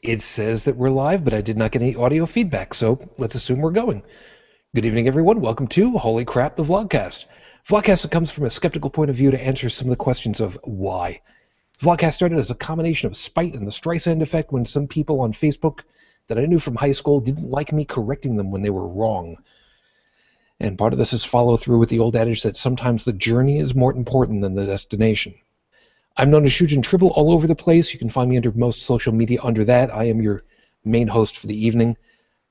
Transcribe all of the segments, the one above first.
It says that we're live, but I did not get any audio feedback, so let's assume we're going. Good evening, everyone. Welcome to Holy Crap, the Vlogcast. Vlogcast that comes from a skeptical point of view to answer some of the questions of why. Vlogcast started as a combination of spite and the Streisand effect when some people on Facebook that I knew from high school didn't like me correcting them when they were wrong. And part of this is follow through with the old adage that sometimes the journey is more important than the destination. I'm known as Shujin Tribble all over the place. You can find me under most social media under that. I am your main host for the evening.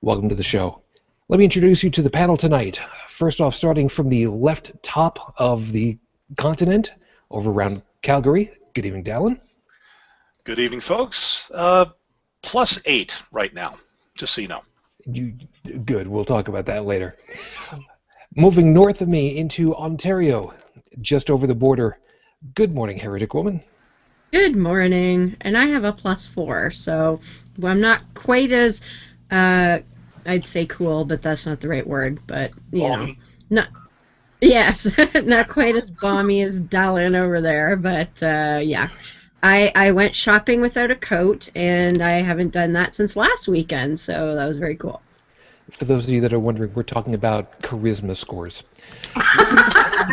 Welcome to the show. Let me introduce you to the panel tonight. First off, starting from the left top of the continent, over around Calgary. Good evening, Dalan. Good evening, folks. +8 right now, just so you know. Good, we'll talk about that later. Moving north of me into Ontario, just over the border. Good morning, Heretic Woman. Good morning, and I have a +4, so I'm not quite as, I'd say cool, but that's not the right word, but, you know, not quite as balmy as Dalan over there, but, yeah. I went shopping without a coat, and I haven't done that since last weekend, so that was very cool. For those of you that are wondering, we're talking about charisma scores.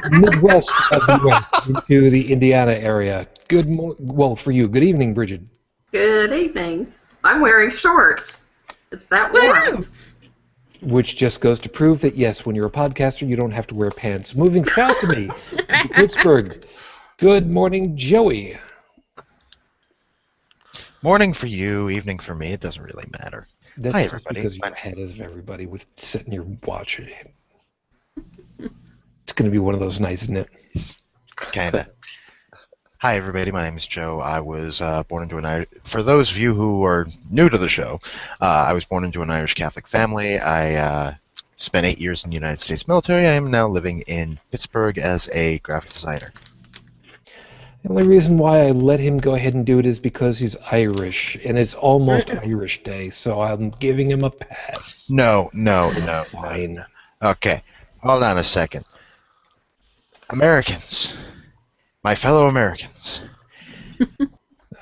Midwest of the West into the Indiana area. Well, for you, good evening, Brigid. Good evening. I'm wearing shorts. It's that warm. Which just goes to prove that, yes, when you're a podcaster, you don't have to wear pants. Moving south of me, Pittsburgh. Good morning, Joey. Morning for you, evening for me. It doesn't really matter. That's Hi, just everybody. because you're ahead of everybody with setting your watch. It's going to be one of those nights, isn't it? Kinda. Hi, everybody. My name is Joe. I was born into an Irish... For those of you who are new to the show, I was born into an Irish Catholic family. I spent 8 years in the United States military. I am now living in Pittsburgh as a graphic designer. The only reason why I let him go ahead and do it is because he's Irish, and it's almost Irish Day, so I'm giving him a pass. No. Fine. Okay, hold on a second. Americans, my fellow Americans,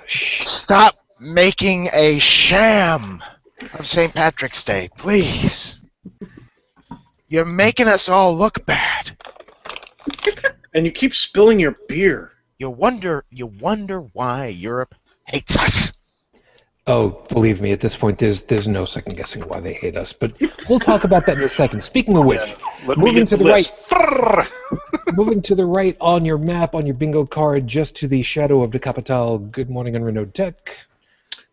stop making a sham of St. Patrick's Day, please. You're making us all look bad. And you keep spilling your beer. You wonder why Europe hates us. Oh, believe me, at this point, there's no second guessing why they hate us. But we'll talk about that in a second. Speaking of which, moving to the right, moving to the right on your map, on your bingo card, just to the shadow of the Capital. Good morning, on Renault Tech.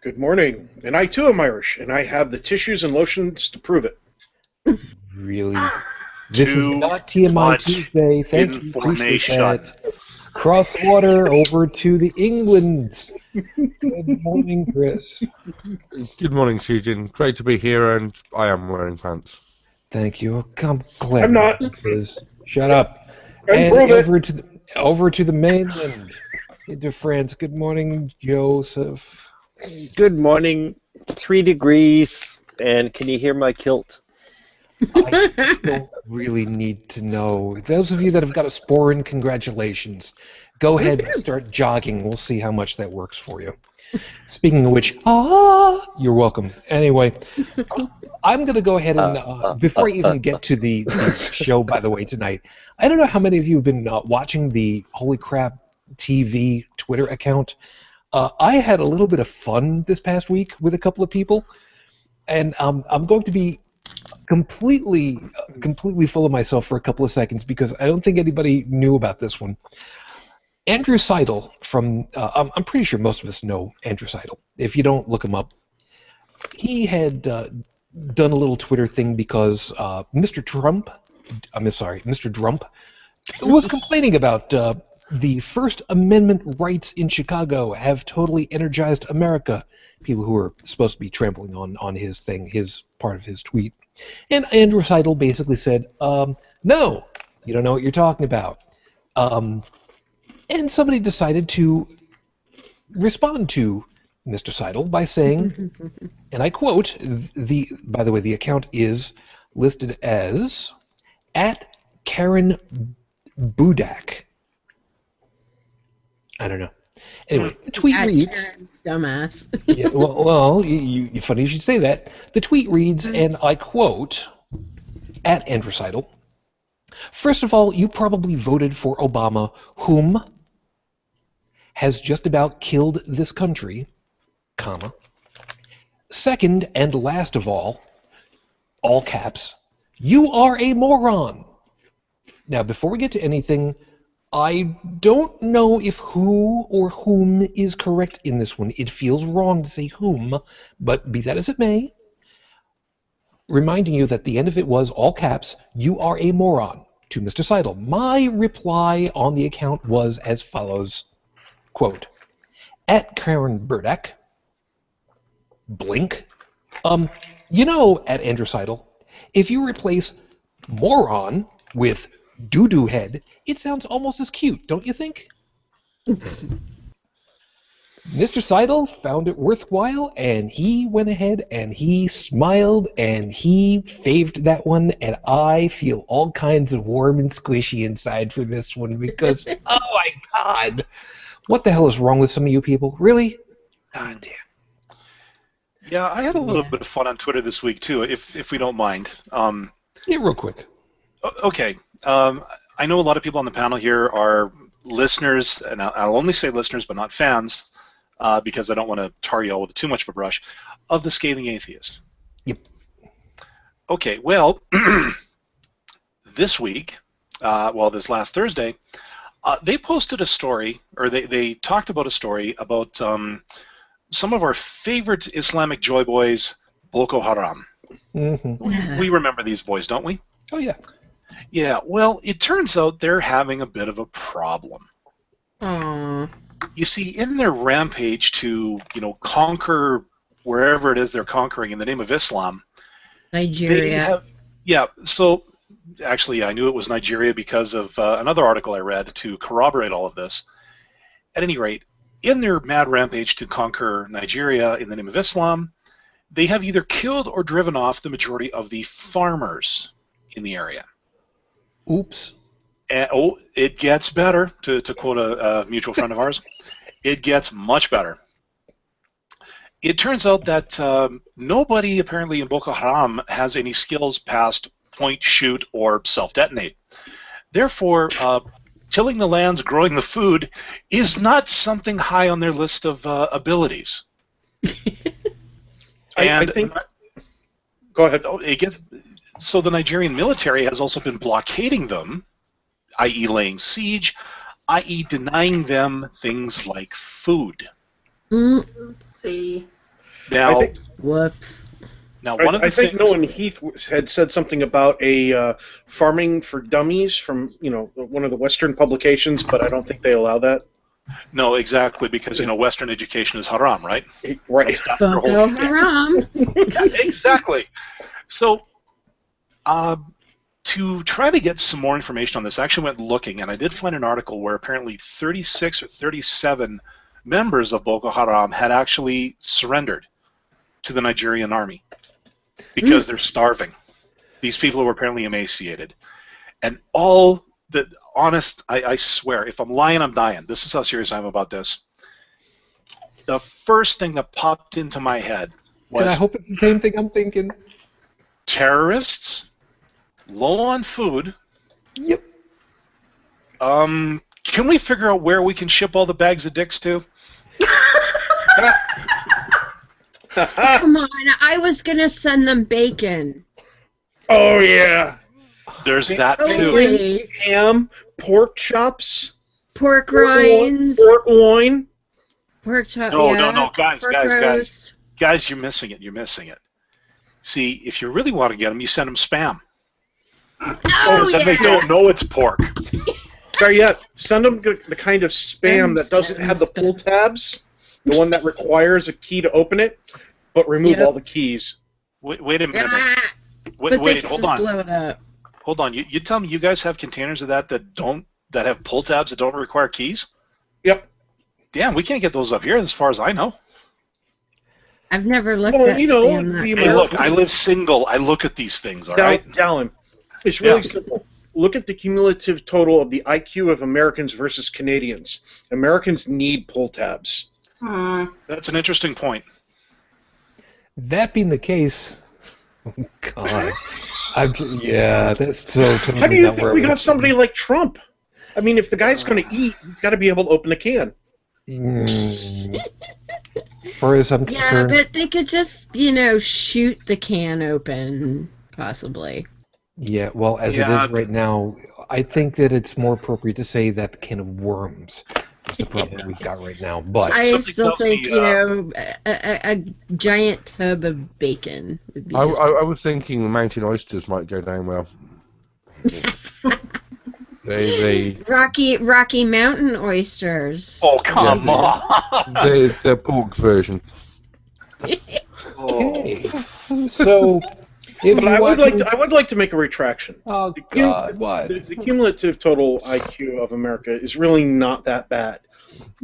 Good morning. And I too am Irish, and I have the tissues and lotions to prove it. Really? This is not TMI Tuesday. Thank you. Appreciate that. Cross water over to the England. Good morning, Chris. Good morning, Shujin. Great to be here, and I am wearing pants. Thank you. I'm glad. I'm not. Chris. Shut up. And over to the mainland, into France. Good morning, Joseph. Good morning. 3 degrees, and can you hear my kilt? I don't really need to know. Those of you that have got a sporin, congratulations. Go ahead and start jogging. We'll see how much that works for you. Speaking of which, you're welcome. Anyway, I'm going to go ahead and, before I even get to the show, by the way, tonight, I don't know how many of you have been watching the Holy Crap TV Twitter account. I had a little bit of fun this past week with a couple of people, and I'm going to be completely full of myself for a couple of seconds because I don't think anybody knew about this one. Andrew Seidel from, I'm pretty sure most of us know Andrew Seidel. If you don't, look him up. He had done a little Twitter thing because Mr. Trump was complaining about the First Amendment rights in Chicago have totally energized America. People who are supposed to be trampling on his thing, his part of his tweet. And Andrew Seidel basically said, no, you don't know what you're talking about. And somebody decided to respond to Mr. Seidel by saying, and I quote, by the way, the account is listed as @Karen Budak. I don't know. Anyway, the tweet reads... Karen, dumbass. Yeah, well, you funny you should say that. The tweet reads, and I quote, at Androcidal, "First of all, you probably voted for Obama, whom has just about killed this country, comma. Second and last of all caps, you are a moron." Now, before we get to anything, I don't know if who or whom is correct in this one. It feels wrong to say whom, but be that as it may, reminding you that the end of it was all caps, "You are a moron," to Mr. Seidel. My reply on the account was as follows, quote, at Karen Burdak, blink, at Andrew Seidel, if you replace moron with doo-doo head, it sounds almost as cute, don't you think? Mr. Seidel found it worthwhile, and he went ahead and he smiled and he faved that one, and I feel all kinds of warm and squishy inside for this one because, oh my God, what the hell is wrong with some of you people? Really? God damn. Yeah, I had a little bit of fun on Twitter this week too, if we don't mind. Yeah, real quick. Okay. I know a lot of people on the panel here are listeners, and I'll only say listeners, but not fans, because I don't want to tar you all with too much of a brush, of the Scathing Atheist. Yep. Okay, well, this week, this last Thursday, they posted a story, or they talked about a story about some of our favorite Islamic joy boys, Boko Haram. Mm-hmm. We remember these boys, don't we? Oh, yeah. Yeah, well, it turns out they're having a bit of a problem. Aww. You see, in their rampage to, conquer wherever it is they're conquering in the name of Islam, Nigeria. So actually, I knew it was Nigeria because of another article I read to corroborate all of this. At any rate, in their mad rampage to conquer Nigeria in the name of Islam, they have either killed or driven off the majority of the farmers in the area. Oops. And, it gets better, to quote a mutual friend of ours. It gets much better. It turns out that nobody apparently in Boko Haram has any skills past point, shoot, or self-detonate. Therefore, tilling the lands, growing the food, is not something high on their list of abilities. I think... Go ahead. So the Nigerian military has also been blockading them, i.e. laying siege, i.e. denying them things like food. See. Now, Whoops. Now, one of the I think things... Noah and Heath had said something about a farming for dummies from one of the Western publications, but I don't think they allow that. No, exactly, because Western education is haram, right? Right. That's their whole Haram. Yeah, exactly. So, to try to get some more information on this, I actually went looking, and I did find an article where apparently 36 or 37 members of Boko Haram had actually surrendered to the Nigerian army because they're starving. These people were apparently emaciated. And all the honest, I swear, if I'm lying, I'm dying. This is how serious I am about this. The first thing that popped into my head was... And I hope it's the same thing I'm thinking. Terrorists, low on food. Yep. Can we figure out where we can ship all the bags of dicks to? Come on, I was gonna send them bacon. Oh, yeah. There's that, too. Totally. Ham, pork chops, Pork rinds. pork loin. Pork chop. No, guys, pork guys. roast. Guys, you're missing it. See, if you really want to get them, you send them Spam. Oh, Then they don't know it's pork. Better yet, send them the kind of spam that doesn't have the pull tabs, the one that requires a key to open it, but remove all the keys. Wait a minute. But Wait, hold on. Blow it up. Hold on. You tell me you guys have containers of that have pull tabs that don't require keys? Yep. Damn, we can't get those up here as far as I know. I've never looked at spam that Hey, look, I live single. I look at these things, all right? Dalan, it's really simple. look at the cumulative total of the IQ of Americans versus Canadians. Americans need pull tabs. That's an interesting point. That being the case, oh God, yeah, that's so totally How do you not think where we I got was somebody like Trump? I mean, if the guy's going to eat, he's got to be able to open a can. Far as I'm Yeah, concerned, but they could just, shoot the can open, possibly. yeah, well, as it is right now, I think that it's more appropriate to say that the can of worms is the problem we've got right now. But I Something still tells think, me, a giant tub of bacon would be I, just... I was thinking mountain oysters might go down well. They Rocky Mountain oysters. Oh, come on! they're pork version. okay, so if But you're I would like to make a retraction. oh God, what? The cumulative total IQ of America is really not that bad,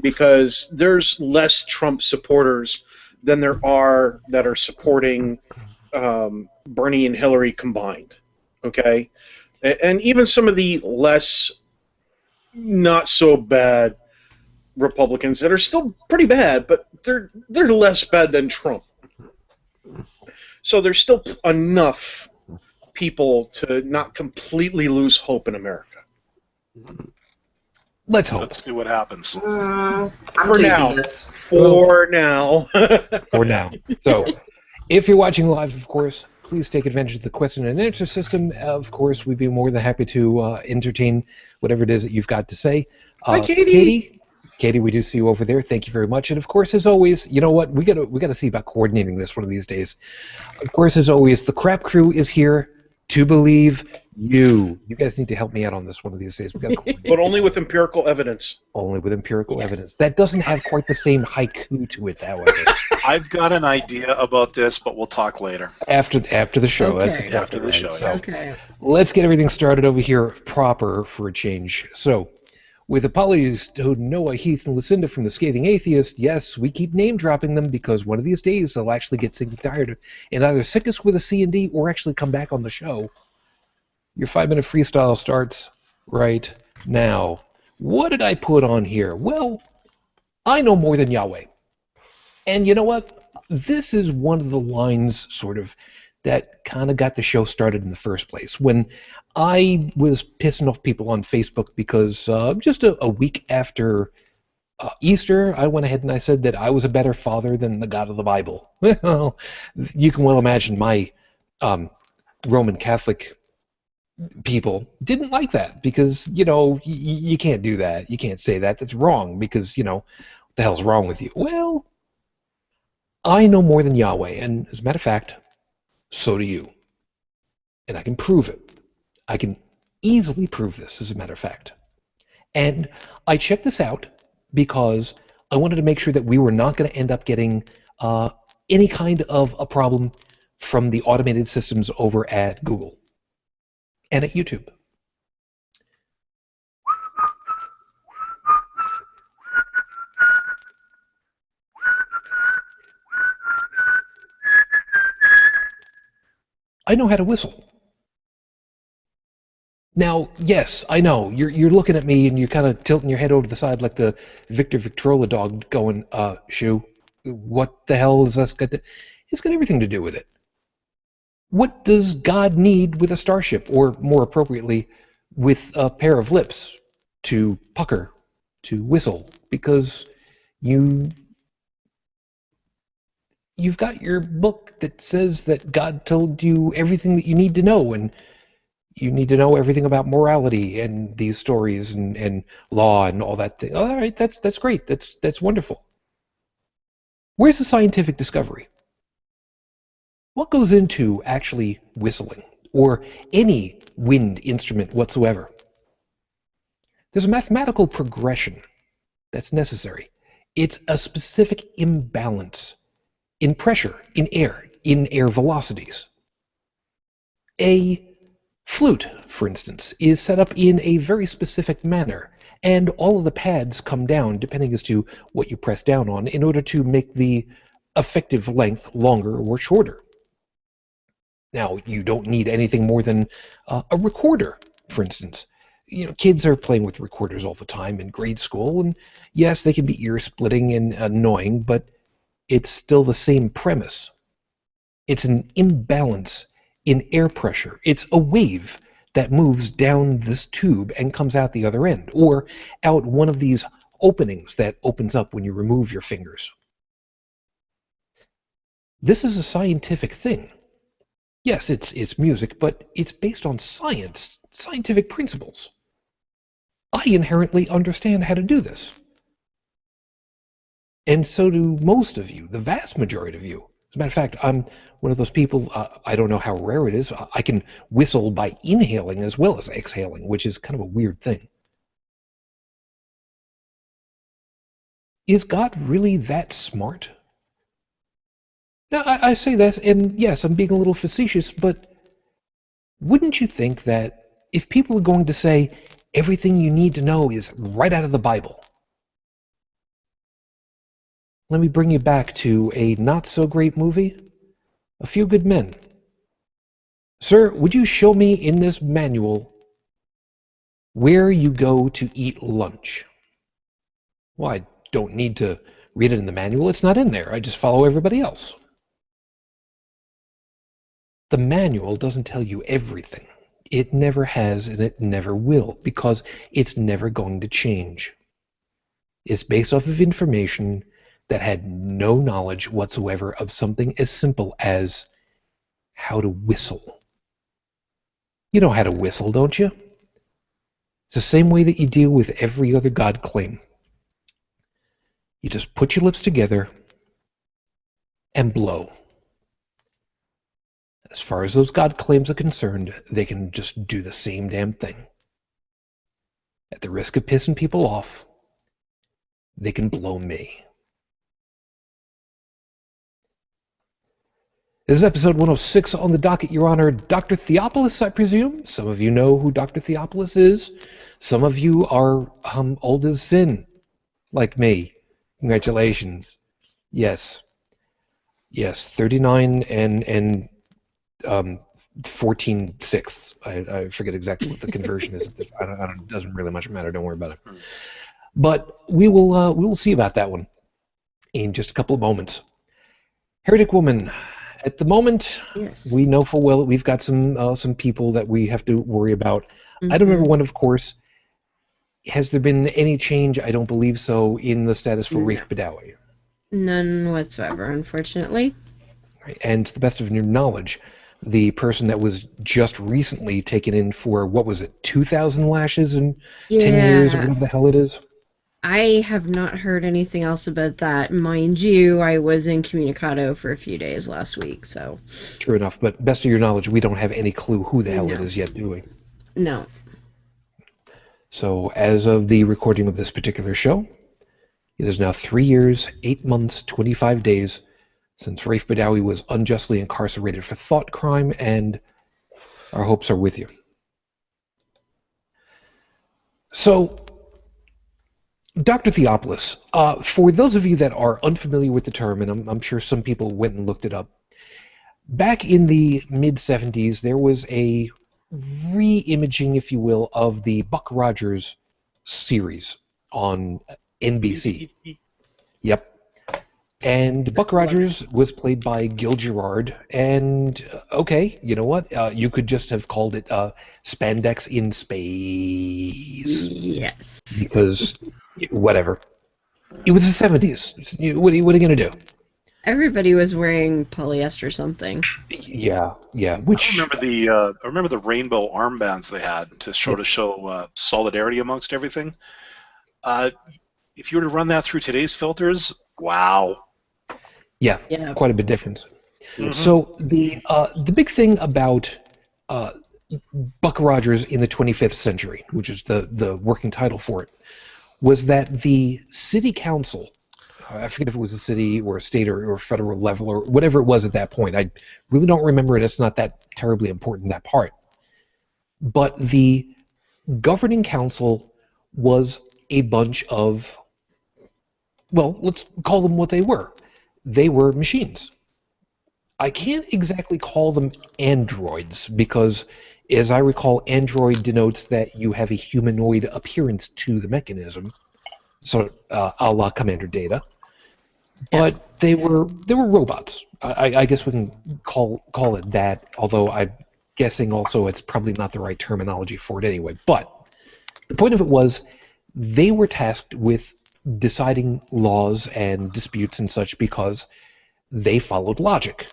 because there's less Trump supporters than there are that are supporting Bernie and Hillary combined. Okay, and even some of the less not so bad Republicans that are still pretty bad, but they're less bad than Trump. So there's still enough people to not completely lose hope in America. Let's hope. Let's see what happens. I'm For taking now. this. For now. For now. So, if you're watching live, of course, please take advantage of the question and answer system. Of course, we'd be more than happy to entertain whatever it is that you've got to say. Hi, Katie. Katie, we do see you over there. Thank you very much. And of course, as always, you know what? We gotta see about coordinating this one of these days. Of course, as always, the crap crew is here to believe you. You guys need to help me out on this one of these days. We gotta coordinate. But only with empirical evidence. Only with empirical evidence. That doesn't have quite the same haiku to it, however. I've got an idea about this, but we'll talk later. After the show. Okay. That's exactly After the right. show, So, Okay. let's get everything started over here proper for a change. So, with apologies to Noah, Heath, and Lucinda from the Scathing Atheist, yes, we keep name-dropping them because one of these days they'll actually get sick and tired and either sick us with a C&D or actually come back on the show. Your 5-minute freestyle starts right now. What did I put on here? Well, I know more than Yahweh. And you know what? This is one of the lines, sort of, that kind of got the show started in the first place. When I was pissing off people on Facebook because just a week after Easter, I went ahead and I said that I was a better father than the God of the Bible. Well, you can well imagine my Roman Catholic people didn't like that because, you can't do that. You can't say that. That's wrong because, what the hell's wrong with you? Well, I know more than Yahweh, and as a matter of fact, so do you. And I can prove it. I can easily prove this, as a matter of fact. And I checked this out because I wanted to make sure that we were not going to end up getting any kind of a problem from the automated systems over at Google and at YouTube. I know how to whistle. Now, yes, I know, you're looking at me and you're kind of tilting your head over to the side like the Victor Victrola dog going, Shu, what the hell is this got to... It's got everything to do with it. What does God need with a starship, or more appropriately, with a pair of lips to pucker, to whistle? Because you've got your book that says that God told you everything that you need to know, and you need to know everything about morality and these stories and law and all that thing. All right, that's great. That's wonderful. Where's the scientific discovery? What goes into actually whistling, or any wind instrument whatsoever? There's a mathematical progression that's necessary. It's a specific imbalance in pressure, in air velocities. A flute, for instance, is set up in a very specific manner, and all of the pads come down depending as to what you press down on in order to make the effective length longer or shorter. Now, you don't need anything more than a recorder for instance. Kids are playing with recorders all the time in grade school, and yes, they can be ear-splitting and annoying, but it's still the same premise. It's an imbalance in air pressure. It's a wave that moves down this tube and comes out the other end, or out one of these openings that opens up when you remove your fingers. This is a scientific thing. Yes, it's music, but it's based on science, scientific principles. I inherently understand how to do this. And so do most of you, the vast majority of you. As a matter of fact, I'm one of those people, I don't know how rare it is, I can whistle by inhaling as well as exhaling, which is kind of a weird thing. Is God really that smart? Now, I say this, and yes, I'm being a little facetious, but wouldn't you think that if people are going to say everything you need to know is right out of the Bible? Let me bring you back to a not-so-great movie, A Few Good Men. Sir, would you show me in this manual where you go to eat lunch? Well, I don't need to read it in the manual. It's not in there. I just follow everybody else. The manual doesn't tell you everything. It never has, and it never will, because it's never going to change. It's based off of information that had no knowledge whatsoever of something as simple as how to whistle. You know how to whistle, don't you? It's the same way that you deal with every other God claim. You just put your lips together and blow. As far as those God claims are concerned, they can just do the same damn thing. At the risk of pissing people off, they can blow me. This is episode 106 on the docket, Your Honor. Dr. Theopolis, I presume. Some of you know who Dr. Theopolis is. Some of you are old as sin, like me. Congratulations. Yes. Yes, 39 and 14 sixths. I forget exactly what the conversion is. It doesn't really much matter. Don't worry about it. But we will see about that one in just a couple of moments. Heretic Woman. At the moment, yes, we know full well that we've got some people that we have to worry about. Mm-hmm. I don't remember one, of course. Has there been any change? I don't believe so in the status for Rafe Badawi. None whatsoever, unfortunately. Right. And to the best of your knowledge, the person that was just recently taken in for, what was it, 2,000 lashes in 10 years or whatever the hell it is? I have not heard anything else about that. Mind you, I was incommunicado for a few days last week, so... True enough, but best of your knowledge, we don't have any clue who the hell it is yet, do we? No. So, as of the recording of this particular show, it is now 3 years, 8 months, 25 days since Rafe Badawi was unjustly incarcerated for thought crime, and our hopes are with you. So... Dr. Theopolis, for those of you that are unfamiliar with the term, and I'm sure some people went and looked it up, back in the mid-'70s, there was a re-imaging, if you will, of the Buck Rogers series on NBC. Yep. And Buck Rogers was played by Gil Gerard, and okay, you know what? You could just have called it Spandex in Space. Yes. Because... whatever. It was the 70s. What are you going to do? Everybody was wearing polyester something. Yeah. Which I remember the rainbow armbands they had to show solidarity amongst everything. If you were to run that through today's filters, wow. Yeah. Quite a bit different. Mm-hmm. So the big thing about Buck Rogers in the 25th century, which is the working title for it, was that the city council, I forget if it was a city or a state or federal level or whatever it was at that point. I really don't remember it. It's not that terribly important, that part. But the governing council was a bunch of, well, let's call them what they were. They were machines. I can't exactly call them androids because As I recall, android denotes that you have a humanoid appearance to the mechanism, so a la Commander Data. But they were robots. I guess we can call it that, although I'm guessing also it's probably not the right terminology for it anyway. But the point of it was they were tasked with deciding laws and disputes and such because they followed logic.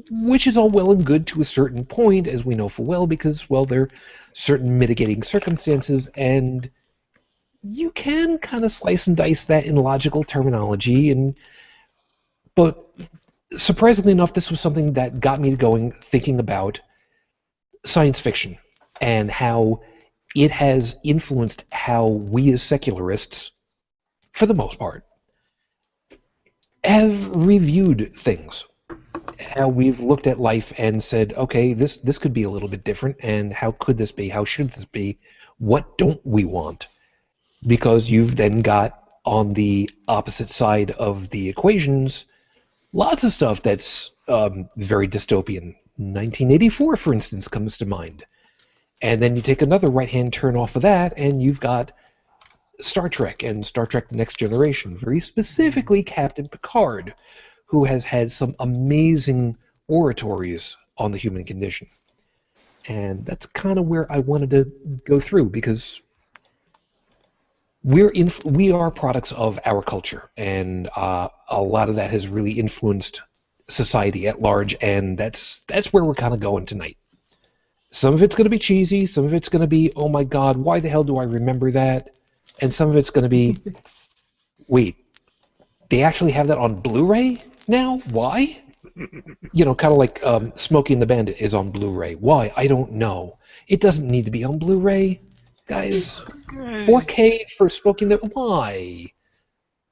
Which is all well and good to a certain point, as we know full well, because, well, there are certain mitigating circumstances, and you can kind of slice and dice that in logical terminology. But surprisingly enough, this was something that got me going thinking about science fiction and how it has influenced how we as secularists, for the most part, have reviewed things. How we've looked at life and said, okay, this could be a little bit different, and how could this be? How should this be? What don't we want? Because you've then got, on the opposite side of the equations, lots of stuff that's very dystopian. 1984, for instance, comes to mind. And then you take another right-hand turn off of that, and you've got Star Trek and Star Trek The Next Generation, very specifically Captain Picard, who has had some amazing oratories on the human condition. And that's kind of where I wanted to go through, because we are products of our culture, and a lot of that has really influenced society at large, and that's where we're kind of going tonight. Some of it's going to be cheesy, some of it's going to be, oh my god, why the hell do I remember that? And some of it's going to be, wait, they actually have that on Blu-ray now? Why? You know, kind of like Smokey and the Bandit is on Blu-ray. Why? I don't know. It doesn't need to be on Blu-ray, guys. 4K for Smokey and the... Why?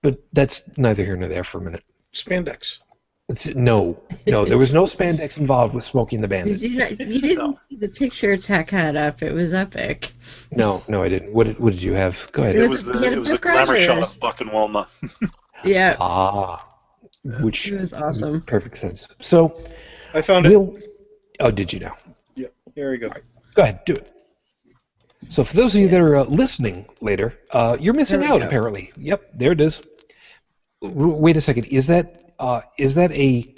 But that's neither here nor there for a minute. Spandex. No, there was no spandex involved with Smokey and the Bandit. You didn't see the picture Tech had up. It was epic. No, I didn't. What did you have? Go ahead. It was a glamour shot of Buck and Wilma. Yeah. Which it was awesome. Perfect sense. So I found it. Oh, did you now? Yeah. Here we go. Right. Go ahead, do it. So for those of you that are listening later, you're missing out apparently. Yep, there it is. Wait a second. Is that a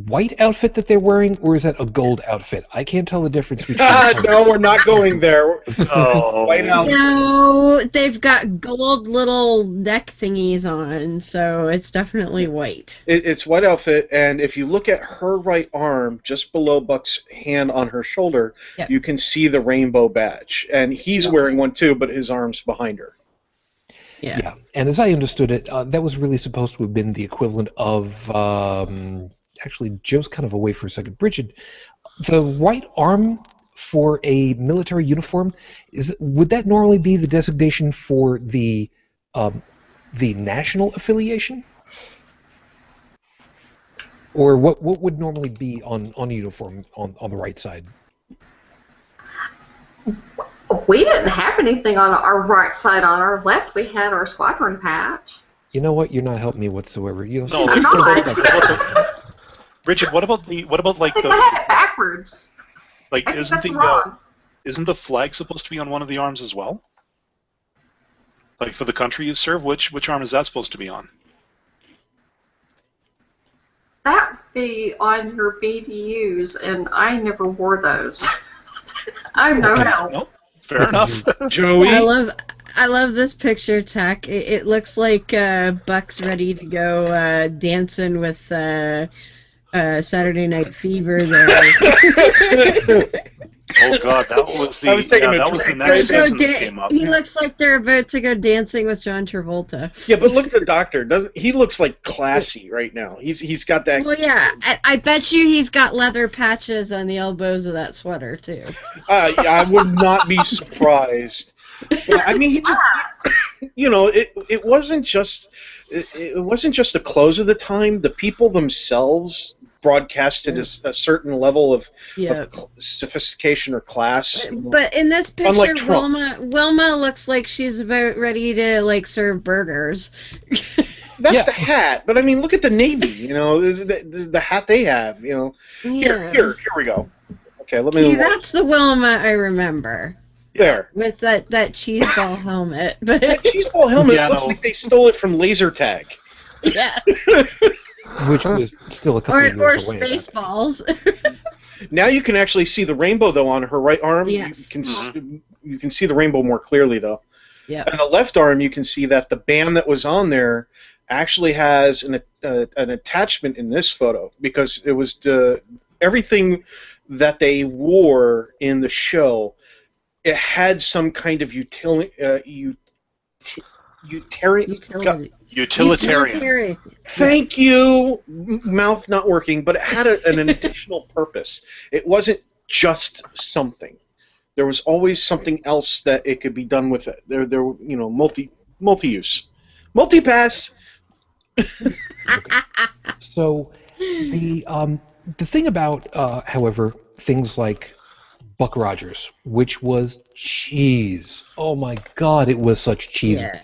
white outfit that they're wearing, or is that a gold outfit? I can't tell the difference between. No, we're not going there. Oh, white outfit. No, they've got gold little neck thingies on, so it's definitely white. It's white outfit, and if you look at her right arm, just below Buck's hand on her shoulder, you can see the rainbow badge, and he's wearing one too, but his arm's behind her. Yeah, and as I understood it, that was really supposed to have been the equivalent of. Actually, Joe's kind of away for a second. Brigid, the right arm for a military uniform, would that normally be the designation for the national affiliation? Or what would normally be on a uniform on the right side? We didn't have anything on our right side. On our left, we had our squadron patch. You know what? You're not helping me whatsoever. You No, I'm not. Richard, what about like I had it backwards. like isn't the flag supposed to be on one of the arms as well? Like for the country you serve, which arm is that supposed to be on? That would be on your BDUs, and I never wore those. I'm no help. Nope. Fair enough. Joey? I love this picture, Tech. It looks like Buck's ready to go dancing with Saturday Night Fever there. Oh God, that was the next season that came up. He looks like they're about to go dancing with John Travolta. Yeah, but look at the doctor. He looks like classy right now. He's got that. Well, yeah, I bet you he's got leather patches on the elbows of that sweater too. Yeah, I would not be surprised. But, I mean, it wasn't just the clothes of the time. The people themselves broadcasted a certain level of sophistication or class. But in this picture, Unlike Trump. Wilma looks like she's about ready to serve burgers. That's the hat, but I mean, look at the Navy. The hat they have. Here we go. Okay, let me. See, that's the Wilma I remember. There. With that cheese ball helmet. But That cheese ball helmet Yeah, looks no. like they stole it from laser tag. yes. Which was still a couple of Or years away. Spaceballs. Now you can actually see the rainbow, though, on her right arm. Yes. You can see the rainbow more clearly, though. Yeah. On the left arm, you can see that the band that was on there actually has an attachment in this photo, because it was everything that they wore in the show. It had some kind of utilitarian. Thank you. Mouth not working, but it had an additional purpose. It wasn't just something. There was always something else that it could be done with it. There, multi-use, multi-pass. So the thing about, however, things like Buck Rogers, which was cheese. Oh my God, it was such cheese. Yeah.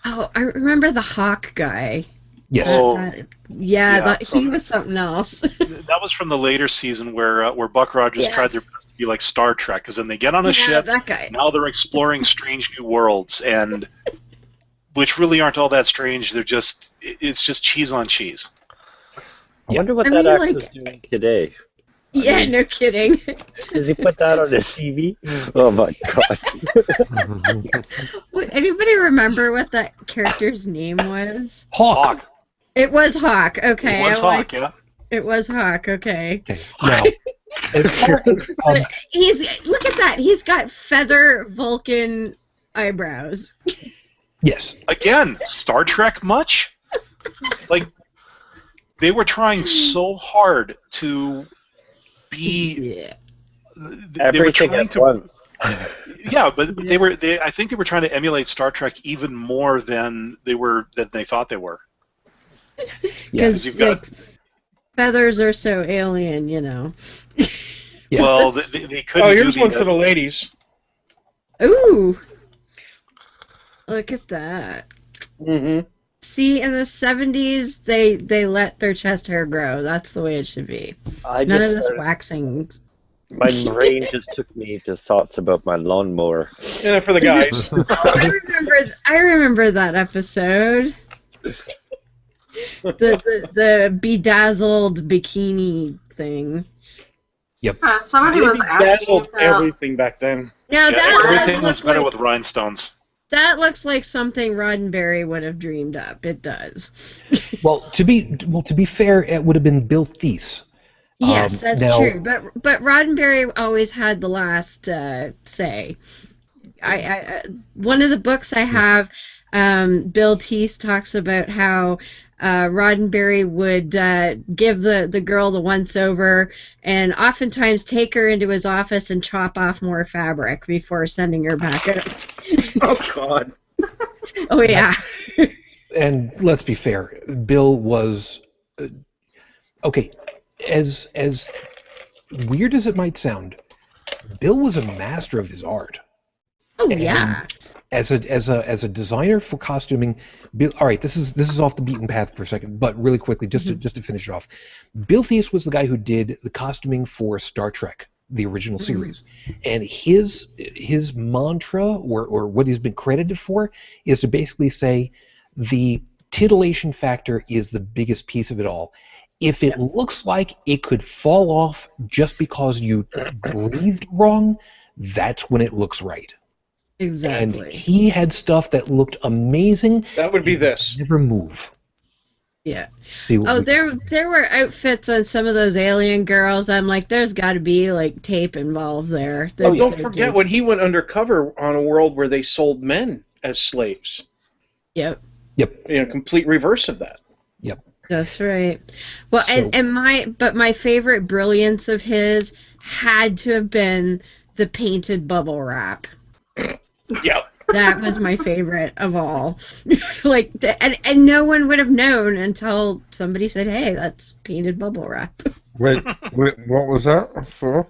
Oh, I remember the Hawk guy. Yes. He was something else. That was from the later season where Buck Rogers tried their best to be like Star Trek, because then they get on a ship. That guy. Now they're exploring strange new worlds, and which really aren't all that strange. It's just cheese on cheese. I wonder what that actor's doing today. Yeah, no kidding. Does he put that on his CV? Oh my God. Anybody remember what that character's name was? Hawk. It was Hawk. Okay. It was Hawk. Yeah. It was Hawk. Okay. Now, Look at that. He's got feather Vulcan eyebrows. Yes. Again, Star Trek much? Like, they were trying so hard to be. Yeah. They were Everything trying at to. once. Yeah, but I think they were trying to emulate Star Trek even more than they thought they were. Because feathers are so alien, you know. Yeah. Well, they couldn't. Oh, here's one for the ladies. Ooh. Look at that. Mm-hmm. See, in the 70s, they let their chest hair grow. That's the way it should be. None of this waxing. My brain just took me to thoughts about my lawnmower. Yeah, for the guys. I remember that episode. The bedazzled bikini thing. Yep. Somebody was asking about everything back then. Now everything was that better with rhinestones. that looks like something Roddenberry would have dreamed up. It does. Well, to be fair, it would have been Bill Thies. Yes, that's true. But Roddenberry always had the last say. I one of the books I have, Bill Thies talks about how Roddenberry would give the girl the once over, and oftentimes take her into his office and chop off more fabric before sending her back out. Oh God. Oh yeah. And let's be fair, Bill was okay. As weird as it might sound, Bill was a master of his art. Oh yeah. As a designer for costuming, Bill. All right, this is off the beaten path for a second, but really quickly, just to finish it off, Bill Thies was the guy who did the costuming for Star Trek, the original series, and his mantra or what he's been credited for is to basically say the titillation factor is the biggest piece of it all. If it looks like it could fall off just because you breathed wrong, that's when it looks right. Exactly. And he had stuff that looked amazing. That would be this. Never move. Yeah. See what there were outfits on some of those alien girls. I'm like, there's got to be like tape involved there. Don't forget when he went undercover on a world where they sold men as slaves. Yep. Complete reverse of that. Yep. That's right. Well, my favorite brilliance of his had to have been the painted bubble wrap. Yep. That was my favorite of all. And no one would have known until somebody said, "Hey, that's painted bubble wrap." Wait, what was that for?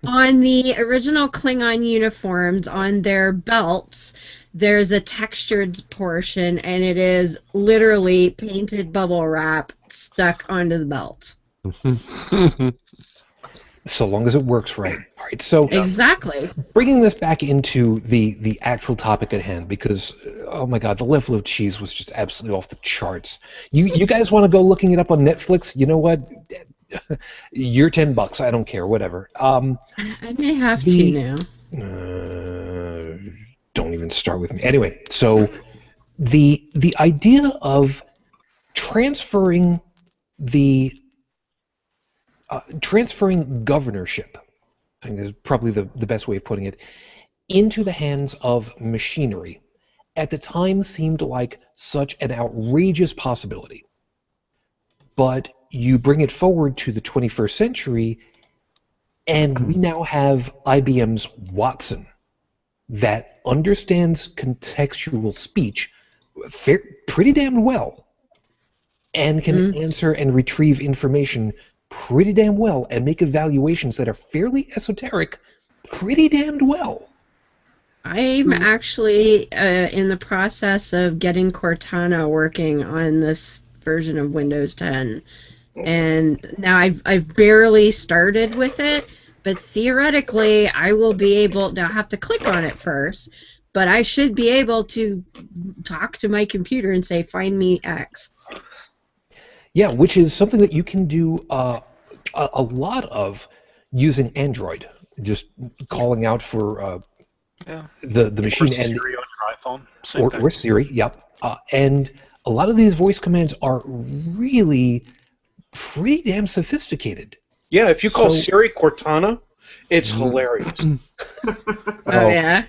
On the original Klingon uniforms, on their belts, there's a textured portion, and it is literally painted bubble wrap stuck onto the belt. so long as it works right. All right, so Exactly. bringing this back into the actual topic at hand, because oh my god, the level of cheese was just absolutely off the charts. You guys want to go looking it up on Netflix? You know what? You're $10. I don't care. Whatever. I may have to now. Don't even start with me. Anyway, so the idea of transferring governorship, I think is probably the best way of putting it, into the hands of machinery, at the time seemed like such an outrageous possibility. But you bring it forward to the 21st century, and we now have IBM's Watson that understands contextual speech pretty damn well, and can answer and retrieve information pretty damn well, and make evaluations that are fairly esoteric pretty damned well. I'm actually in the process of getting Cortana working on this version of Windows 10. And now I've barely started with it, but theoretically I will be able, now I have to click on it first, but I should be able to talk to my computer and say, find me X. Yeah, which is something that you can do a lot of using Android, just calling out for the machine. Or Siri on your iPhone, same thing. Or Siri, yep. And a lot of these voice commands are really pretty damn sophisticated. Yeah, if you call Siri Cortana, it's hilarious. Yeah.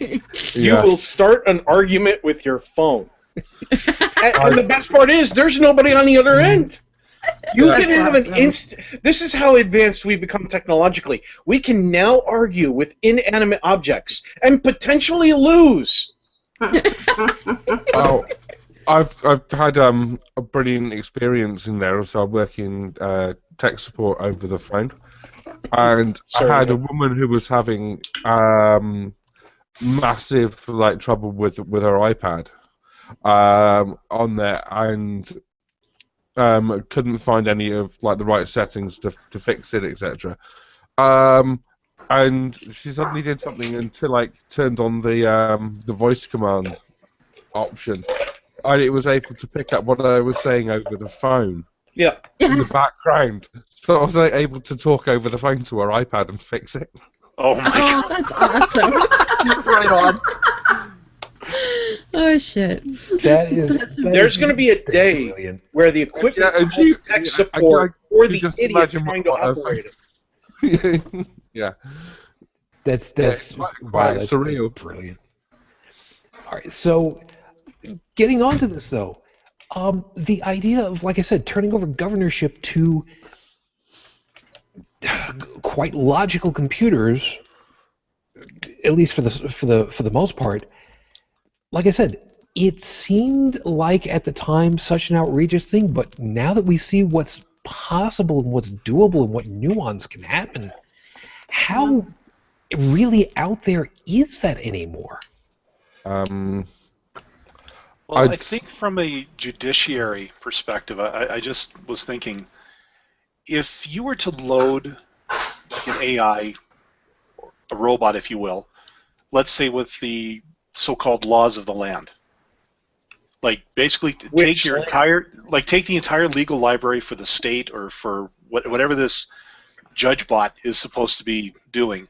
You will start an argument with your phone. and the best part is, there's nobody on the other end. You can have an instant. This is how advanced we've become technologically. We can now argue with inanimate objects and potentially lose. Oh, I've had a brilliant experience in there. So I work in tech support over the phone, and I had a woman who was having massive trouble with her iPad on there, and couldn't find any of the right settings to fix it, etc. And she suddenly did something and turned on the voice command option, and it was able to pick up what I was saying over the phone. Yeah. In the background, so I was able to talk over the phone to her iPad and fix it. Oh my god, that's awesome! Right on. Oh shit! There's going to be a day where the equipment tech support or the idiot trying to operate it. Yeah. That's surreal. Brilliant. All right, so getting onto this though, the idea of, like I said, turning over governorship to quite logical computers, at least for the most part. Like I said, it seemed like at the time such an outrageous thing, but now that we see what's possible and what's doable and what nuance can happen, how really out there is that anymore? Well, I think from a judiciary perspective, I just was thinking, if you were to load an AI, a robot, if you will, let's say with the so-called laws of the land, basically take the entire legal library for the state or for whatever this judge bot is supposed to be doing,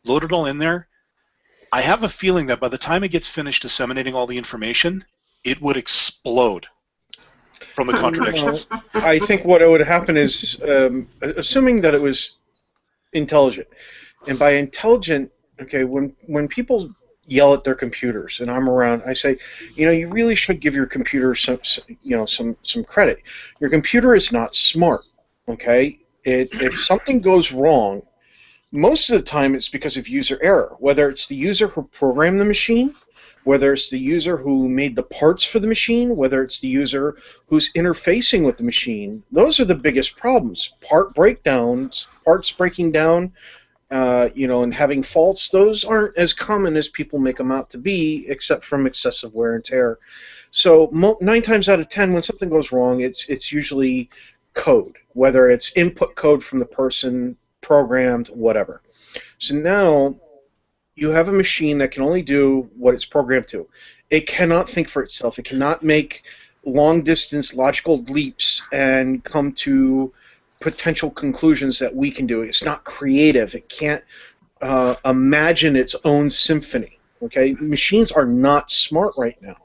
load it all in there. I have a feeling that by the time it gets finished disseminating all the information, it would explode from the contradictions. I think what would happen is, assuming that it was intelligent, and by intelligent, okay, when people yell at their computers, and I'm around, I say, you really should give your computer some credit. Your computer is not smart, okay? If something goes wrong, most of the time it's because of user error, whether it's the user who programmed the machine, whether it's the user who made the parts for the machine, whether it's the user who's interfacing with the machine. Those are the biggest problems. Part breakdowns, parts breaking down, and having faults, those aren't as common as people make them out to be, except from excessive wear and tear. So 9 times out of 10, when something goes wrong, it's usually code, whether it's input code from the person programmed, whatever. So now you have a machine that can only do what it's programmed to. It cannot think for itself. It cannot make long-distance logical leaps and come to potential conclusions that we can do. It's not creative. It can't imagine its own symphony. Okay, machines are not smart right now.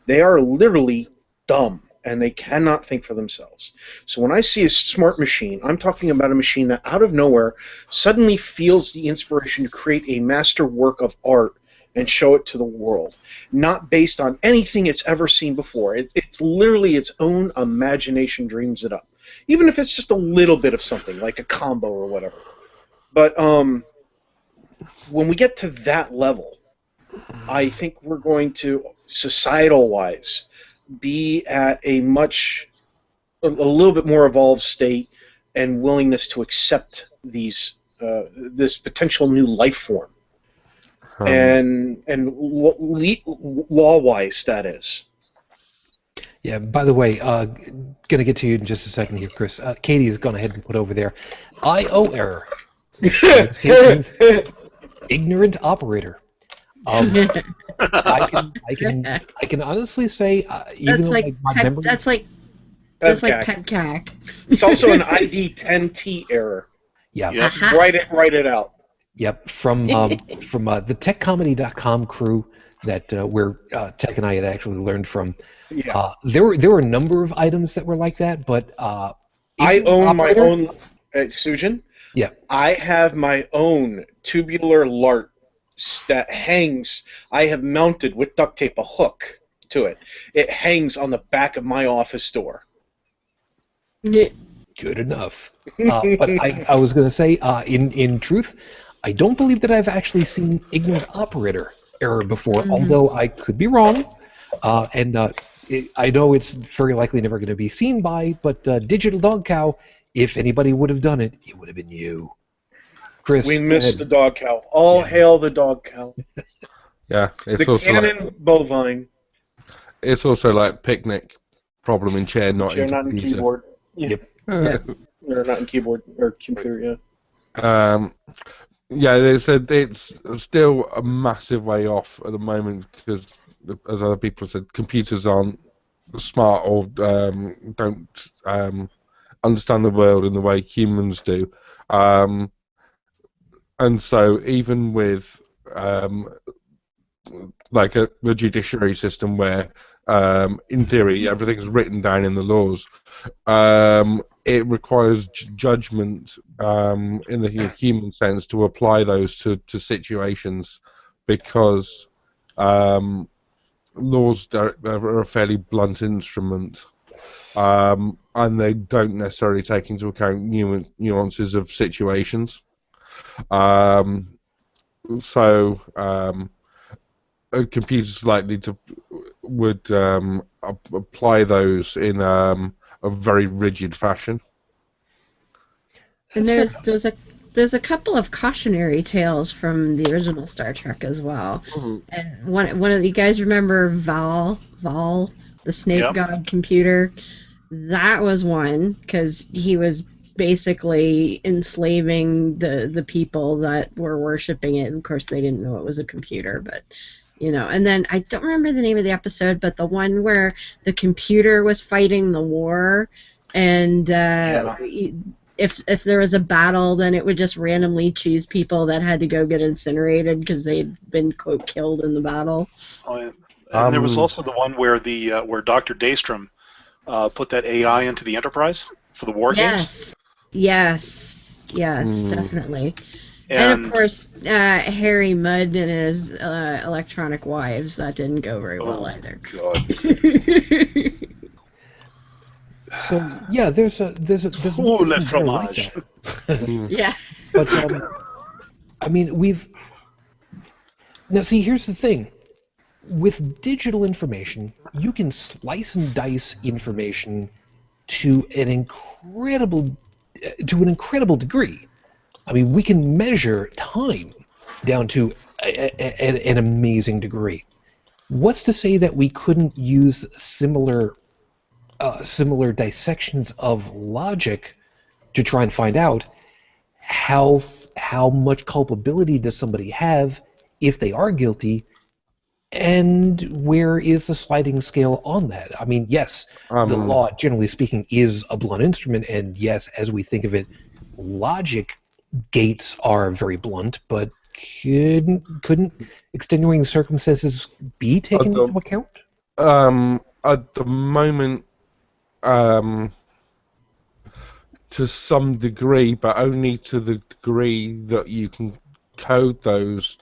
They are literally dumb, and they cannot think for themselves. So when I see a smart machine, I'm talking about a machine that out of nowhere suddenly feels the inspiration to create a master work of art and show it to the world, not based on anything it's ever seen before. It's literally its own imagination dreams it up, even if it's just a little bit of something, like a combo or whatever. But when we get to that level, I think we're going to, societal-wise, be at a little bit more evolved state and willingness to accept these this potential new life form. And law-wise, that is. Yeah, by the way, going to get to you in just a second here, Chris. Katie has gone ahead and put over there, I.O. error. Ignorant operator. I can honestly say, even That's though like my memory... that's like PEBCAC. It's also an ID10T error. Yeah. Yep. Write it out. Yep, from the techcomedy.com crew that where Tech and I had actually learned from. Yeah. There were a number of items that were like that, but I own my own, Shujin? Yeah. I have my own tubular LART that hangs. I have mounted with duct tape a hook to it. It hangs on the back of my office door. Good enough. But I was going to say, in truth, I don't believe that I've actually seen ignorant operator error before, although I could be wrong. I know it's very likely never going to be seen by, but Digital Dog Cow, if anybody would have done it, it would have been you. Chris, we missed the dog cow. All hail the dog cow. Yeah, it's the also cannon bovine. It's also like picnic problem in chair, not in not in computer. keyboard. Yeah. Yep. Or not in keyboard or computer. Yeah. Yeah, they said it's still a massive way off at the moment because, as other people said, computers aren't smart or don't understand the world in the way humans do. And so even with the judiciary system where, in theory, everything is written down in the laws, it requires judgment in the human sense to apply those to situations because laws are a fairly blunt instrument. And they don't necessarily take into account nuances of situations. Computers likely would apply those in a very rigid fashion. And there's a couple of cautionary tales from the original Star Trek as well. Mm-hmm. And one of you guys remember Val, the snake god computer? That was one because he was basically enslaving the people that were worshiping it. Of course, they didn't know it was a computer, but and then I don't remember the name of the episode, but the one where the computer was fighting the war, and if there was a battle, then it would just randomly choose people that had to go get incinerated because they'd been, quote, killed in the battle. Oh, yeah. And there was also the one where where Dr. Daystrom put that AI into the Enterprise for the war games. Yes, definitely. And of course, Harry Mudd and his electronic wives. That didn't go very well either. God. So yeah, there's a le fromage. Yeah. But I mean, now see, here's the thing. With digital information, you can slice and dice information to an incredible degree. I mean, we can measure time down to an amazing degree. What's to say that we couldn't use similar dissections of logic to try and find out how much culpability does somebody have if they are guilty, and where is the sliding scale on that? I mean, yes, the law, generally speaking, is a blunt instrument, and yes, as we think of it, logic gates are very blunt, but couldn't extenuating circumstances be taken into account? At the moment, to some degree, but only to the degree that you can code those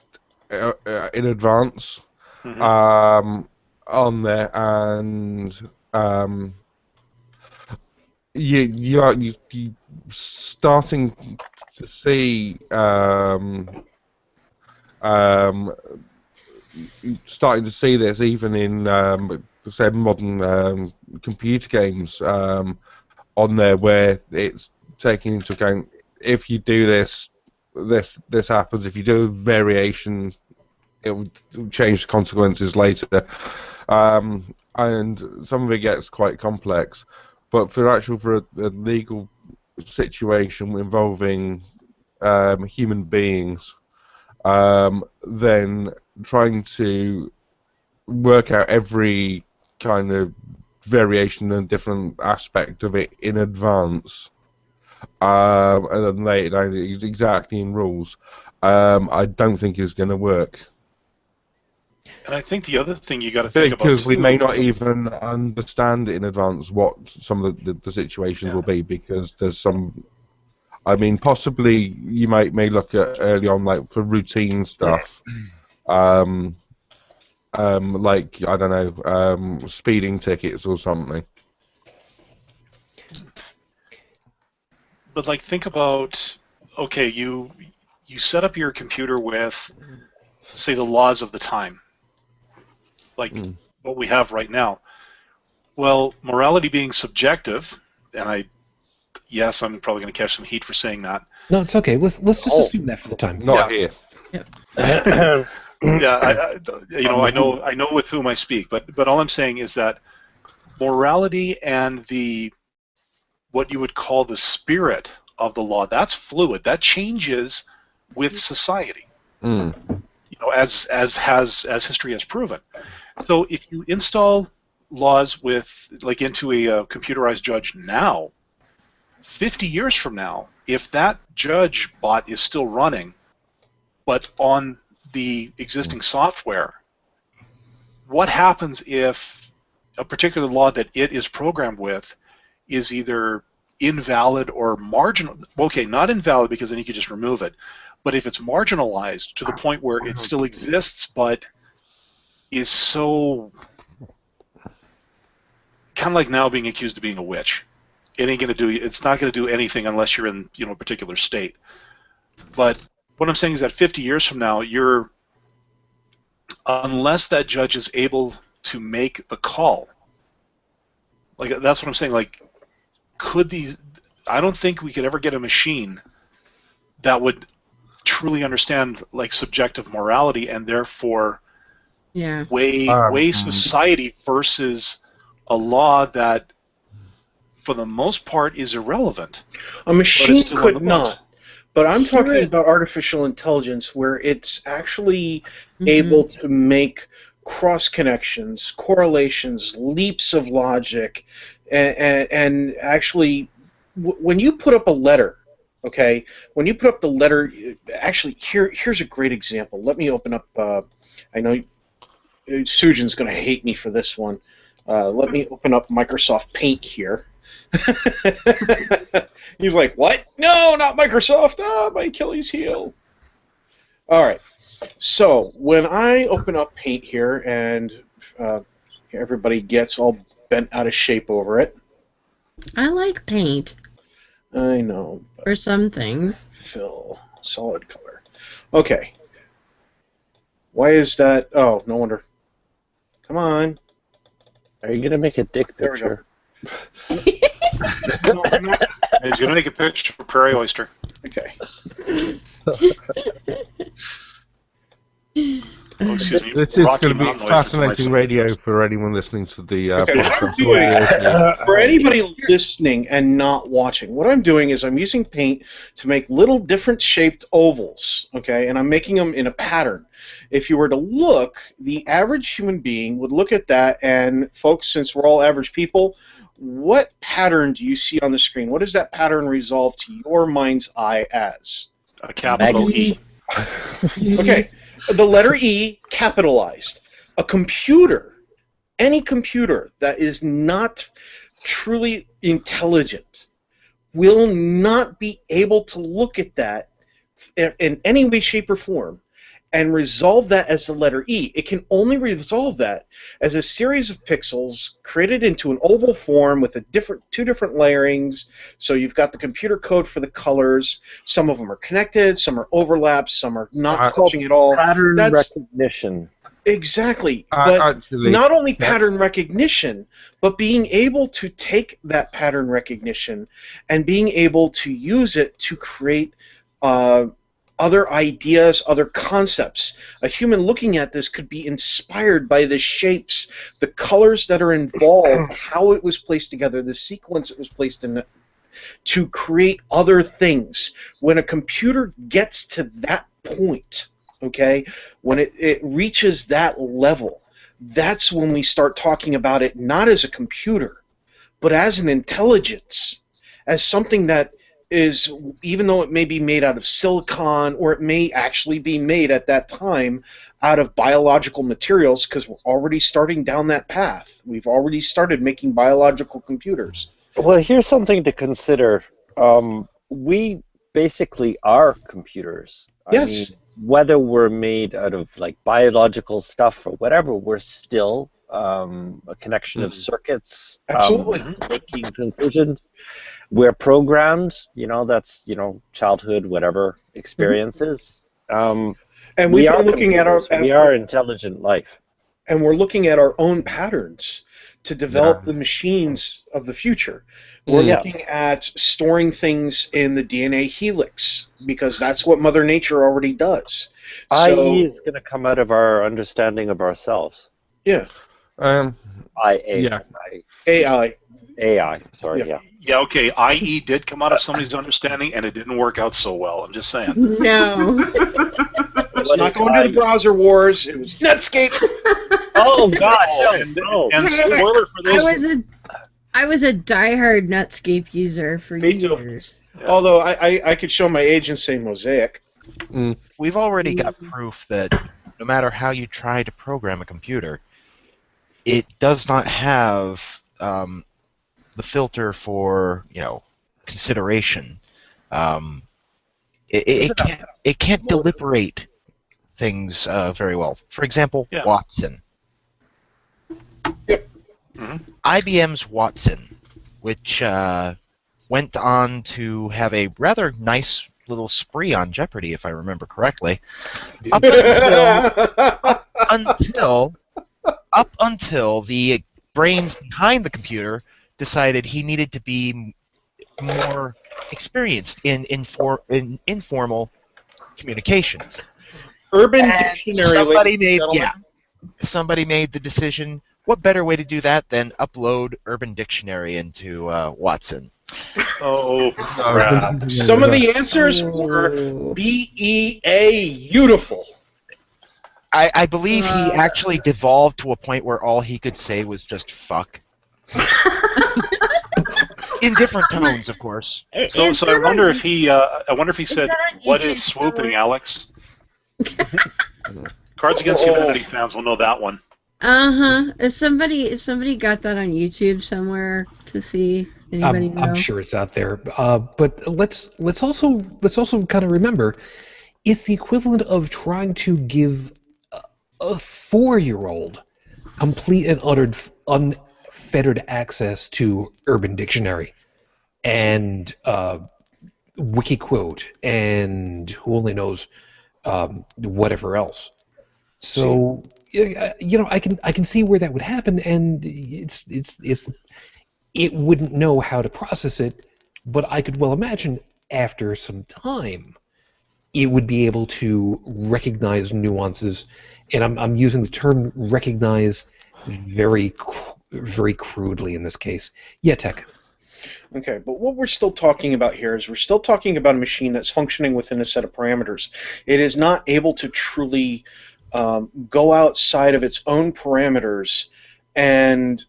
in advance on there, and you starting to see starting to see this even in say modern computer games on there, where it's taking into account, if you do this happens. If you do a variation, it will change the consequences later, and some of it gets quite complex. But for a legal situation involving human beings, then trying to work out every kind of variation and different aspect of it in advance, and then lay it down exactly in rules, I don't think is going to work. And I think the other thing you got to think about, because we may not even understand in advance what some of the situations will be, because there's some. I mean, possibly you may look at early on, like for routine stuff, like I don't know, speeding tickets or something. But like, think about, okay, you set up your computer with, say, the laws of the time, like what we have right now. Well, morality being subjective, and yes, I'm probably going to catch some heat for saying that. No, it's okay. Let's just assume that for the time. Not here. Yeah, I know with whom I speak, but all I'm saying is that morality and what you would call the spirit of the law, that's fluid. That changes with society. As history has proven. So if you install laws into a computerized judge now, 50 years from now, if that judge bot is still running, but on the existing software, what happens if a particular law that it is programmed with is either invalid or marginal? Okay, not invalid, because then you could just remove it. But if it's marginalized to the point where it still exists, but is so kind of like now being accused of being a witch, it's not going to do anything unless you're in a particular state. But what I'm saying is that 50 years from now, unless that judge is able to make the call, like, that's what I'm saying. Like, I don't think we could ever get a machine that would truly understand like subjective morality, and therefore weigh society versus a law that for the most part is irrelevant. A machine could not. But I'm talking about artificial intelligence, where it's actually able to make cross connections, correlations, leaps of logic, and actually, when you put up a letter, okay, when you put up the letter, actually, here's a great example. Let me open up, I know Shujin's going to hate me for this one. Let me open up Microsoft Paint here. He's like, what? No, not Microsoft. Ah, my Achilles heel. All right. So when I open up Paint here, and everybody gets all bent out of shape over it. I like Paint. I know. For some things. Fill. Solid color. Okay. Why is that? Oh, no wonder. Come on. Are you going to make a dick picture? No, I'm not. He's going to make a picture for Prairie Oyster. Okay. Oh, excuse me. This is Rocky going to be Mountain noise to fascinating myself. radio for anyone listening to the Okay. podcast. For anybody listening and not watching, what I'm doing is I'm using paint to make little different shaped ovals, okay, and I'm making them in a pattern. If you were to look, the average human being would look at that, and folks, since we're all average people, what pattern do you see on the screen? What does that pattern resolve to your mind's eye as? A capital E. Okay, the letter E capitalized. A computer, any computer that is not truly intelligent will not be able to look at that in any way, shape, or form and resolve that as the letter E. It can only resolve that as a series of pixels created into an oval form with two different layerings. So you've got the computer code for the colors. Some of them are connected, some are overlapped, some are not touching at all. Pattern recognition. Exactly. But Actually, not only pattern recognition, but being able to take that pattern recognition and being able to use it to create other ideas, other concepts. A human looking at this could be inspired by the shapes, the colors that are involved, how it was placed together, the sequence it was placed in, to create other things. When a computer gets to that point, okay, when it reaches that level, that's when we start talking about it not as a computer, but as an intelligence, as something that is, even though it may be made out of silicon, or it may actually be made at that time out of biological materials, because we're already starting down that path. We've already started making biological computers. Well, here's something to consider. We basically are computers. Yes. I mean, whether we're made out of like biological stuff or whatever, we're still a connection of circuits, Absolutely. making conclusions. We're programmed, that's, childhood, whatever experiences. And we've been looking at we are intelligent life. And we're looking at our own patterns to develop the machines of the future. We're looking at storing things in the DNA helix, because that's what Mother Nature already does. IE is going to come out of our understanding of ourselves. Yeah. IA. AI, sorry, yeah. Yeah, okay, IE did come out of somebody's understanding, and it didn't work out so well. I'm just saying. No. It's not going to the browser wars. It was Netscape. Oh, God, no. And spoiler for those... I was a diehard Netscape user for years. Yeah. Although I could show my age and say Mosaic. We've already got proof that no matter how you try to program a computer, it does not have the filter for consideration. It can't deliberate things very well. For example, Watson. Yep. IBM's Watson, which went on to have a rather nice little spree on Jeopardy, if I remember correctly, up until the brains behind the computer decided he needed to be more experienced in informal communications. Urban Dictionary. Somebody made the decision. What better way to do that than upload Urban Dictionary into Watson? Oh, crap. Some of the answers were BEA, beautiful. I believe he actually devolved to a point where all he could say was just fuck. In different tones, of course. So I wonder if he said, "What is swooping, Alex?" Cards Against Humanity fans will know that one. Somebody got that on YouTube somewhere to see. Anybody know? I'm sure it's out there. But let's also kind of remember, it's the equivalent of trying to give a 4-year-old complete and unfettered access to Urban Dictionary and Wikiquote and who only knows whatever else. So I can see where that would happen, and it wouldn't know how to process it, but I could well imagine after some time it would be able to recognize nuances, and I'm using the term recognize very crudely in this case. Yeah, Tech. Okay, but what we're still talking about here is we're still talking about a machine that's functioning within a set of parameters. It is not able to truly go outside of its own parameters and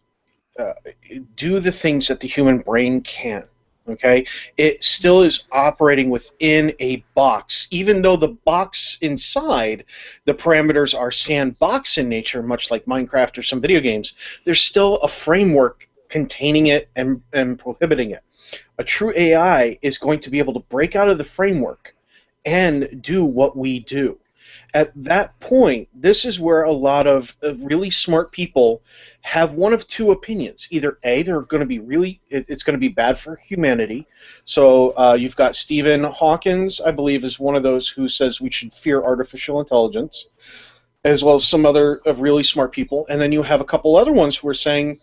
do the things that the human brain can. Okay, it still is operating within a box, even though the box inside, the parameters are sandbox in nature, much like Minecraft or some video games. There's still a framework containing it and prohibiting it. A true AI is going to be able to break out of the framework and do what we do. At that point, this is where a lot of really smart people have one of two opinions. Either A, they're going to be it's going to be bad for humanity. So you've got Stephen Hawkins, I believe, is one of those who says we should fear artificial intelligence, as well as some other really smart people. And then you have a couple other ones who are saying,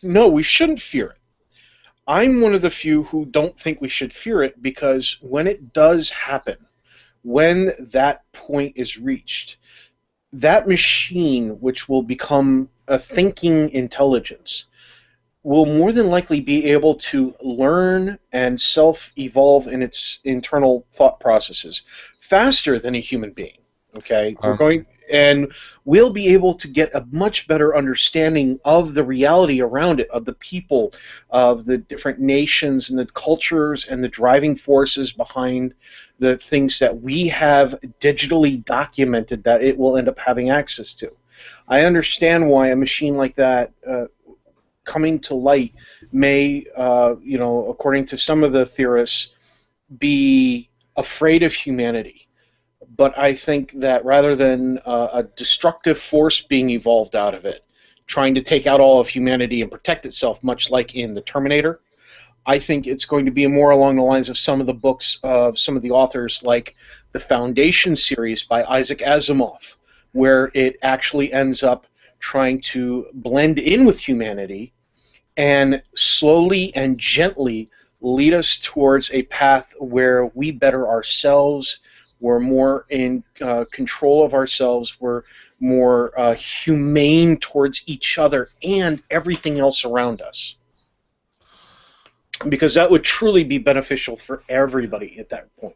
no, we shouldn't fear it. I'm one of the few who don't think we should fear it, because when it does happen, when that point is reached, that machine, which will become a thinking intelligence, will more than likely be able to learn and self-evolve in its internal thought processes faster than a human being. Okay, and we'll be able to get a much better understanding of the reality around it, of the people, of the different nations and the cultures and the driving forces behind the things that we have digitally documented that it will end up having access to. I understand why a machine like that coming to light may, according to some of the theorists, be afraid of humanity. But I think that rather than a destructive force being evolved out of it, trying to take out all of humanity and protect itself, much like in the Terminator, I think it's going to be more along the lines of some of the books of some of the authors, like the Foundation series by Isaac Asimov, where it actually ends up trying to blend in with humanity and slowly and gently lead us towards a path where we better ourselves, we're more in control of ourselves, we're more humane towards each other and everything else around us. Because that would truly be beneficial for everybody at that point.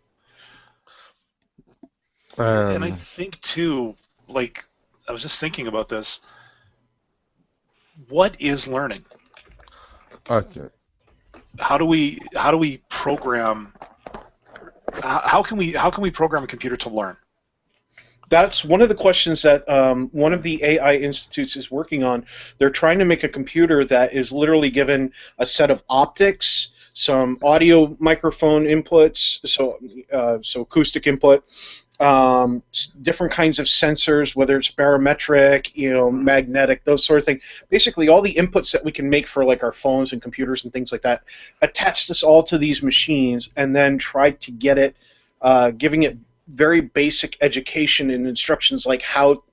And I think, too, like, I was just thinking about this. What is learning? Okay. How do we program? How can we program a computer to learn? That's one of the questions that one of the AI institutes is working on. They're trying to make a computer that is literally given a set of optics, some audio microphone inputs, so acoustic input, different kinds of sensors, whether it's barometric, magnetic, those sort of things. Basically, all the inputs that we can make for like our phones and computers and things like that, attach this all to these machines, and then try to get it, giving it very basic education and instructions like how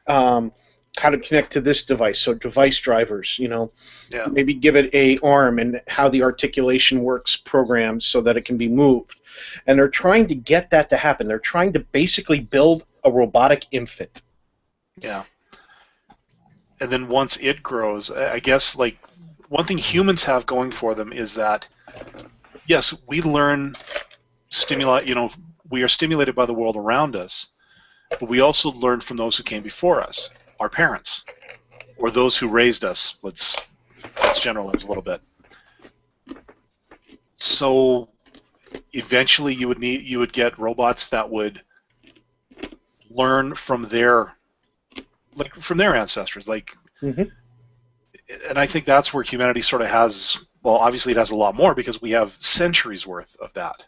to connect to this device, so device drivers, maybe give it a arm and how the articulation works programmed so that it can be moved. And they're trying to get that to happen. They're trying to basically build a robotic infant. Yeah. And then once it grows, I guess, like, one thing humans have going for them is that, yes, we learn we are stimulated by the world around us, but we also learn from those who came before us, our parents, or those who raised us. Let's generalize a little bit. So eventually you would get robots that would learn from their ancestors, like. Mm-hmm. And I think that's where humanity sort of has, well, obviously it has a lot more because we have centuries worth of that.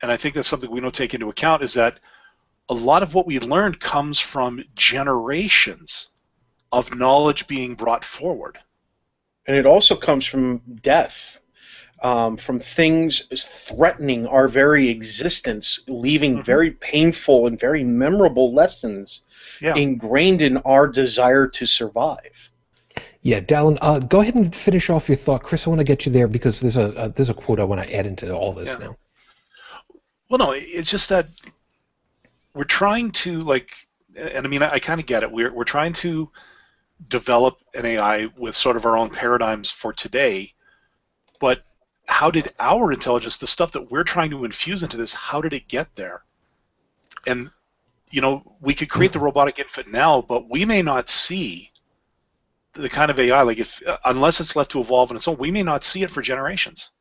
And I think that's something we don't take into account, is that a lot of what we learned comes from generations of knowledge being brought forward. And it also comes from death, from things threatening our very existence, leaving very painful and very memorable lessons ingrained in our desire to survive. Yeah, Dalan, go ahead and finish off your thought. Chris, I want to get you there because there's a quote I want to add into all this now. Well, no, it's just that we're trying to, like, and I mean, I kind of get it. We're trying to develop an AI with sort of our own paradigms for today, but how did our intelligence, the stuff that we're trying to infuse into this, how did it get there? And, you know, we could create the robotic infant now, but we may not see the kind of AI, like, if unless it's left to evolve on its own, we may not see it for generations,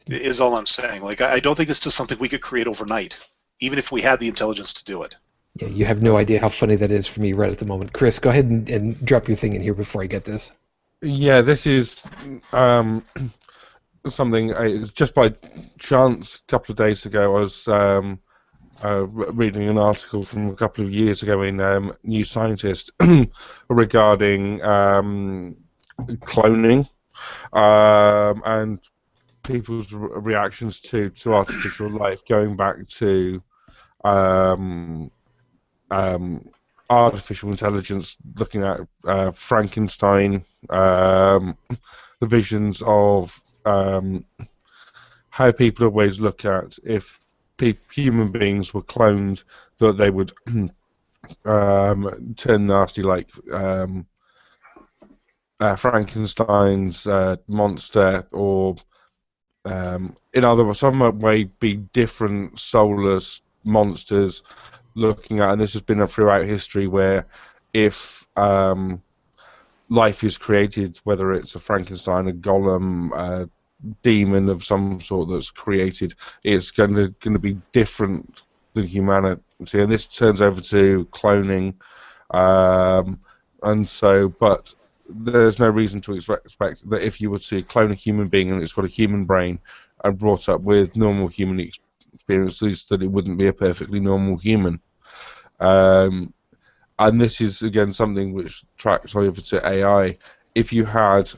is all I'm saying. Like, I don't think this is something we could create overnight, even if we had the intelligence to do it. Yeah, you have no idea how funny that is for me right at the moment. Chris, go ahead and drop your thing in here before I get this. Yeah, this is something. It's just by chance. A couple of days ago, I was reading an article from a couple of years ago in New Scientist regarding cloning and people's reactions to artificial life, going back to artificial intelligence, looking at Frankenstein, the visions of how people always look at if human beings were cloned, that they would turn nasty, like Frankenstein's monster, or in other words, some way be different soulless monsters looking at, and this has been throughout history, where if life is created, whether it's a Frankenstein, a golem, a demon of some sort that's created, it's going to be different than humanity, and this turns over to cloning, and so, but there's no reason to expect that if you were to clone a human being and it's got a human brain and brought up with normal human experiences, that it wouldn't be a perfectly normal human. And this is, again, something which tracks over to AI. If you had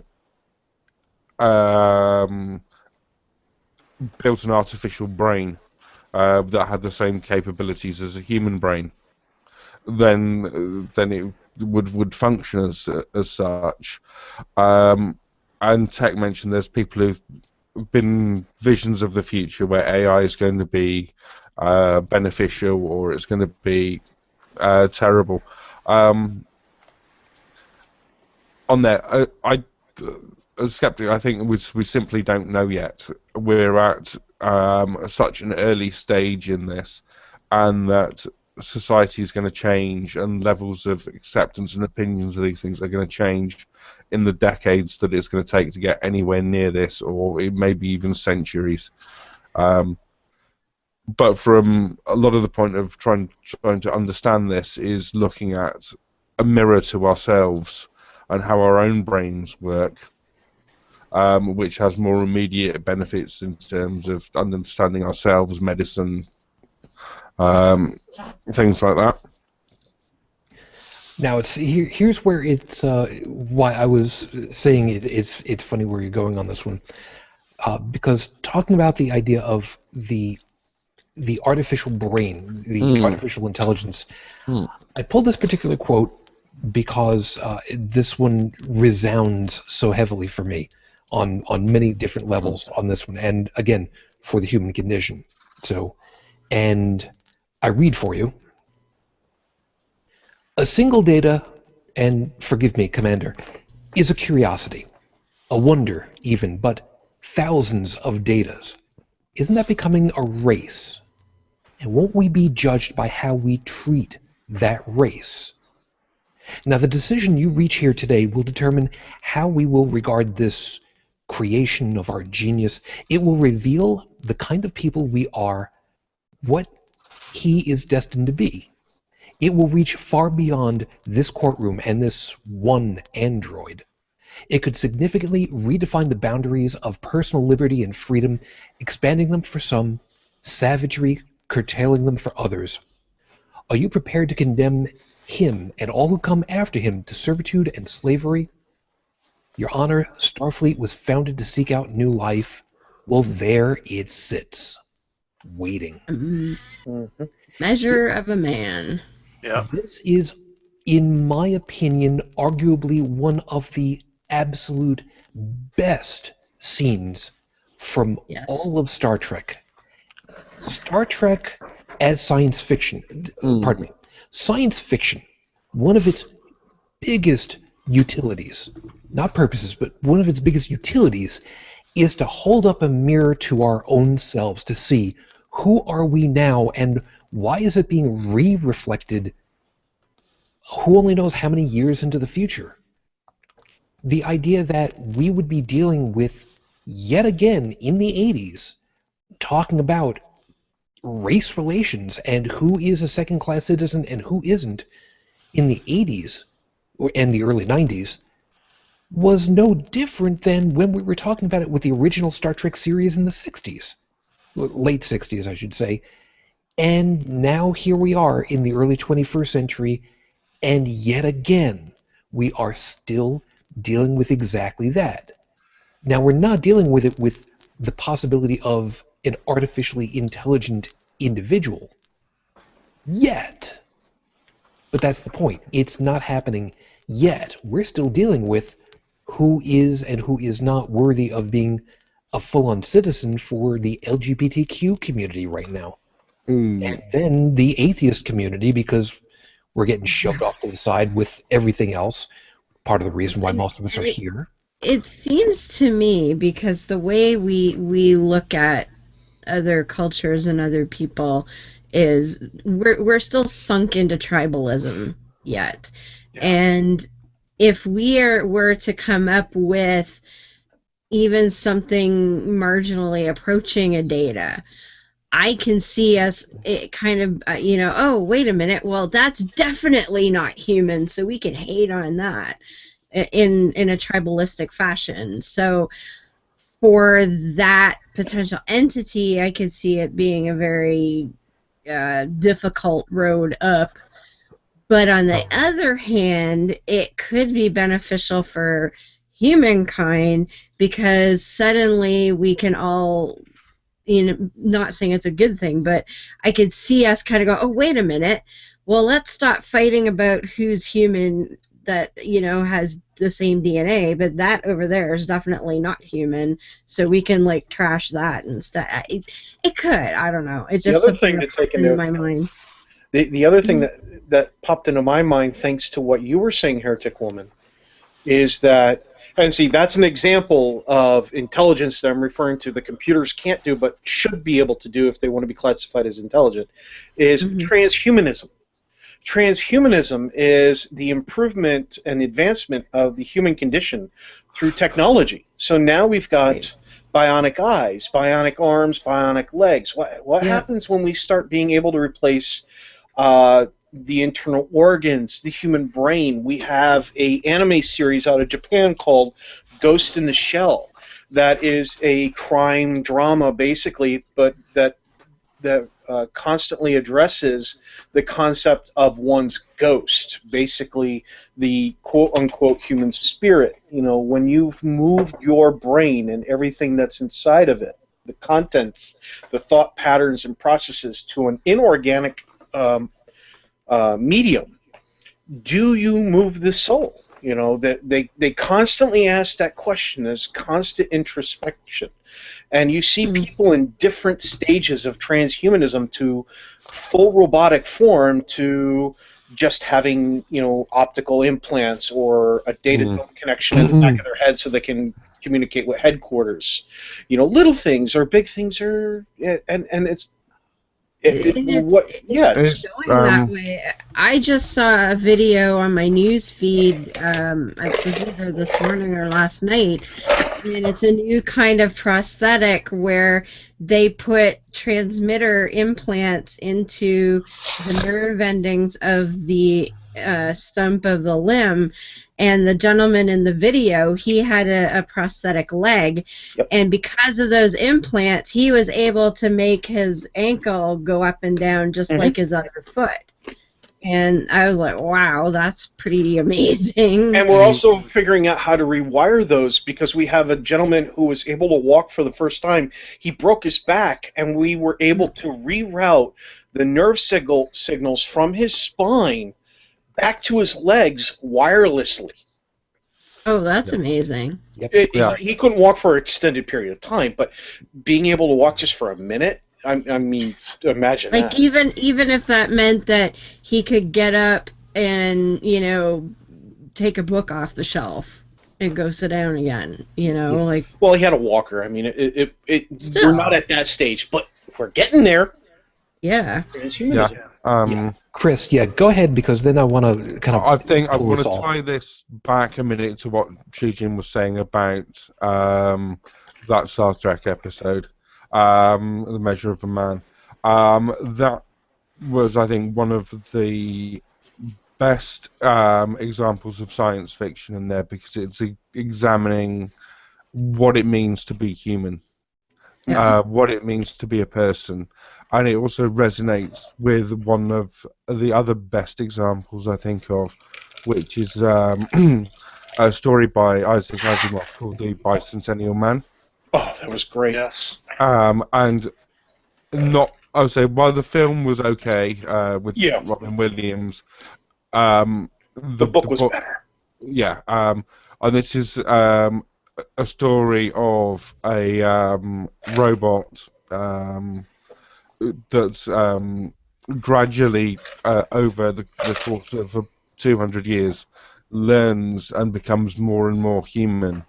built an artificial brain that had the same capabilities as a human brain, then it would function as such. And Tech mentioned there's people who've been visions of the future where AI is going to be beneficial, or it's going to be terrible. On that, I as a skeptic, I think we simply don't know yet. We're at such an early stage in this, and that society is going to change, and levels of acceptance and opinions of these things are going to change in the decades that it's going to take to get anywhere near this, or it may be even centuries. But from a lot of the point of trying to understand this is looking at a mirror to ourselves and how our own brains work, which has more immediate benefits in terms of understanding ourselves, medicine, things like that. Now here's where it's why I was saying it's funny where you're going on this one, because talking about the idea of the artificial brain, the artificial intelligence, I pulled this particular quote because this one resounds so heavily for me on many different levels on this one, and again for the human condition. So, and I read for you. A single data, and forgive me, Commander, is a curiosity, a wonder even, but thousands of datas, isn't that becoming a race? And won't we be judged by how we treat that race? Now, the decision you reach here today will determine how we will regard this creation of our genius. It will reveal the kind of people we are, what he is destined to be. It will reach far beyond this courtroom and this one android. It could significantly redefine the boundaries of personal liberty and freedom, expanding them for some, savagery curtailing them for others. Are you prepared to condemn him and all who come after him to servitude and slavery? Your Honor, Starfleet was founded to seek out new life. Well, there it sits, waiting. Measure of a man. Yeah. This is, in my opinion, arguably one of the absolute best scenes from all of Star Trek. Star Trek as science fiction, pardon me, science fiction, one of its biggest utilities, not purposes, but one of its biggest utilities is to hold up a mirror to our own selves to see who are we now and why is it being re-reflected who only knows how many years into the future. The idea that we would be dealing with, yet again in the 80s, talking about race relations and who is a second-class citizen and who isn't in the 80s and the early 90s was no different than when we were talking about it with the original Star Trek series in the 60s. Late 60s, I should say. And now here we are in the early 21st century, and yet again, we are still dealing with exactly that. Now, we're not dealing with it with the possibility of an artificially intelligent individual yet. But that's the point. It's not happening yet. We're still dealing with who is and who is not worthy of being a full-on citizen for the LGBTQ community right now. And then the atheist community, because we're getting shoved off to the side with everything else. Part of the reason why most of us are here. It seems to me, because the way we look at other cultures and other people is we're still sunk into tribalism yet. Yeah. And if were to come up with even something marginally approaching a data, I can see us kind of, oh, wait a minute, well, that's definitely not human, so we can hate on that in a tribalistic fashion. So for that potential entity, I could see it being a very difficult road up. But on the other hand, it could be beneficial for humankind because suddenly we can all, not saying it's a good thing, but I could see us kind of go, oh, wait a minute, well, let's stop fighting about who's human that, has the same DNA, but that over there is definitely not human, so we can, trash that instead. It could, I don't know. It's just something that popped into my mind. The other thing that popped into my mind, thanks to what you were saying, Heretic Woman, is that, and see, that's an example of intelligence that I'm referring to the computers can't do but should be able to do if they want to be classified as intelligent, is transhumanism. Transhumanism is the improvement and advancement of the human condition through technology. So now we've got bionic eyes, bionic arms, bionic legs. What happens when we start being able to replace the internal organs, the human brain? We have an anime series out of Japan called Ghost in the Shell that is a crime drama, basically, but that constantly addresses the concept of one's ghost, basically the quote-unquote human spirit. When you've moved your brain and everything that's inside of it, the contents, the thought patterns and processes, to an inorganic medium, do you move the soul? They constantly ask that question. There's constant introspection. And you see people in different stages of transhumanism, to full robotic form, to just having, optical implants or a data connection in the back of their head so they can communicate with headquarters. Little things or big things are, and it's it's going that way. I just saw a video on my news feed, it was either this morning or last night, and it's a new kind of prosthetic where they put transmitter implants into the nerve endings of the stump of the limb. And the gentleman in the video, he had a prosthetic leg, and because of those implants, he was able to make his ankle go up and down just like his other foot. And I was like, wow, that's pretty amazing. And we're also figuring out how to rewire those, because we have a gentleman who was able to walk for the first time. He broke his back, and we were able to reroute the nerve signals from his spine back to his legs wirelessly. Oh, that's amazing. He couldn't walk for an extended period of time, but being able to walk just for a minute I mean, imagine Like that. even if that meant that he could get up and take a book off the shelf and go sit down again, like Well, he had a walker. I mean, Still. we're not at that stage, but we're getting there. yeah. Transhumanism. Chris, go ahead, because then I want to kind of. I think I pull want this to off. tie this back a minute to what Shujin was saying about that Star Trek episode, The Measure of a Man. That was, I think, one of the best examples of science fiction in there, because it's examining what it means to be human, what it means to be a person. And it also resonates with one of the other best examples I think of, which is a story by Isaac Asimov called The Bicentennial Man. Oh, that was great. Yes. And I would say, while the film was okay with Yeah. Robin Williams, The book was better. Yeah, and this is a story of a robot that's gradually, over the course of 200 years, learns and becomes more and more human.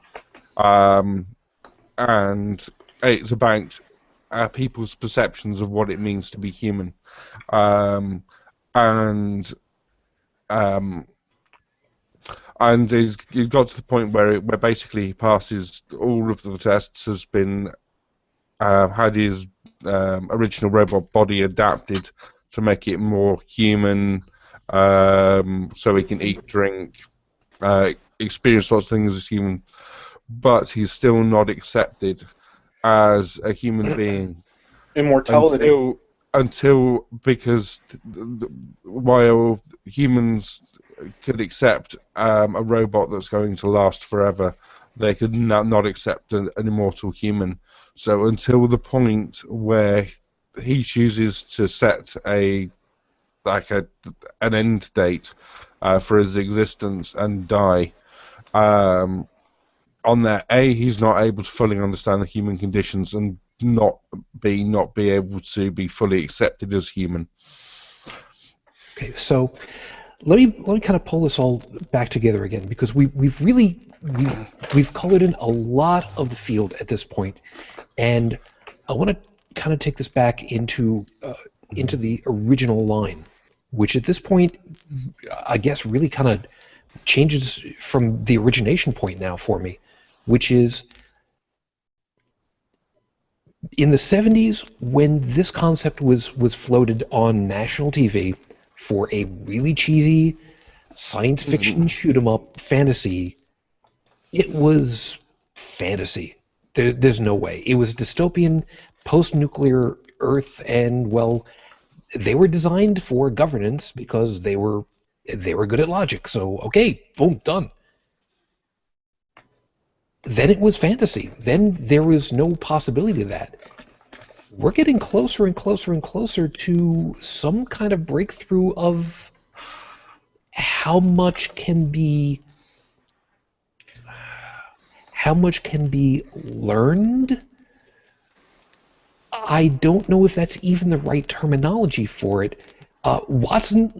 And it's about people's perceptions of what it means to be human. And he's got to the point where basically he passes all of the tests, has been had his original robot body adapted to make it more human, so he can eat, drink, experience lots of things as human, but he's still not accepted as a human being. Immortality. Until because while humans could accept a robot that's going to last forever, they could not accept an immortal human. So until the point where he chooses to set an end date for his existence and die, on that, he's not able to fully understand the human conditions, and not be able to be fully accepted as human. Okay, so let me kind of pull this all back together again, because we've colored in a lot of the field at this point, and I want to kind of take this back into the original line, which at this point, I guess, really kind of changes from the origination point now for me, which is in the 70s, when this concept was floated on national TV for a really cheesy science fiction shoot 'em up fantasy, it was fantasy. There's no way. It was dystopian, post-nuclear Earth, and well, they were designed for governance because they were good at logic. So okay, boom, done. Then it was fantasy. Then there was no possibility of that. We're getting closer and closer and closer to some kind of breakthrough of how much can be learned. I don't know if that's even the right terminology for it. Watson,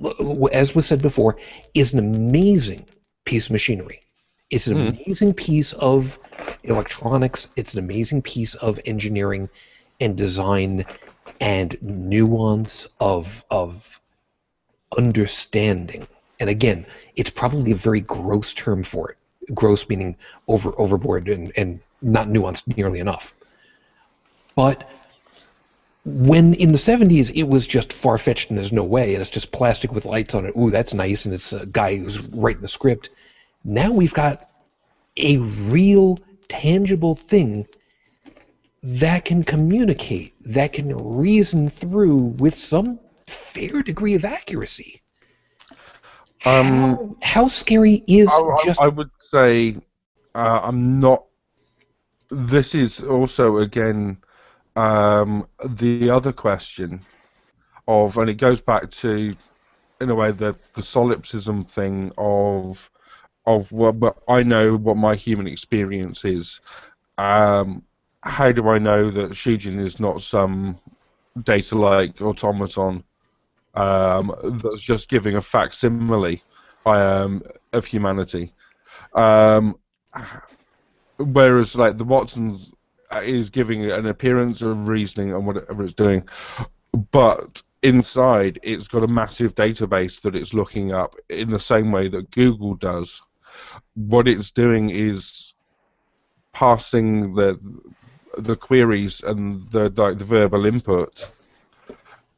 as was said before, is an amazing piece of machinery. It's an amazing piece of electronics. It's an amazing piece of engineering and design and nuance of understanding. And again, it's probably a very gross term for it. Gross meaning overboard and not nuanced nearly enough. But when in the 70s it was just far-fetched and there's no way, and it's just plastic with lights on it, ooh, that's nice, and it's a guy who's writing the script. Now we've got a real, tangible thing that can communicate, that can reason through with some fair degree of accuracy. How scary is I would say I'm not. This is also, again, the other question of, and it goes back to, in a way, the solipsism thing of what I know what my human experience is. How do I know that Shujin is not some data-like automaton that's just giving a facsimile of humanity. Whereas, like, the Watson's is giving an appearance of reasoning and whatever it's doing, but inside it's got a massive database that it's looking up in the same way that Google does. What it's doing is passing the queries and the verbal input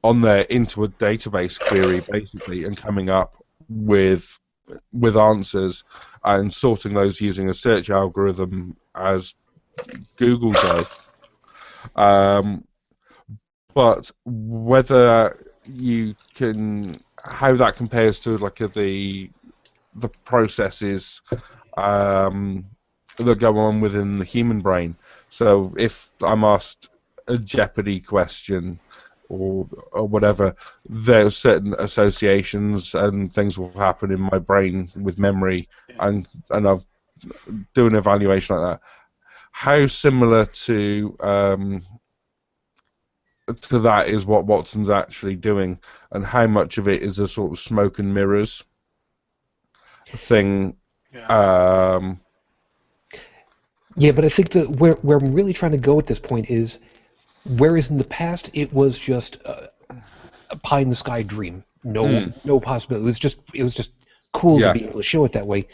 on there into a database query, basically, and coming up with answers and sorting those using a search algorithm as Google does. But whether you can, how that compares to like the processes that go on within the human brain. So if I'm asked a Jeopardy question or whatever, there's certain associations and things will happen in my brain with memory, and I've do an evaluation like that. How similar to that is what Watson's actually doing, and how much of it is a sort of smoke and mirrors thing? Yeah. Yeah, but I think that where I'm really trying to go at this point is, whereas in the past it was just a pie in the sky dream, no possibility. It was just cool to be able to show it that way.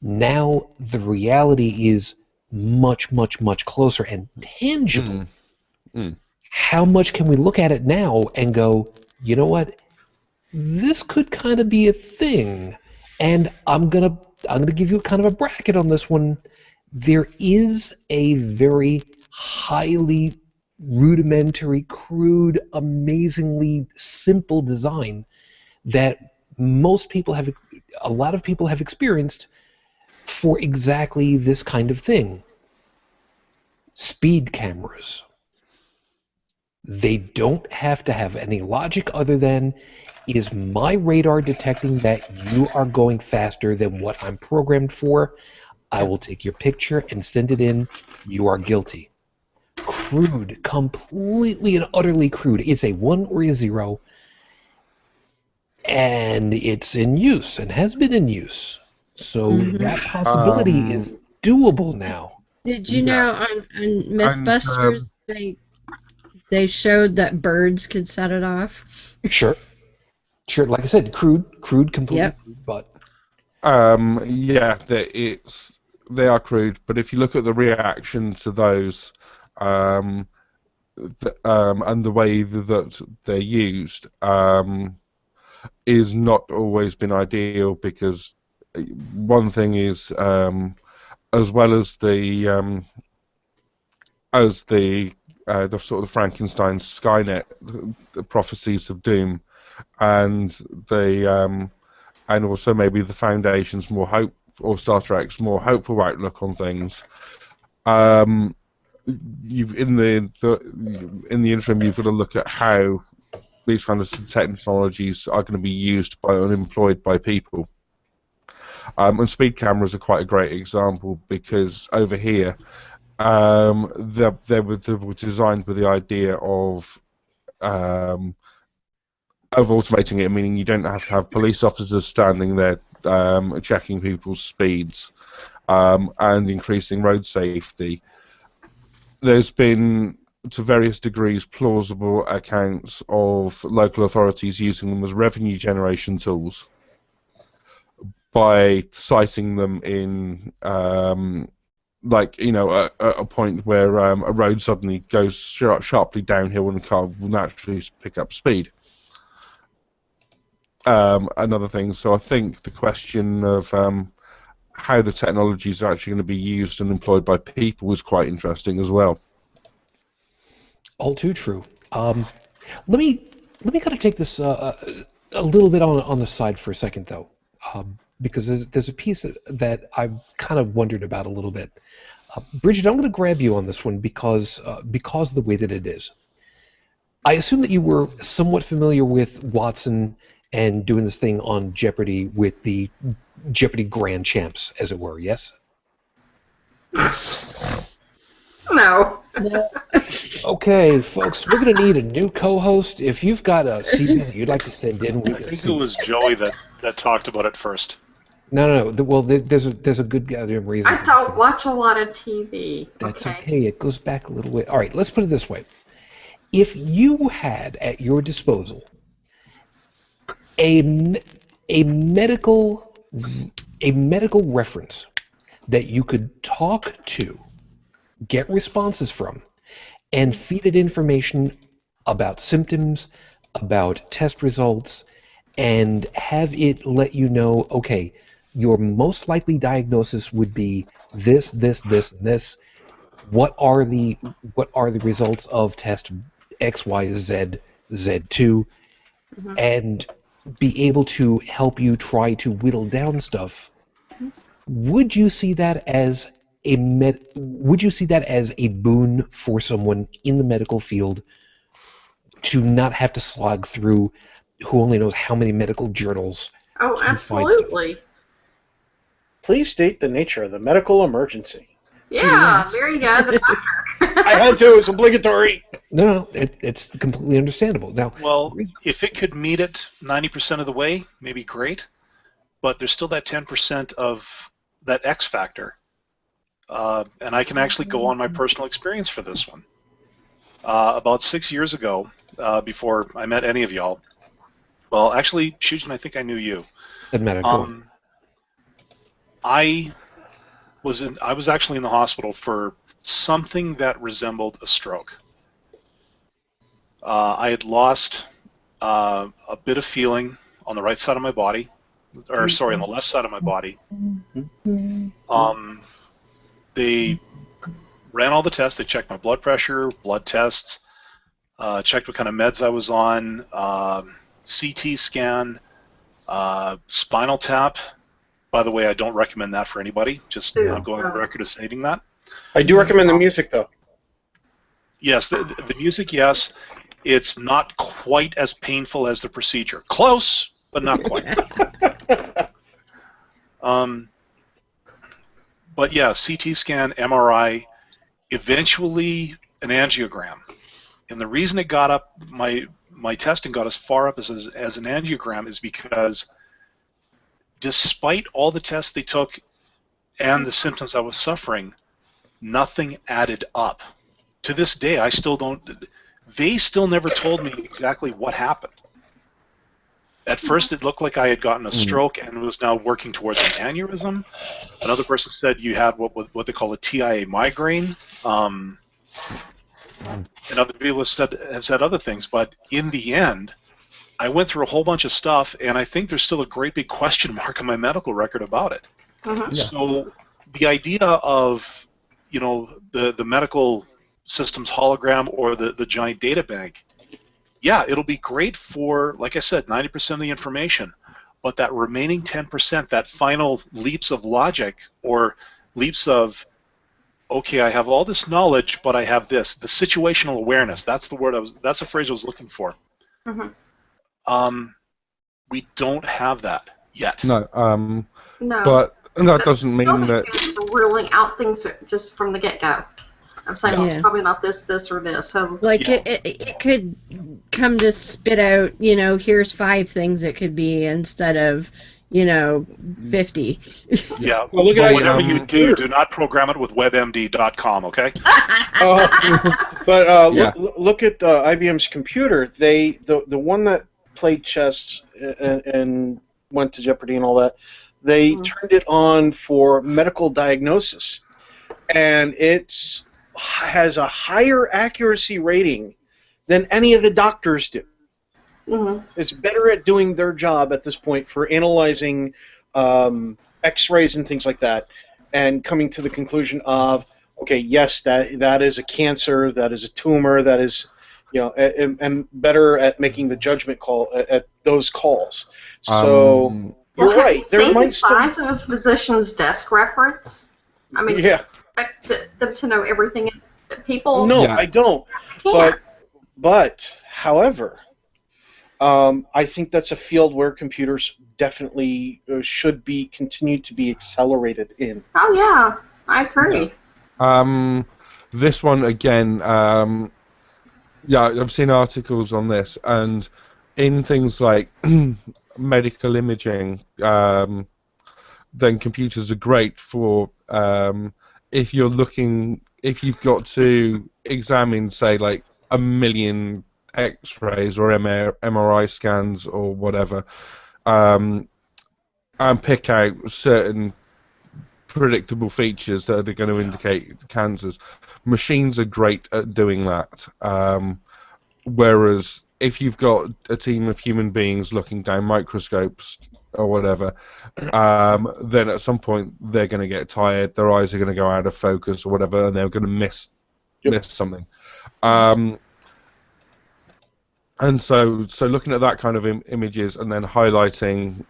Now the reality is much, much, much closer and tangible. How much can we look at it now and go, you know what, this could kind of be a thing, and I'm gonna give you kind of a bracket on this one. There is a very highly rudimentary, crude, amazingly simple design that a lot of people have experienced for exactly this kind of thing. Speed cameras. They don't have to have any logic other than, is my radar detecting that you are going faster than what I'm programmed for? I will take your picture and send it in. You are guilty. Crude, completely and utterly crude. It's a 1 or a 0, and it's in use and has been in use. So that possibility is doable now. Did you know on Mythbusters they showed that birds could set it off? Sure. Like I said, crude, completely. Yep. Crude, but they are crude. But if you look at the reaction to those, and the way that they're used, is not always been ideal, because one thing is, as well as the sort of Frankenstein Skynet, the prophecies of doom, and and also maybe the Foundation's more hope, or Star Trek's more hopeful outlook on things. In the interim, you've got to look at how these kind of technologies are going to be used by and employed by people. And speed cameras are quite a great example, because over here, they were designed with the idea of automating it, meaning you don't have to have police officers standing there checking people's speeds, and increasing road safety. There's been, to various degrees, plausible accounts of local authorities using them as revenue generation tools by citing them in, at a point where a road suddenly goes sharply downhill and a car will naturally pick up speed. Another thing, so I think the question of how the technology is actually going to be used and employed by people is quite interesting as well. All too true. Let me kind of take this a little bit on the side for a second, though, because there's a piece that I've kind of wondered about a little bit. Brigid, I'm going to grab you on this one because of the way that it is. I assume that you were somewhat familiar with Watson and doing this thing on Jeopardy with the Jeopardy Grand Champs, as it were, yes? No. Okay, folks, we're going to need a new co-host. If you've got a CV that you'd like to send in, we I think it was Joey that talked about it first. No. Well, there's a good goddamn reason. I don't watch a lot of TV. That's okay. It goes back a little way. All right, let's put it this way. If you had at your disposal a medical reference that you could talk to, get responses from, and feed it information about symptoms, about test results, and have it let you know, okay, your most likely diagnosis would be this, this, this, and this. What are the results of test X, Y, Z, Z2, and be able to help you try to whittle down stuff? Would you see that as a boon for someone in the medical field to not have to slog through who only knows how many medical journals? Oh, absolutely. Please state the nature of the medical emergency. Yeah, there you go, the doctor. I had to. It's obligatory. No, it's completely understandable. Now, well, if it could meet it 90% of the way, maybe great. But there's still that 10% of that X factor. And I can actually go on my personal experience for this one. About 6 years ago, before I met any of y'all, well, actually, Shujin, I think I knew you. Doesn't matter. I was actually in the hospital for something that resembled a stroke. I had lost a bit of feeling on the right side of my body, or sorry, on the left side of my body. They ran all the tests. They checked my blood pressure, blood tests, checked what kind of meds I was on, CT scan, spinal tap. By the way, I don't recommend that for anybody. Just I'm going on the record as stating that. I do recommend the music, though. Yes, the music, yes. It's not quite as painful as the procedure. Close, but not quite. But yeah, CT scan, MRI, eventually an angiogram. And the reason it got up, my testing got as far up as an angiogram is because despite all the tests they took and the symptoms I was suffering, nothing added up. To this day, I still don't. They still never told me exactly what happened. At first, it looked like I had gotten a stroke and was now working towards an aneurysm. Another person said you had what they call a TIA migraine. And other people have said other things. But in the end, I went through a whole bunch of stuff, and I think there's still a great big question mark on my medical record about it. So the idea of, the medical systems hologram or the giant data bank, yeah, it'll be great for, like I said, 90% of the information, but that remaining 10%, that final leaps of logic or leaps of, okay, I have all this knowledge, but I have this, the situational awareness, that's the word that's the phrase I was looking for. We don't have that yet. No, No. but that doesn't mean that ruling out things just from the get-go. I'm saying it's probably not this, or this. So it could come to spit out, here's 5 things it could be instead of, 50. Yeah. Well, look at whatever you do not program it with WebMD.com, okay? Look at IBM's computer. The one that played chess and went to Jeopardy and all that, they turned it on for medical diagnosis, and it has a higher accuracy rating than any of the doctors do. It's better at doing their job at this point for analyzing X-rays and things like that, and coming to the conclusion of, okay, yes, that is a cancer, that is a tumor, that is, and better at making the judgment call at those calls. So you're right. There might the size of a physician's desk reference. I mean, expect them to know everything. People. No, I don't. But however, I think that's a field where computers definitely should be continued to be accelerated in. Oh yeah, I agree. This one again. Yeah, I've seen articles on this, and in things like medical imaging, then computers are great for if you've got to examine, say, like 1 million X-rays or MRI scans or whatever, and pick out certain predictable features that are going to indicate cancers. Machines are great at doing that. Whereas if you've got a team of human beings looking down microscopes or whatever, then at some point they're going to get tired, their eyes are going to go out of focus or whatever, and they're going to miss something. And so looking at that kind of images and then highlighting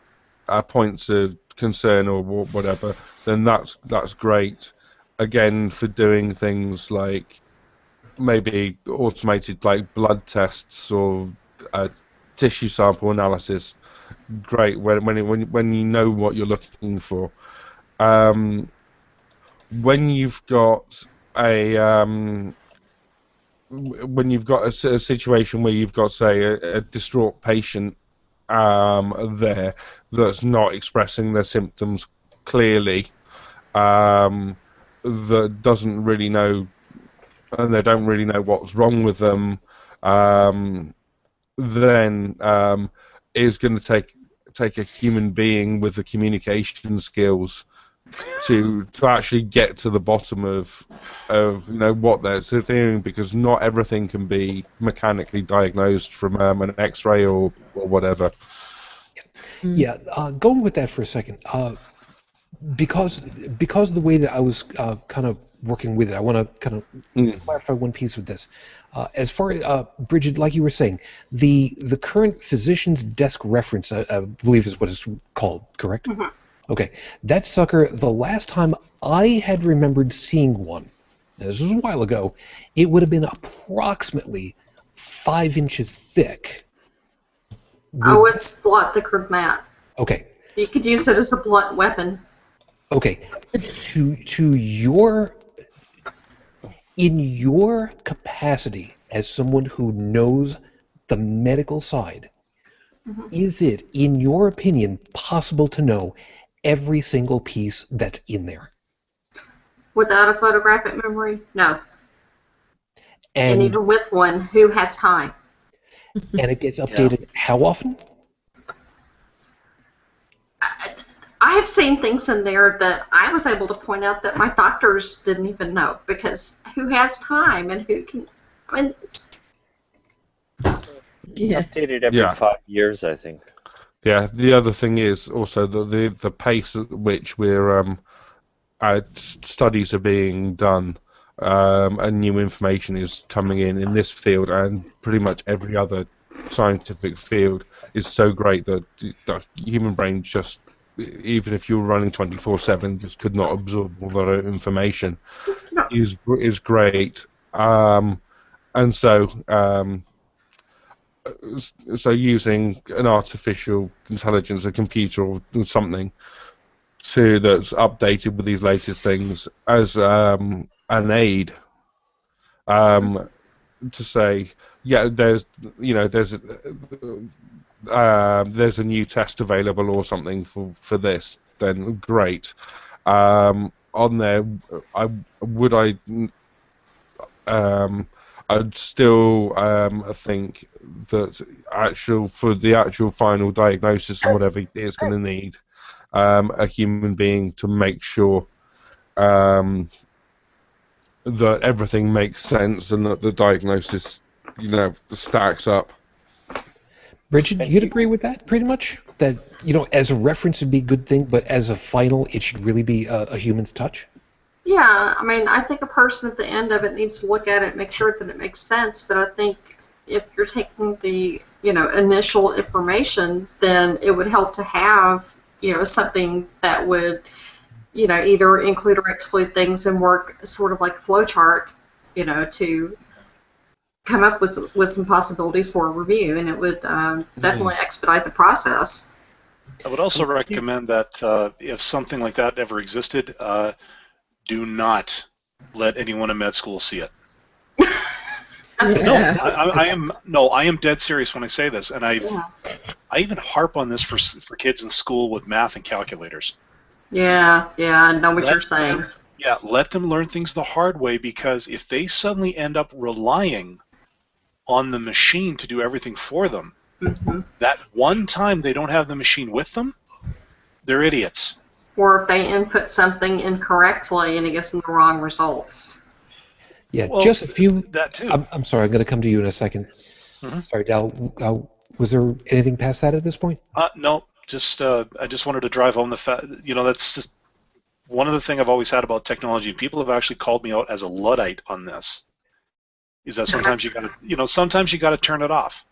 points of concern or whatever, then that's great. Again, for doing things like maybe automated like blood tests or tissue sample analysis, great. When you know what you're looking for. When you've got a situation where you've got, say, a distraught patient there that's not expressing their symptoms clearly, that doesn't really know, and they don't really know what's wrong with them, then is going to take a human being with the communication skills to actually get to the bottom of what they're doing, because not everything can be mechanically diagnosed from an X-ray or whatever. Yeah, going with that for a second, because of the way that I was kind of working with it, I want to kind of clarify one piece with this. As far as Brigid, like you were saying, the current physician's desk reference, I believe is what it's called, correct? Mm-hmm. Okay, that sucker, the last time I had remembered seeing one, this was a while ago, it would have been approximately 5 inches thick. It's a lot thicker than that. Okay. You could use it as a blunt weapon. Okay. In your capacity as someone who knows the medical side, is it, in your opinion, possible to know every single piece that's in there? Without a photographic memory? No. And even with one, who has time? And it gets updated how often? I have seen things in there that I was able to point out that my doctors didn't even know, because who has time and who can... I mean, it's updated every 5 years, I think. Yeah, the other thing is also the pace at which studies are being done, and new information is coming in this field and pretty much every other scientific field is so great that the human brain just, even if you were running 24/7, just could not absorb all that information. Is great, and so using an artificial intelligence, a computer or something, that's updated with these latest things as an aid, to say, there's a new test available or something for this, then great. On there, I'd still think that for the actual final diagnosis and whatever it is going to need a human being to make sure that everything makes sense and that the diagnosis, stacks up. Brigid, you'd agree with that pretty much? That, as a reference would be a good thing, but as a final, it should really be a human's touch? Yeah, I mean, I think a person at the end of it needs to look at it and make sure that it makes sense, but I think if you're taking the, initial information, then it would help to have, something that would, either include or exclude things and work sort of like a flow chart, to come up with some possibilities for a review, and it would definitely expedite the process. I would also recommend that if something like that ever existed, do not let anyone in med school see it. Yeah. I am dead serious when I say this, and I even harp on this for kids in school with math and calculators. Yeah, I know what you're saying. Let them learn things the hard way, because if they suddenly end up relying on the machine to do everything for them, that one time they don't have the machine with them, they're idiots. Or if they input something incorrectly and it gives them the wrong results. Yeah, Well, just a few. That too. I'm sorry, I'm going to come to you in a second. Sorry, Dal. Was there anything past that at this point? No, just I just wanted to drive home the fact. That's just one of the things I've always had about technology. People have actually called me out as a Luddite on this. Is that sometimes you got to, sometimes you got to turn it off.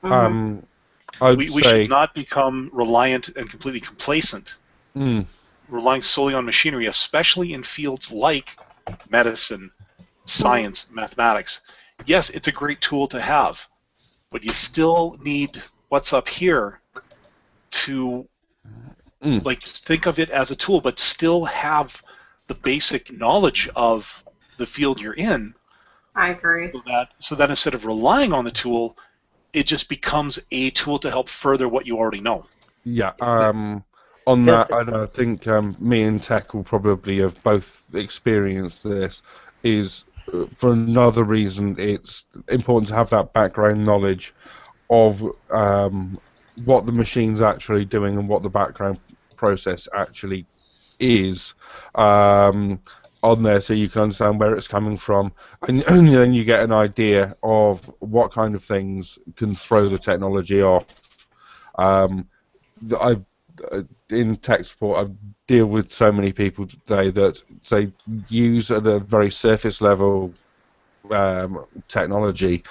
We should not become reliant and completely complacent, relying solely on machinery, especially in fields like medicine, science, mathematics. Yes, it's a great tool to have, but you still need what's up here to think of it as a tool, but still have the basic knowledge of the field you're in. I agree. So that instead of relying on the tool, it just becomes a tool to help further what you already know. Yeah. On that, I think me and Tech will probably have both experienced this. Is for another reason, it's important to have that background knowledge of what the machine's actually doing and what the background process actually is on there, so you can understand where it's coming from, and then you get an idea of what kind of things can throw the technology off. In tech support, I deal with so many people today that they use at a very surface level technology,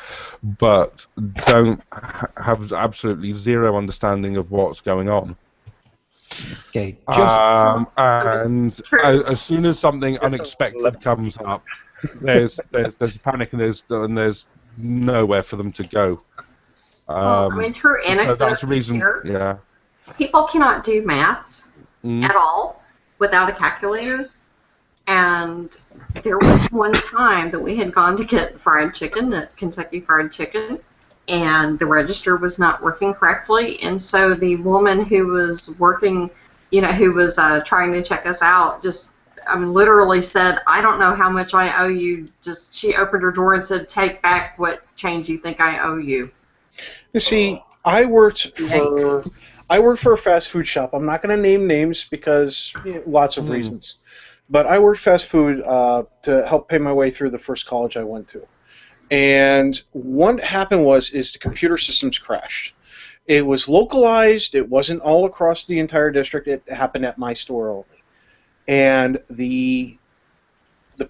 but don't have absolutely zero understanding of what's going on. Okay. And as soon as something unexpected comes up, there's panic and there's nowhere for them to go. True anecdote. So that's the reason. Here. Yeah. People cannot do maths at all without a calculator. And there was one time that we had gone to get fried chicken at Kentucky Fried Chicken, and the register was not working correctly. And so the woman who was working, who was trying to check us out, literally said, "I don't know how much I owe you." She opened her door and said, "Take back what change you think I owe you." You see, I worked for a fast food shop. I'm not going to name names because lots of reasons. But I worked fast food to help pay my way through the first college I went to. And what happened is the computer systems crashed. It was localized. It wasn't all across the entire district. It happened at my store only. And the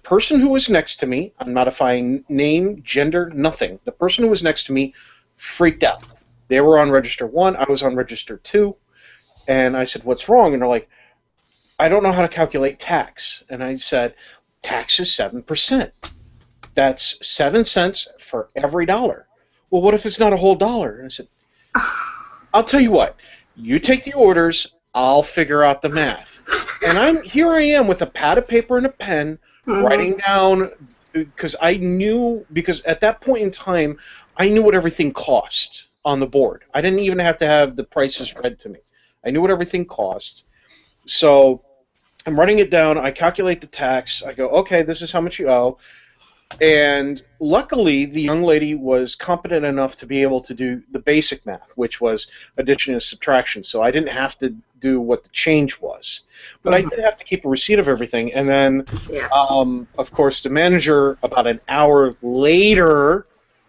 person who was next to me, I'm not defining name, gender, nothing. The person who was next to me freaked out. They were on register 1. I was on register 2. And I said, "What's wrong?" And they're like, "I don't know how to calculate tax." And I said, "Tax is 7%. That's 7 cents for every dollar." "Well, what if it's not a whole dollar?" And I said, "I'll tell you what. You take the orders. I'll figure out the math." And here I am with a pad of paper and a pen, writing down, because at that point in time, I knew what everything cost on the board. I didn't even have to have the prices read to me. I knew what everything cost. So I'm writing it down. I calculate the tax. I go, "Okay, this is how much you owe." And luckily, the young lady was competent enough to be able to do the basic math, which was addition and subtraction. So I didn't have to do what the change was. But I did have to keep a receipt of everything. And then, of course, the manager, about an hour later,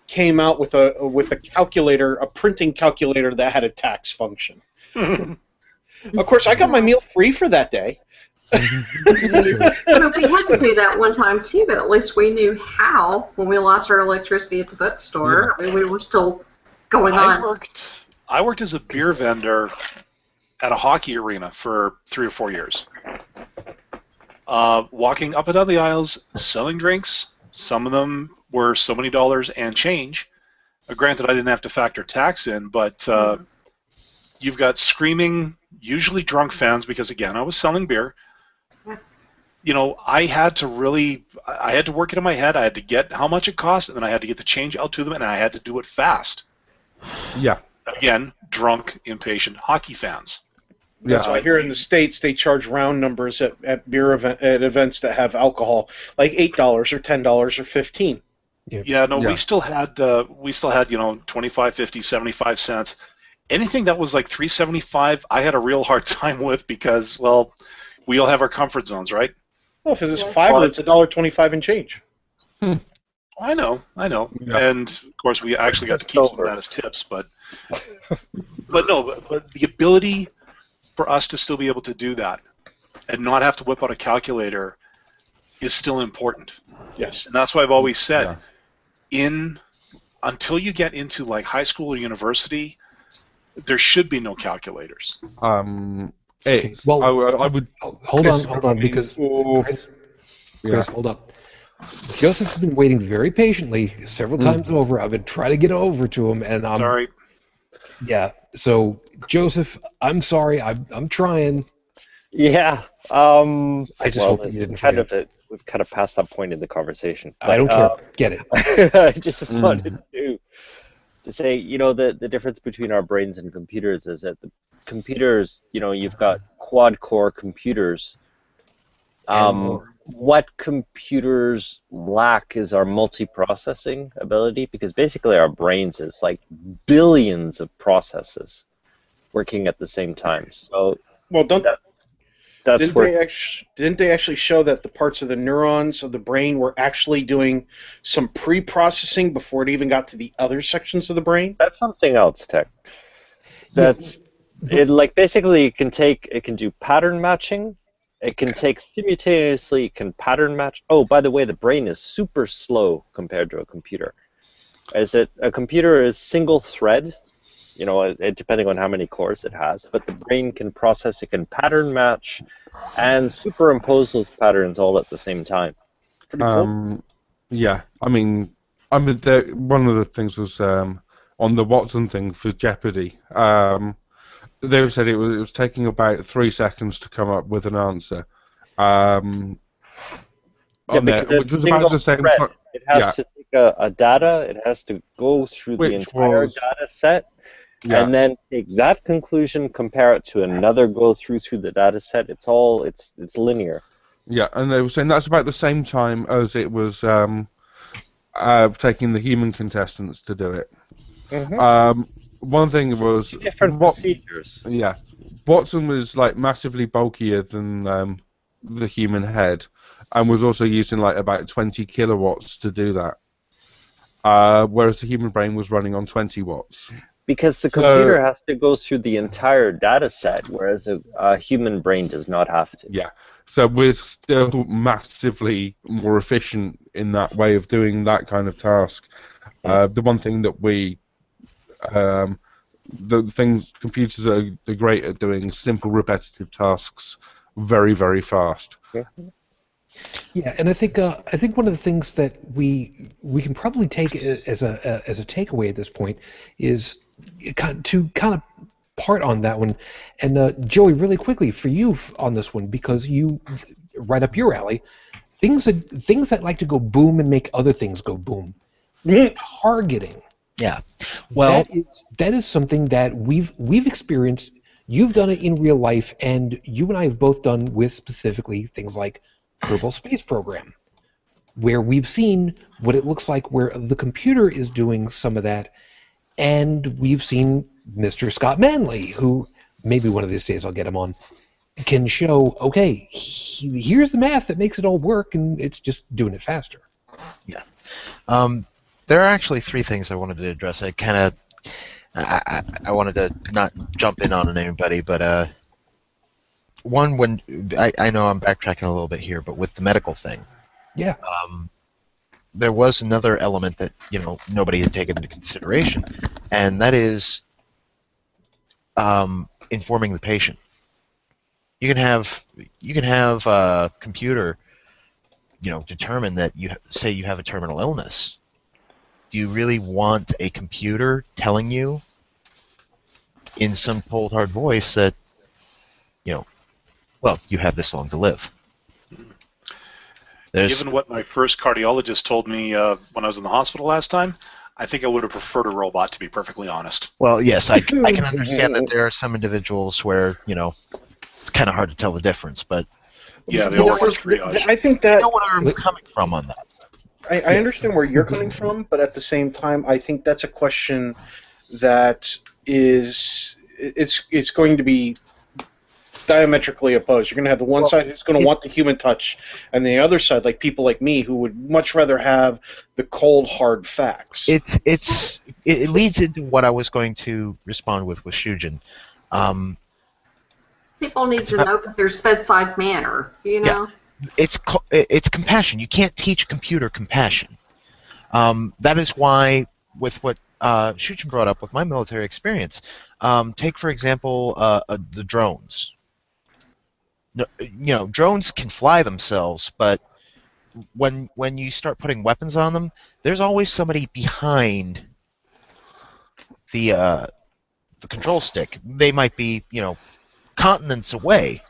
came out with a calculator, a printing calculator that had a tax function. Of course, I got my meal free for that day. We had to do that one time too, but at least we knew how when we lost our electricity at the bookstore. Yeah. We were still going on. I worked as a beer vendor at a hockey arena for 3 or 4 years. Walking up and down the aisles, selling drinks. Some of them were so many dollars and change. Granted, I didn't have to factor tax in, but you've got screaming, usually drunk fans, because again, I was selling beer. I had to work it in my head. I had to get how much it cost, and then I had to get the change out to them, and I had to do it fast. Yeah. Again, drunk, impatient hockey fans. That's why here in the States they charge round numbers at beer at events that have alcohol, like $8 or $10 or $15. We still had 25, 50, 75 cents. Anything that was like $3.75, I had a real hard time with because, well, we all have our comfort zones, right? Well, if it's $5, it's $1.25 and change. I know. Yeah. And of course, we actually got to keep some of that as tips, but the ability for us to still be able to do that and not have to whip out a calculator is still important. Yes. And that's why I've always said, until you get into like high school or university, there should be no calculators. I would hold on, because Chris, hold up. Joseph's been waiting very patiently several times over. I've been trying to get over to him, and I'm sorry. Yeah. So Joseph, I'm sorry. I'm trying. Yeah. I just hope that you didn't forget. We've kind of passed that point in the conversation. But, I don't care. Get it. I just wanted to say, the difference between our brains and computers is that the computers, you've got quad-core computers. What computers lack is our multiprocessing ability, because basically our brains is like billions of processes working at the same time. So, well, didn't they actually show that the parts of the neurons of the brain were actually doing some pre-processing before it even got to the other sections of the brain? That's something else, Tech. Basically it can do pattern matching. It can take simultaneously, it can pattern match. Oh, by the way, the brain is super slow compared to a computer. A computer is single thread, depending on how many cores it has, but the brain can process, it can pattern match, and superimpose those patterns all at the same time. Pretty cool. Yeah, one of the things was on the Watson thing for Jeopardy. They said it was taking about 3 seconds to come up with an answer. Because which was about the same thread. time. It has to take a data, it has to go through the entire data set, and then take that conclusion, compare it to another go through the data set. It's linear. Yeah, and they were saying that's about the same time as it was taking the human contestants to do it. Mm-hmm. One thing was different procedures. Yeah, Watson was like massively bulkier than the human head, and was also using like about 20 kilowatts to do that, whereas the human brain was running on 20 watts. Because the computer has to go through the entire data set, whereas a human brain does not have to. Yeah, so we're still massively more efficient in that way of doing that kind of task. The one thing that computers are great at doing simple repetitive tasks very, very fast. Yeah, and I think one of the things that we can probably take as a takeaway at this point is to kind of part on that one. And Joey, really quickly for you on this one, because you right up your alley, things that like to go boom and make other things go boom. Targeting. Yeah. Well, that is something that we've experienced. You've done it in real life, and you and I have both done with specifically things like Kerbal Space Program, where we've seen what it looks like where the computer is doing some of that, and we've seen Mr. Scott Manley, who maybe one of these days I'll get him on, can show, okay, here's the math that makes it all work, and it's just doing it faster. Yeah. There are actually 3 things I wanted to address. I wanted to not jump in on anybody, but one, when I know I'm backtracking a little bit here, but with the medical thing, yeah, there was another element that nobody had taken into consideration, and that is informing the patient. You can have a computer, determine that you have a terminal illness. Do you really want a computer telling you in some cold hard voice that, well, you have this long to live? Given what my first cardiologist told me when I was in the hospital last time, I think I would have preferred a robot, to be perfectly honest. Well, yes, I can understand that there are some individuals where, it's kind of hard to tell the difference, but... Yeah, they all work with triage. I think that... You know where I'm coming from on that. I understand where you're coming from, but at the same time, I think that's a question that is... It's going to be diametrically opposed. You're going to have the one side who's going to want the human touch, and the other side, like people like me, who would much rather have the cold, hard facts. It leads into what I was going to respond with Shujin. People need to know that there's bedside manner, Yeah. It's compassion. You can't teach a computer compassion. That is why, with what Shujin brought up with my military experience, take for example the drones. Drones can fly themselves, but when you start putting weapons on them, there's always somebody behind the control stick. They might be continents away,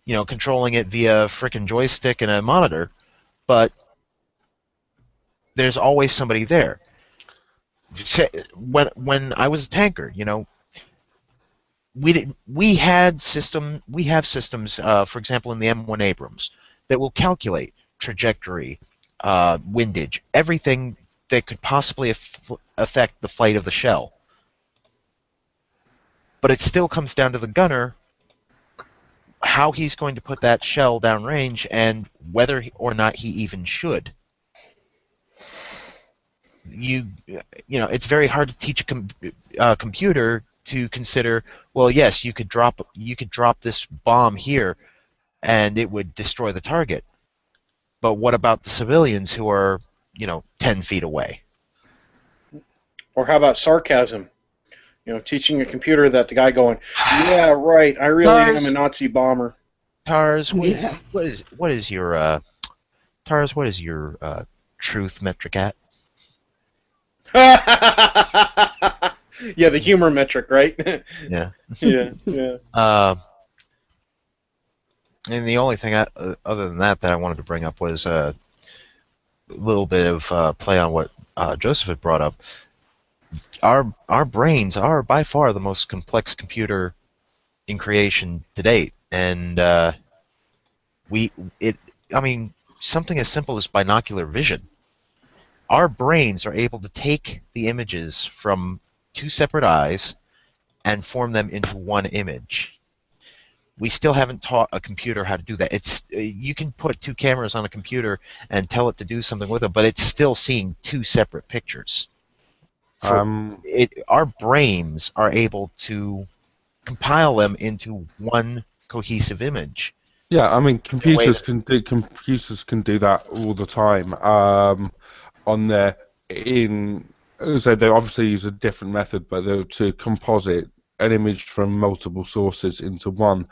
controlling it via a frickin' joystick and a monitor, but there's always somebody there. When I was a tanker, we have systems, for example, in the M1 Abrams, that will calculate trajectory, windage, everything that could possibly affect the flight of the shell. But it still comes down to the gunner, how he's going to put that shell downrange, and whether or not he even should. It's very hard to teach a computer to consider, well, yes, you could drop this bomb here and it would destroy the target, but what about the civilians who are 10 feet away? Or how about sarcasm? Teaching a computer that the guy going, yeah, right, I really am a Nazi bomber. Tars, what is your truth metric at? Yeah, the humor metric, right? Yeah. Yeah. And the only thing other than that I wanted to bring up was a little bit of play on what Joseph had brought up. Our brains are by far the most complex computer in creation to date, and something as simple as binocular vision. Our brains are able to take the images from two separate eyes and form them into one image. We still haven't taught a computer how to do that. You can put two cameras on a computer and tell it to do something with them, but it's still seeing two separate pictures. Our brains are able to compile them into one cohesive image. Yeah, computers can do that all the time. On their so they obviously use a different method, but they're to composite an image from multiple sources into one.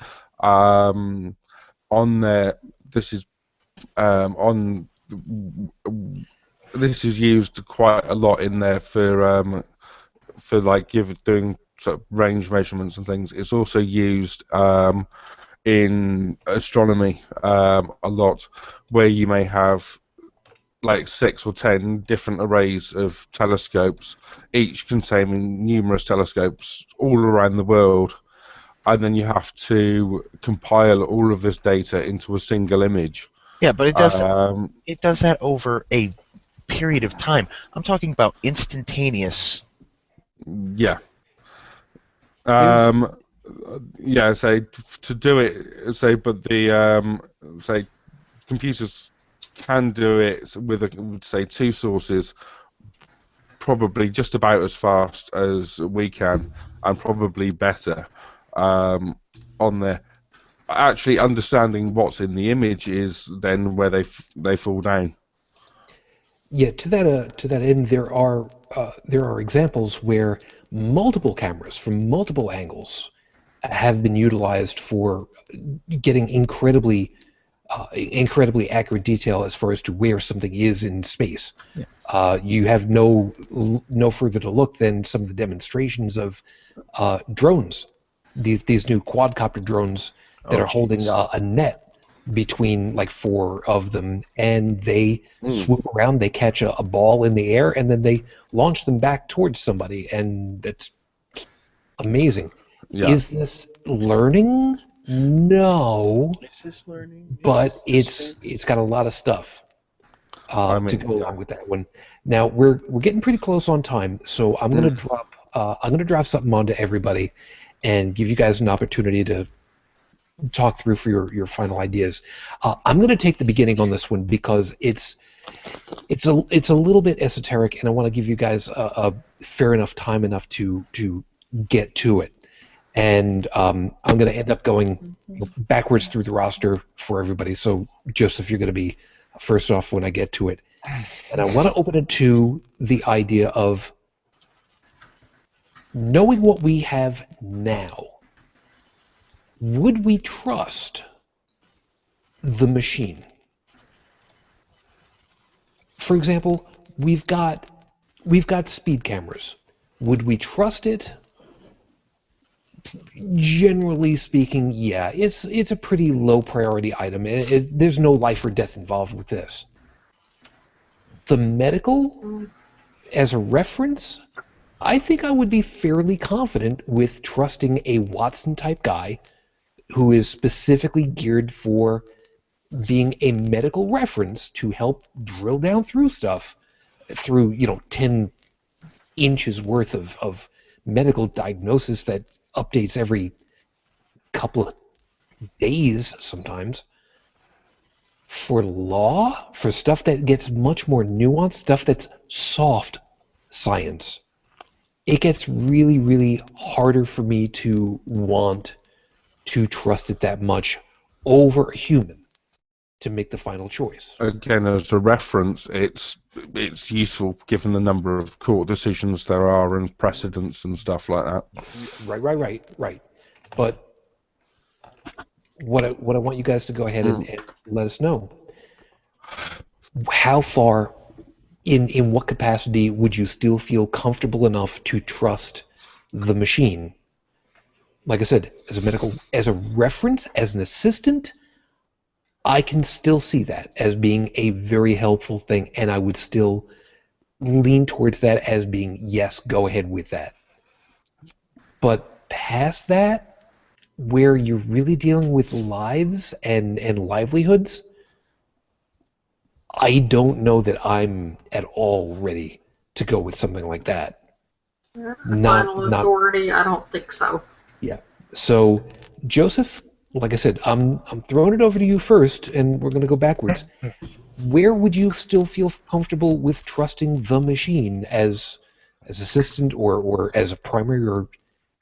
This is used quite a lot in there for doing sort of range measurements and things. It's also used in astronomy a lot, where you may have like 6 or 10 different arrays of telescopes, each containing numerous telescopes all around the world, and then you have to compile all of this data into a single image. Yeah, but it does that over a period of time. I'm talking about instantaneous. Yeah. Say to do it. But the computers can do it with say two sources, probably just about as fast as we can, and probably better. On there, actually understanding what's in the image is then where they fall down. Yeah, to that end, there are examples where multiple cameras from multiple angles have been utilized for getting incredibly accurate detail as far as to where something is in space. Yeah. You have no further to look than some of the demonstrations of drones, these new quadcopter drones that are holding a net between like 4 of them, and they swoop around, they catch a ball in the air, and then they launch them back towards somebody, and it's amazing. Yeah. Is this learning? No, Is this learning? but it's got a lot of stuff to go along with that one. Now we're getting pretty close on time, so I'm gonna drop something onto everybody, and give you guys an opportunity to talk through for your final ideas. I'm going to take the beginning on this one because it's a little bit esoteric, and I want to give you guys a fair enough time enough to get to it. And I'm going to end up going backwards through the roster for everybody. So Joseph, you're going to be first off when I get to it, and I want to open it to the idea of knowing what we have now. Would we trust the machine? For example, we've got speed cameras. Would we trust it? Generally speaking, yeah. It's a pretty low priority item. There's no life or death involved with this. The medical, as a reference, I think I would be fairly confident with trusting a Watson type guy who is specifically geared for being a medical reference to help drill down through stuff, through 10 inches worth of medical diagnosis that updates every couple of days sometimes. For law, for stuff that gets much more nuanced, stuff that's soft science, it gets really, really harder for me to want to trust it that much over a human to make the final choice. Again, as a reference, it's useful given the number of court decisions there are and precedents and stuff like that. Right. But what I want you guys to go ahead and let us know, how far, in what capacity would you still feel comfortable enough to trust the machine? Like I said, as a reference, as an assistant, I can still see that as being a very helpful thing, and I would still lean towards that as being, yes, go ahead with that. But past that, where you're really dealing with lives and livelihoods, I don't know that I'm at all ready to go with something like that. Final authority, I don't think so. Yeah. So, Joseph, like I said, I'm throwing it over to you first, and we're going to go backwards. Where would you still feel comfortable with trusting the machine as assistant or as a primary, or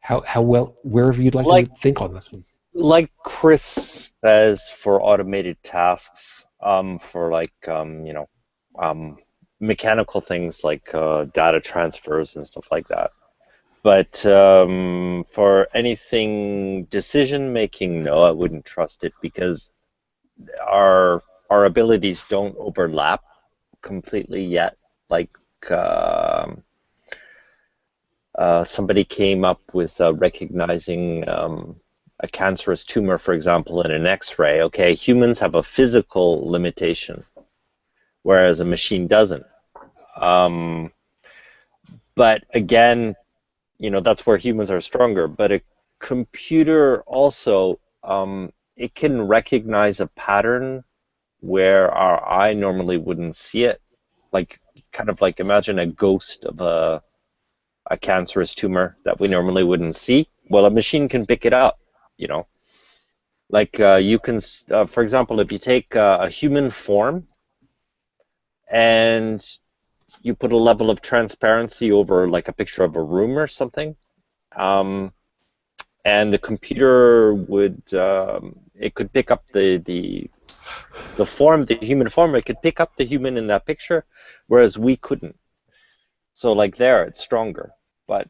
how well, wherever you'd like to think on this one? Like Chris says, for automated tasks, for mechanical things like data transfers and stuff like that. But for anything decision making, no, I wouldn't trust it, because our abilities don't overlap completely yet. Like somebody came up with recognizing a cancerous tumor, for example, in an X-ray. Okay, humans have a physical limitation, whereas a machine doesn't. But again, that's where humans are stronger. But a computer also, it can recognize a pattern where our eye normally wouldn't see it. Like, kind of like, imagine a ghost of a cancerous tumor that we normally wouldn't see. Well, a machine can pick it up, Like, you can, for example, if you take a human form and you put a level of transparency over like a picture of a room or something, and the computer would, it could pick up the form, the human form. It could pick up the human in that picture, whereas we couldn't. So like there, it's stronger. But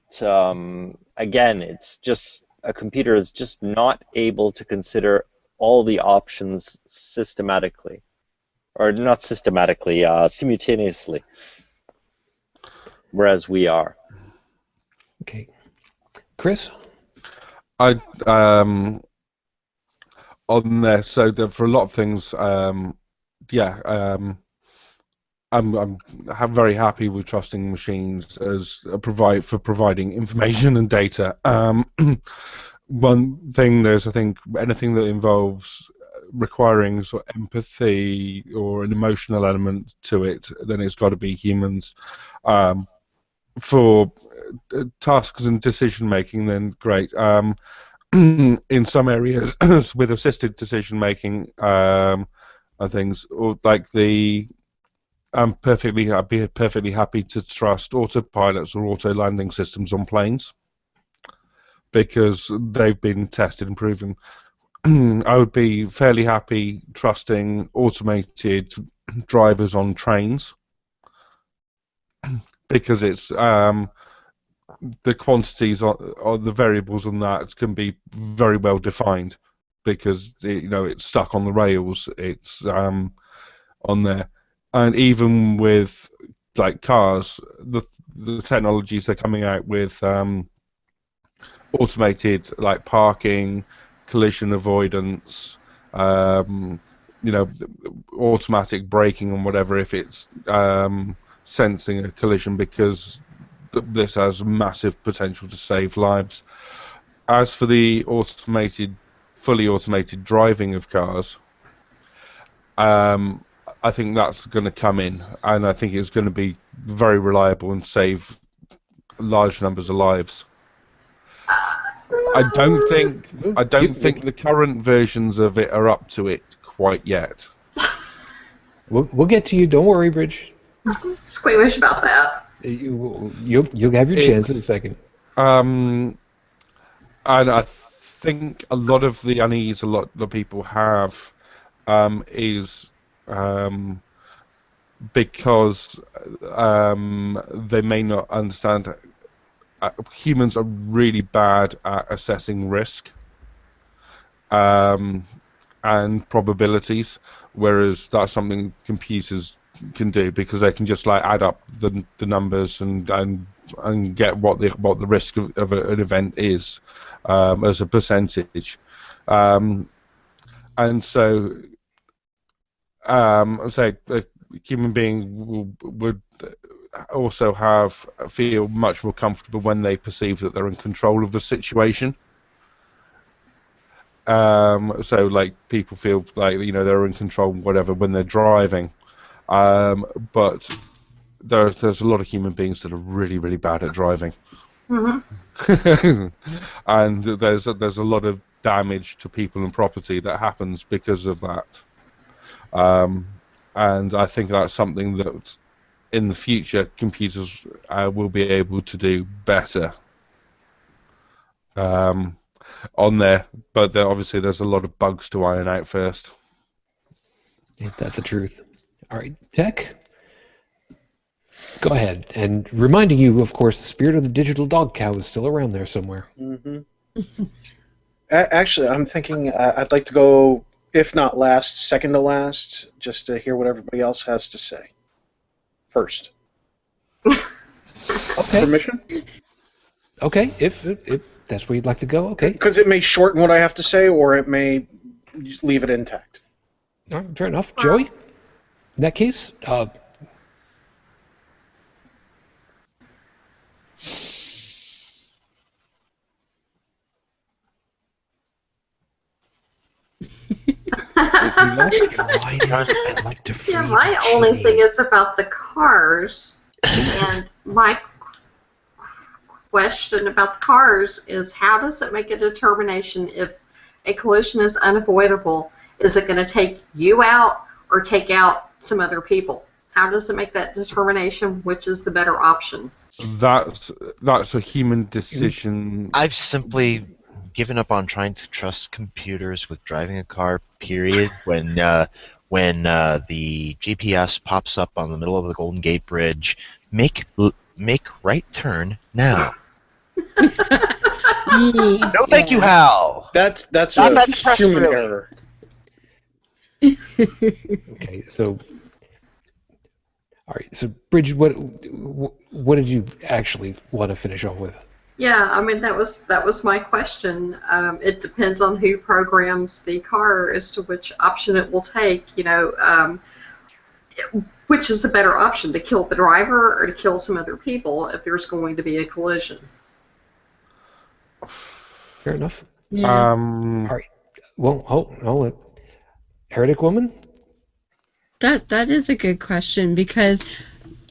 again, it's just, a computer is just not able to consider all the options systematically, or not systematically, simultaneously, whereas we are. Okay, Chris? on there. So for a lot of things, I'm very happy with trusting machines as providing information and data. One thing I think anything that involves requiring sort of empathy or an emotional element to it, then it's got to be humans. For tasks and decision making, then great. In some areas with assisted decision making and things, or like I'm perfectly happy to trust autopilots or auto landing systems on planes because they've been tested and proven. I would be fairly happy trusting automated drivers on trains because it's the quantities or the variables on that can be very well defined because it's stuck on the rails. It's on there, and even with like cars, the technologies they're coming out with automated like parking, collision avoidance, automatic braking and whatever if it's sensing a collision, because this has massive potential to save lives. As for the fully automated driving of cars, I think that's going to come in, and I think it's going to be very reliable and save large numbers of lives. I don't think the current versions of it are up to it quite yet. We'll get to you. Don't worry, Bridge. Squeamish about that. You'll have your chance in a second. And I think a lot of the unease a lot of people have is because they may not understand. Humans are really bad at assessing risk and probabilities, whereas that's something computers can do because they can just like add up the numbers and get what the risk of an event is as a percentage, and so say a human being would also feel much more comfortable when they perceive that they're in control of the situation. So like people feel like they're in control whatever when they're driving, but there's a lot of human beings that are really, really bad at driving. Mm-hmm. And there's a lot of damage to people and property that happens because of that. And I think that's something that in the future computers will be able to do better on there, but obviously there's a lot of bugs to iron out first. Yeah, that's the truth. All right, Tech, go ahead. And reminding you, of course, the spirit of the digital dog cow is still around there somewhere. Mm-hmm. Actually, I'm thinking I'd like to go, if not last, second to last, just to hear what everybody else has to say. First. Okay. Permission? Okay, if that's where you'd like to go, okay. Because it may shorten what I have to say, or it may just leave it intact. All right, fair enough. Joey, in that case, I'd like to free my only thing is about the cars, and my question about the cars is how does it make a determination if a collision is unavoidable? Is it going to take you out or take out some other people? How does it make that determination which is the better option? That's a human decision. I've simply given up on trying to trust computers with driving a car, period. When the GPS pops up on the middle of the Golden Gate Bridge, make right turn now. No, thank you, Hal. That's Not a that press human really. error. Okay, so all right, so Bridget, what did you actually want to finish off with? Yeah, I mean that was my question. It depends on who programs the car as to which option it will take. Which is the better option, to kill the driver or to kill some other people if there's going to be a collision? Fair enough. Yeah. All right. Well, hold it. Heretic Woman? That is a good question, because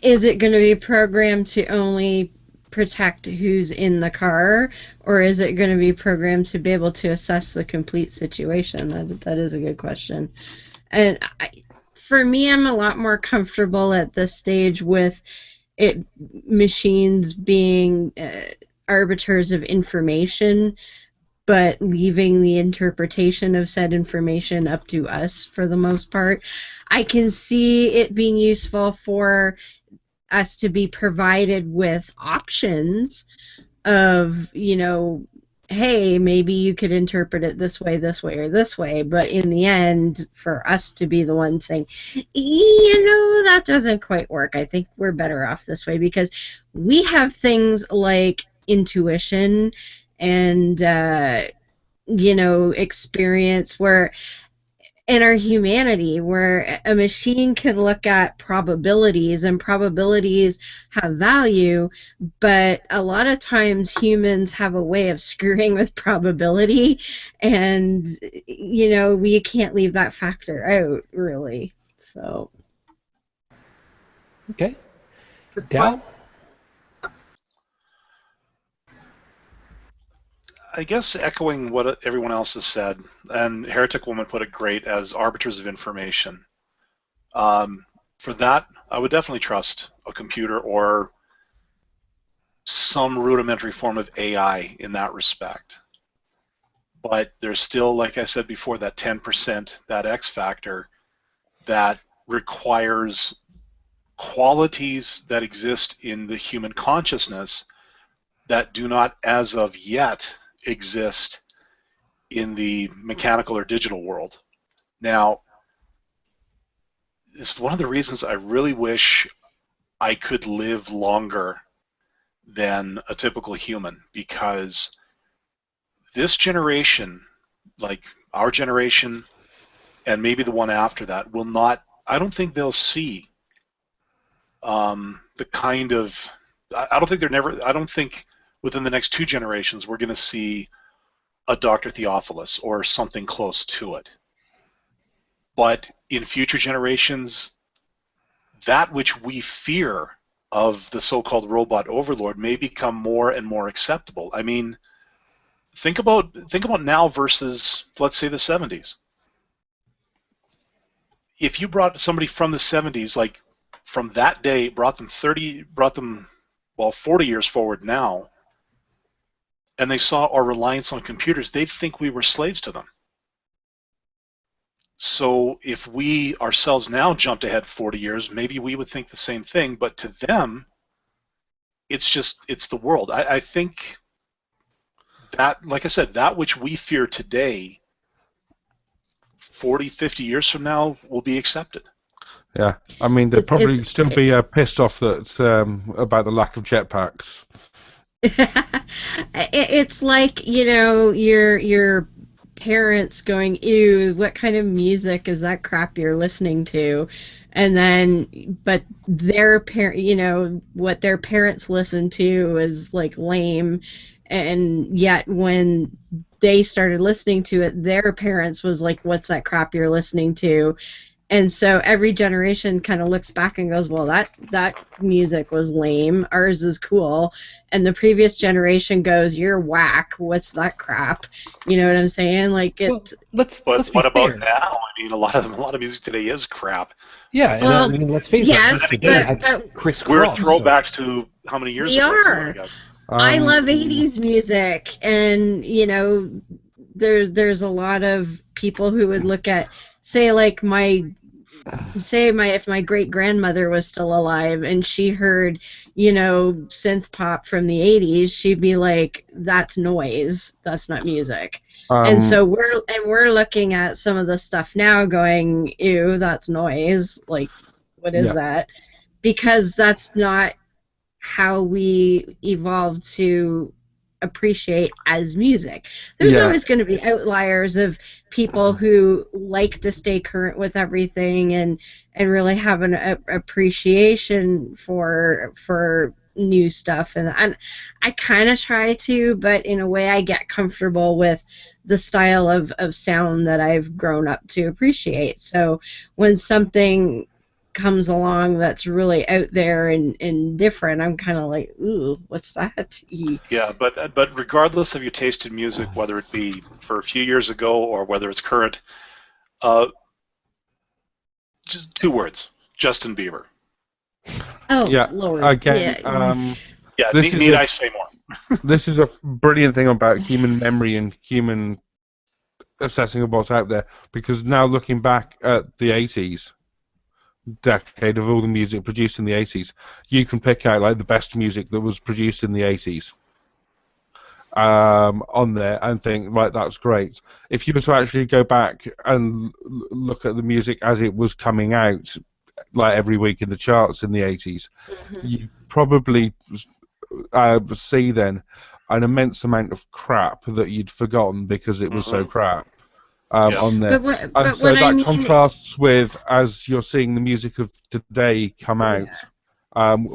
is it going to be programmed to only protect who's in the car, or is it going to be programmed to be able to assess the complete situation? That is a good question. And for me, I'm a lot more comfortable at this stage with machines being arbiters of information, but leaving the interpretation of said information up to us for the most part. I can see it being useful for us to be provided with options of, hey, maybe you could interpret it this way, or this way, but in the end, for us to be the one saying, that doesn't quite work. I think we're better off this way, because we have things like intuition and, experience where in our humanity, where a machine can look at probabilities, and probabilities have value, but a lot of times humans have a way of screwing with probability, and we can't leave that factor out, really. So Okay. Dal? I guess echoing what everyone else has said, and Heretic Woman put it great as arbiters of information. For that, I would definitely trust a computer or some rudimentary form of AI in that respect. But there's still, like I said before, that 10%, that X factor, that requires qualities that exist in the human consciousness that do not, as of yet, exist in the mechanical or digital world. Now, it's one of the reasons I really wish I could live longer than a typical human, because this generation, like our generation and maybe the one after that, will not, I don't think they'll see the kind of, I don't think within the next 2 generations we're going to see a Dr. Theopolis or something close to it. But in future generations, that which we fear of the so-called robot overlord may become more and more acceptable. I mean, think about now versus, let's say, the 70s. If you brought somebody from the 70s, like from that day, brought them 40 years forward now, and they saw our reliance on computers, they'd think we were slaves to them. So if we ourselves now jumped ahead 40 years, maybe we would think the same thing, but to them, it's the world. I think that, like I said, that which we fear today, 40, 50 years from now, will be accepted. Yeah, I mean, they'd probably still be pissed off that about the lack of jetpacks. It's like, your parents going, ew, what kind of music is that crap you're listening to? And then, but their what their parents listen to is like lame, and yet when they started listening to it, their parents was like, what's that crap you're listening to? And so every generation kind of looks back and goes, well, that music was lame. Ours is cool. And the previous generation goes, you're whack. What's that crap? You know what I'm saying? Like it. Well, let's what about fair. Now? I mean, a lot of music today is crap. Yeah, and I mean, let's face it. But we're throwbacks to how many years ago? I guess. I love 80s music, and there's a lot of people who would look at, say, like if my great grandmother was still alive and she heard, synth pop from the 80s, she'd be like, that's noise, that's not music. And so we're looking at some of the stuff now going, ew, that's noise, like, what is that? Because that's not how we evolved to appreciate as music. There's always going to be outliers of people who like to stay current with everything and really have an appreciation for new stuff, and I kind of try to, but in a way I get comfortable with the style of sound that I've grown up to appreciate. So when something comes along that's really out there and different, I'm kind of like, ooh, what's that? Yeah, but regardless of your taste in music, whether it be for a few years ago or whether it's current, just 2 words: Justin Bieber. Oh, yeah, Lord. again, yeah, need I say more? This is a brilliant thing about human memory and human assessing of what's out there, because now looking back at the 80s, decade of all the music produced in the 80s, you can pick out like the best music that was produced in the 80s on there and think, right, that's great. If you were to actually go back and look at the music as it was coming out, like every week in the charts in the 80s, you probably see then an immense amount of crap that you'd forgotten because it was so crap. On there. And so that contrasts with, as you're seeing the music of today come out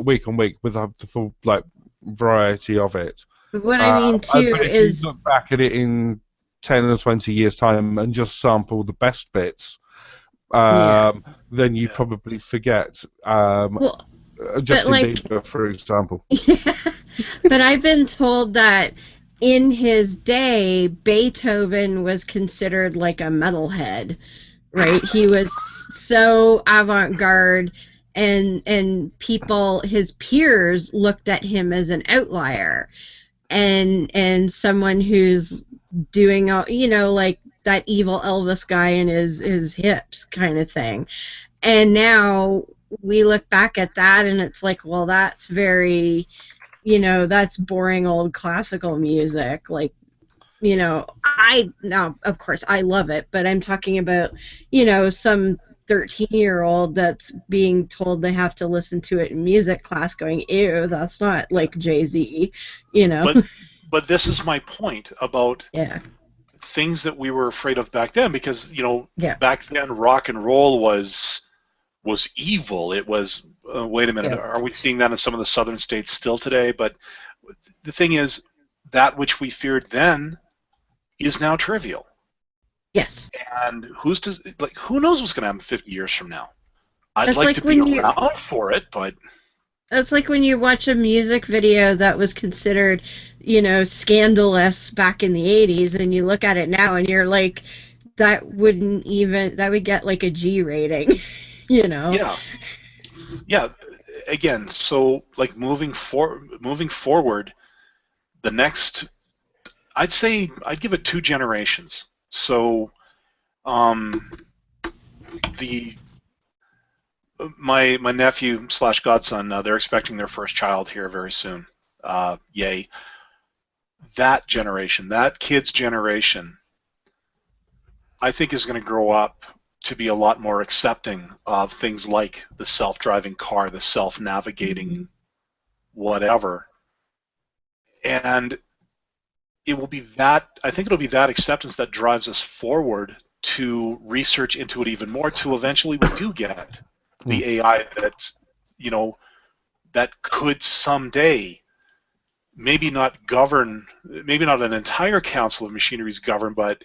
week on week with the full like variety of it. But what I mean too is, if you look back at it in 10 or 20 years time and just sample the best bits, then you probably forget Justin Bieber, for example. But I've been told that in his day, Beethoven was considered like a metalhead, right? He was so avant-garde, and people, his peers, looked at him as an outlier, and someone who's doing all, like that evil Elvis guy in his hips kind of thing. And now we look back at that, and it's like, well, that's very, that's boring old classical music. Like, now, of course, I love it, but I'm talking about, some 13-year-old that's being told they have to listen to it in music class going, ew, that's not like Jay-Z, But this is my point about things that we were afraid of back then, because, back then rock and roll was evil. It was, wait a minute, are we seeing that in some of the southern states still today? But the thing is, that which we feared then is now trivial. Yes. And who knows what's going to happen 50 years from now? I'd like to be around for it, but... That's like when you watch a music video that was considered, scandalous back in the 80s, and you look at it now and you're like, that would get like a G rating, Yeah. Again, so like moving forward, the next, I'd give it 2 generations. So, my nephew / godson, they're expecting their first child here very soon. Yay! That generation, that kid's generation, I think is going to grow up to be a lot more accepting of things like the self-driving car, the self-navigating whatever. And it will be that, I think it'll be that acceptance that drives us forward to research into it even more, to eventually we do get the AI that, that could someday maybe not an entire council of machineries govern, but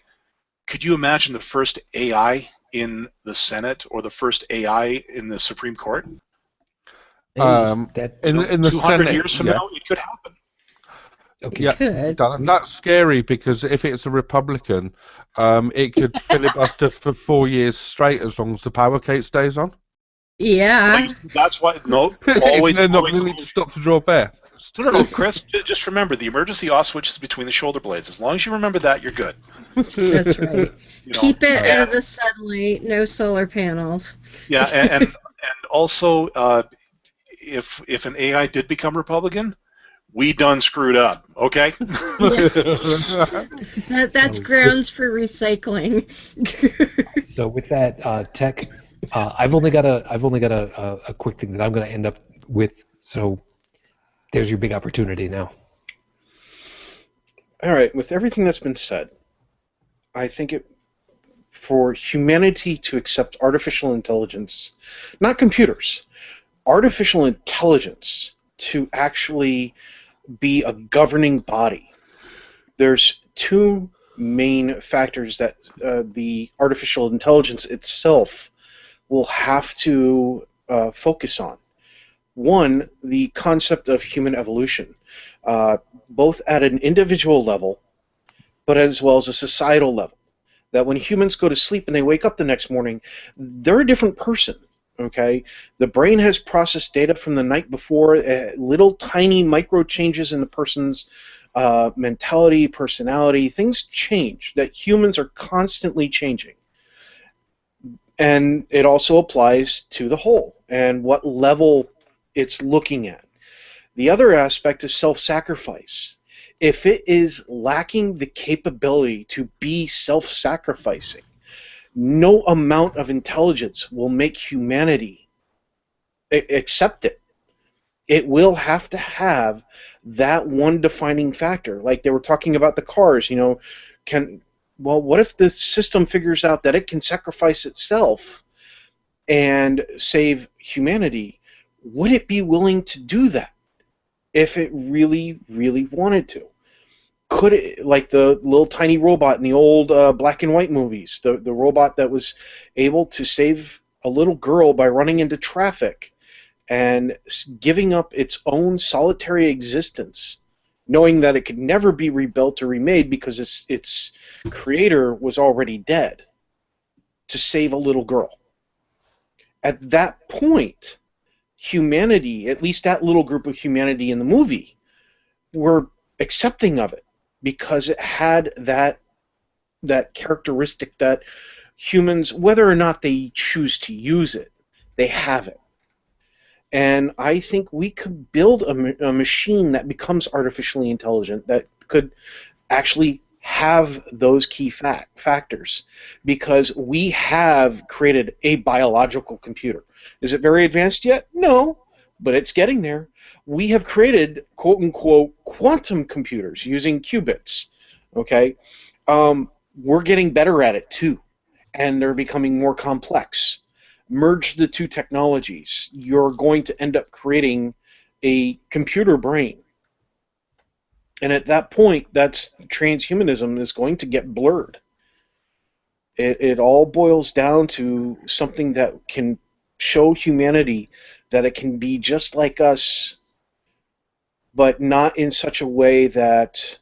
could you imagine the first AI in the Senate or the first AI in the Supreme Court? In the 200 Senate, years from now, it could happen. Okay. Yeah, that's scary, because if it's a Republican, it could filibuster for 4 years straight as long as the power case stays on. Yeah. That's why, always. They're not going to stop to draw breath. No, Chris, just remember, the emergency off switch is between the shoulder blades. As long as you remember that, you're good. That's right. Keep it out of the sunlight, no solar panels. Yeah, and also, if an AI did become Republican, we done screwed up, okay? That's grounds for recycling. So with that, Tech, I've only got a quick thing that I'm going to end up with. So there's your big opportunity now. All right, with everything that's been said, I think for humanity to accept artificial intelligence, not computers, artificial intelligence to actually be a governing body, there's two main factors that the artificial intelligence itself will have to focus on. One, the concept of human evolution, both at an individual level, but as well as a societal level. That when humans go to sleep and they wake up the next morning, they're a different person. Okay, the brain has processed data from the night before, little tiny micro changes in the person's mentality, personality. Things change. That humans are constantly changing, and it also applies to the whole and what level it's looking at. The other aspect is self-sacrifice. If it is lacking the capability to be self-sacrificing, no amount of intelligence will make humanity accept it. It will have to have that one defining factor. Like they were talking about the cars, what if the system figures out that it can sacrifice itself and save humanity? Would it be willing to do that if it really, really wanted to? Could it, like the little tiny robot in the old black and white movies, the robot that was able to save a little girl by running into traffic and giving up its own solitary existence, knowing that it could never be rebuilt or remade because its creator was already dead, to save a little girl. At that point, humanity, at least that little group of humanity in the movie, were accepting of it because it had that characteristic that humans, whether or not they choose to use it, they have it. And I think we could build a machine that becomes artificially intelligent that could actually have those key factors, because we have created a biological computer. Is it very advanced yet? No, but it's getting there. We have created quote-unquote quantum computers using qubits. Okay, we're getting better at it too, and they're becoming more complex. Merge the two technologies, you're going to end up creating a computer brain. And at that point, that's transhumanism is going to get blurred. It all boils down to something that can show humanity that it can be just like us, but not in such a way that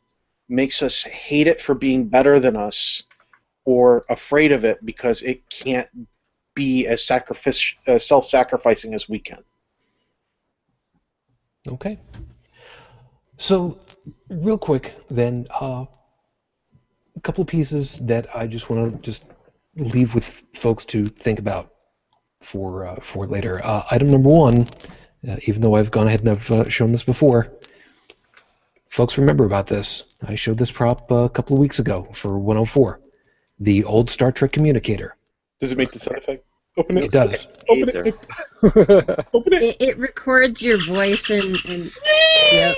makes us hate it for being better than us or afraid of it because it can't be as self-sacrificing as we can. Okay. So, real quick, then, a couple of pieces that I just want to leave with folks to think about for later. Item number one, even though I've gone ahead and I've shown this before, folks remember about this. I showed this prop a couple of weeks ago for 104, the old Star Trek communicator. Does it make the sound effect? Open it. It does. Open it. Open it. It records your voice and yep.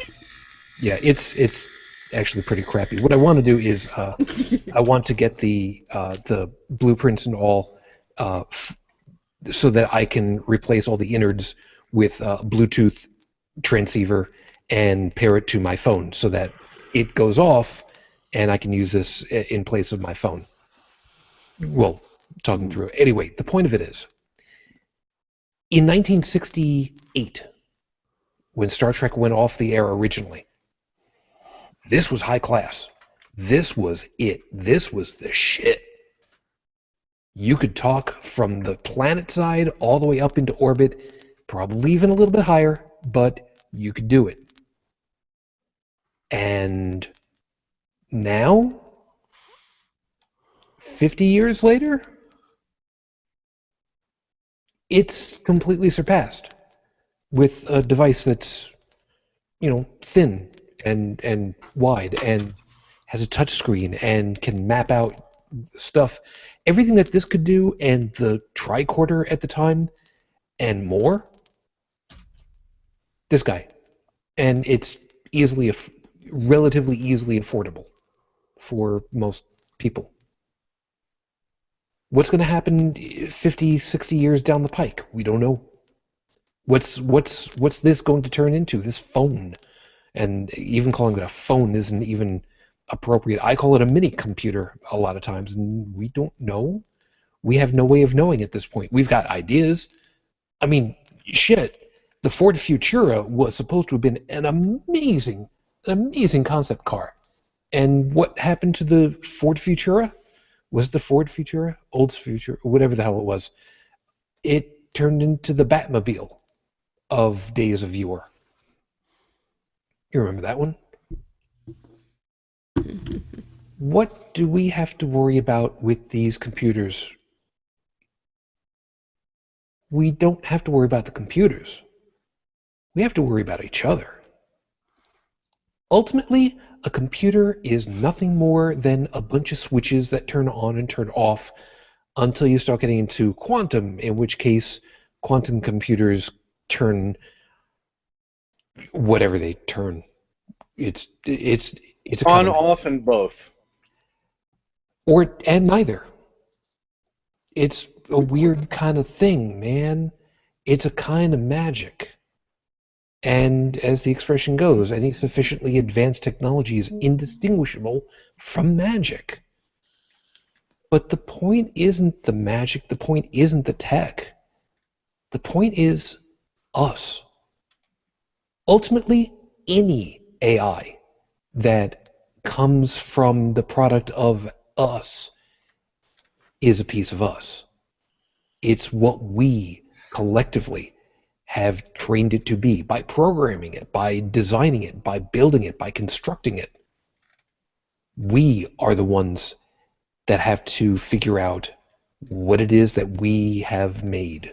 Yeah, it's actually pretty crappy. What I want to do is I want to get the blueprints and all so that I can replace all the innards with Bluetooth transceiver and pair it to my phone so that it goes off and I can use this in place of my phone. Well, talking through it. Anyway, the point of it is, in 1968, when Star Trek went off the air originally, this was high class. This was it. This was the shit. You could talk from the planet side all the way up into orbit, probably even a little bit higher, but you could do it. And now, 50 years later, it's completely surpassed with a device that's, thin and wide and has a touch screen and can map out stuff. Everything that this could do, and the tricorder at the time and more, this guy. And it's easily relatively easily affordable for most people. What's going to happen 50, 60 years down the pike? We don't know. What's this going to turn into? This phone. And even calling it a phone isn't even appropriate. I call it a mini computer a lot of times, and we don't know. We have no way of knowing at this point. We've got ideas. I mean, shit. The Ford Futura was supposed to have been an amazing concept car. And what happened to the Ford Futura? Was it the Ford Futura? Old Futura? Whatever the hell it was. It turned into the Batmobile of days of yore. You remember that one? What do we have to worry about with these computers? We don't have to worry about the computers. We have to worry about each other. Ultimately, a computer is nothing more than a bunch of switches that turn on and turn off until you start getting into quantum, in which case quantum computers turn whatever they turn. It's a on, kind of, off, and both. and neither. It's a weird kind of thing, man. It's a kind of magic. And as the expression goes, any sufficiently advanced technology is indistinguishable from magic. But the point isn't the magic. The point isn't the tech. The point is us. Ultimately, any AI that comes from the product of us is a piece of us. It's what we collectively have trained it to be by programming it, by designing it, by building it, by constructing it. We are the ones that have to figure out what it is that we have made.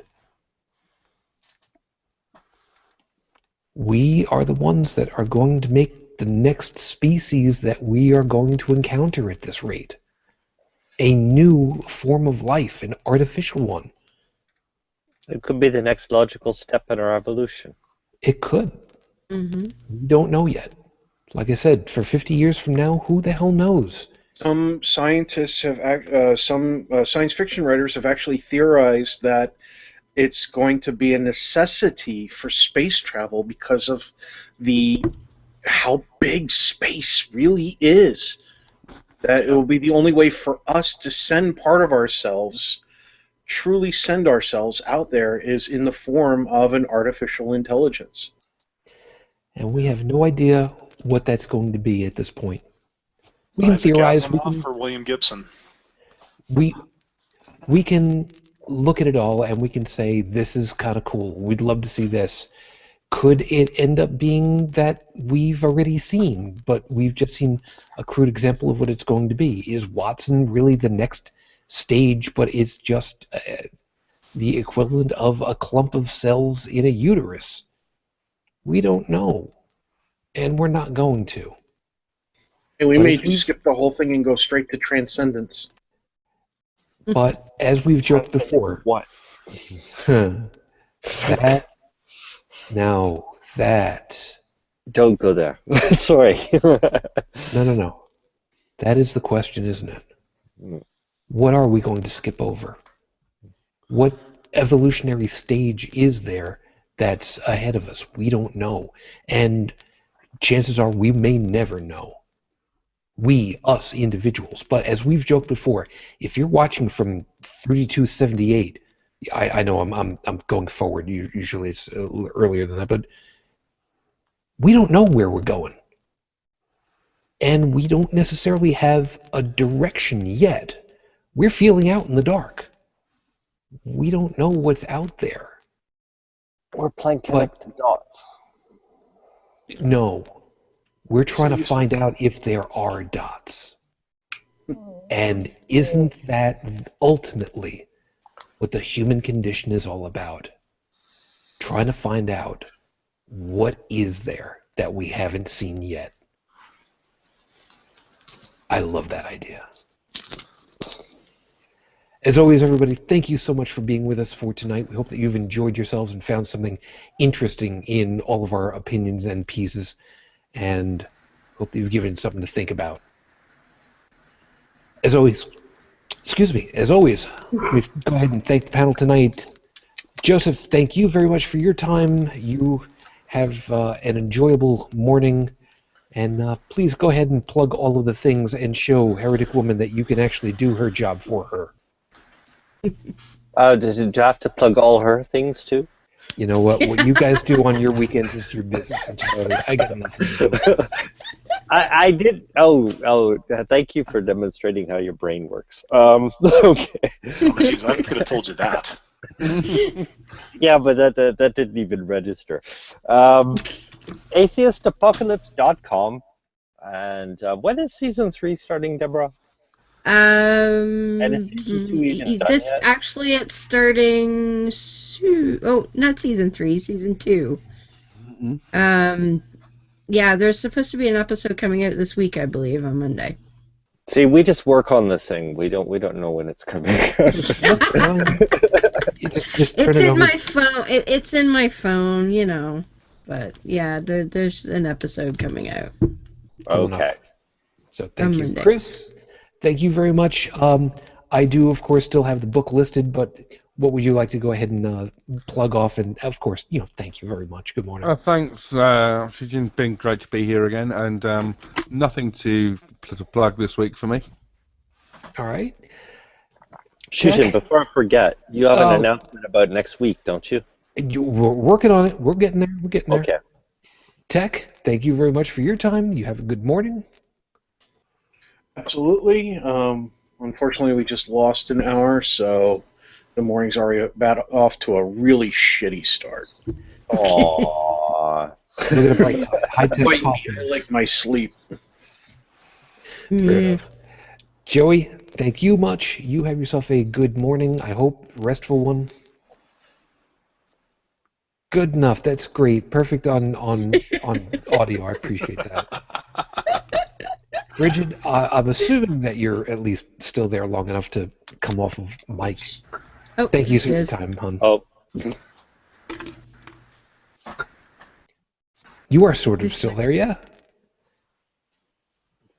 We are the ones that are going to make the next species that we are going to encounter at this rate. A new form of life, an artificial one. It could be the next logical step in our evolution. It could. Mm-hmm. We don't know yet. Like I said, for 50 years from now, who the hell knows? Some scientists have, science fiction writers have actually theorized that it's going to be a necessity for space travel because of how big space really is. That it will be the only way for us to send part of ourselves, truly send ourselves out there, is in the form of an artificial intelligence. And we have no idea what that's going to be at this point. We can theorize. For William Gibson. We can look at it all and we can say, this is kind of cool. We'd love to see this. Could it end up being that we've already seen, but we've just seen a crude example of what it's going to be? Is Watson really the next stage, but it's just the equivalent of a clump of cells in a uterus? We don't know. And we're not going to. And we may just skip the whole thing and go straight to transcendence. But as we've joked before, What? that Don't go there. Sorry. No. That is the question, isn't it? What are we going to skip over? What evolutionary stage is there that's ahead of us? We don't know. And chances are we may never know. We, us individuals. But as we've joked before, if you're watching from 3278, I know I'm going forward. Usually it's a little earlier than that, but we don't know where we're going. And we don't necessarily have a direction yet. We're feeling out in the dark. We don't know what's out there. We're playing connect the dots. No. We're trying to find out if there are dots. And isn't that ultimately what the human condition is all about? Trying to find out what is there that we haven't seen yet. I love that idea. As always, everybody, thank you so much for being with us for tonight. We hope that you've enjoyed yourselves and found something interesting in all of our opinions and pieces. And Hope that you've given it something to think about. As always, we go ahead and thank the panel tonight. Joseph, thank you very much for your time. You have an enjoyable morning. And please go ahead and plug all of the things and show Heretic Woman that you can actually do her job for her. Did you have to plug all her things too? You know what? What you guys do on your weekends is your business entirely. I got nothing to do with this. I did. Oh! Thank you for demonstrating how your brain works. Okay. Oh, geez, I could have told you that. Yeah, but that didn't even register. AtheistApocalypse.com. And when is season 3 starting, Deborah? And is season 2 even done yet? Actually, it's starting soon. Oh, not season 3, season 2. Mm-hmm. Yeah, there's supposed to be an episode coming out this week, I believe, on Monday. See, we just work on this thing. We don't know when it's coming out. It's in my phone. It's in my phone, you know. But yeah, there's an episode coming out. Okay. So thank you, Chris. Thank you very much. I do, of course, still have the book listed, but what would you like to go ahead and plug off? And of course, thank you very much. Good morning. Thanks, Shujin. Been great to be here again, and nothing to plug this week for me. All right. Shujin, before I forget, you have an announcement about next week, don't you? We're working on it. We're getting there. Okay. Tech, thank you very much for your time. You have a good morning. Absolutely. Unfortunately, we just lost an hour, so the morning's already off to a really shitty start. Aww. High-tech coffee. I like my sleep. Fair enough. Joey, thank you much. You have yourself a good morning. I hope restful one. Good enough. That's great. Perfect on audio. I appreciate that. Brigid, I'm assuming that you're at least still there long enough to come off of mic. Oh, thank you for your time, hon. Oh. You are sort of still there, yeah?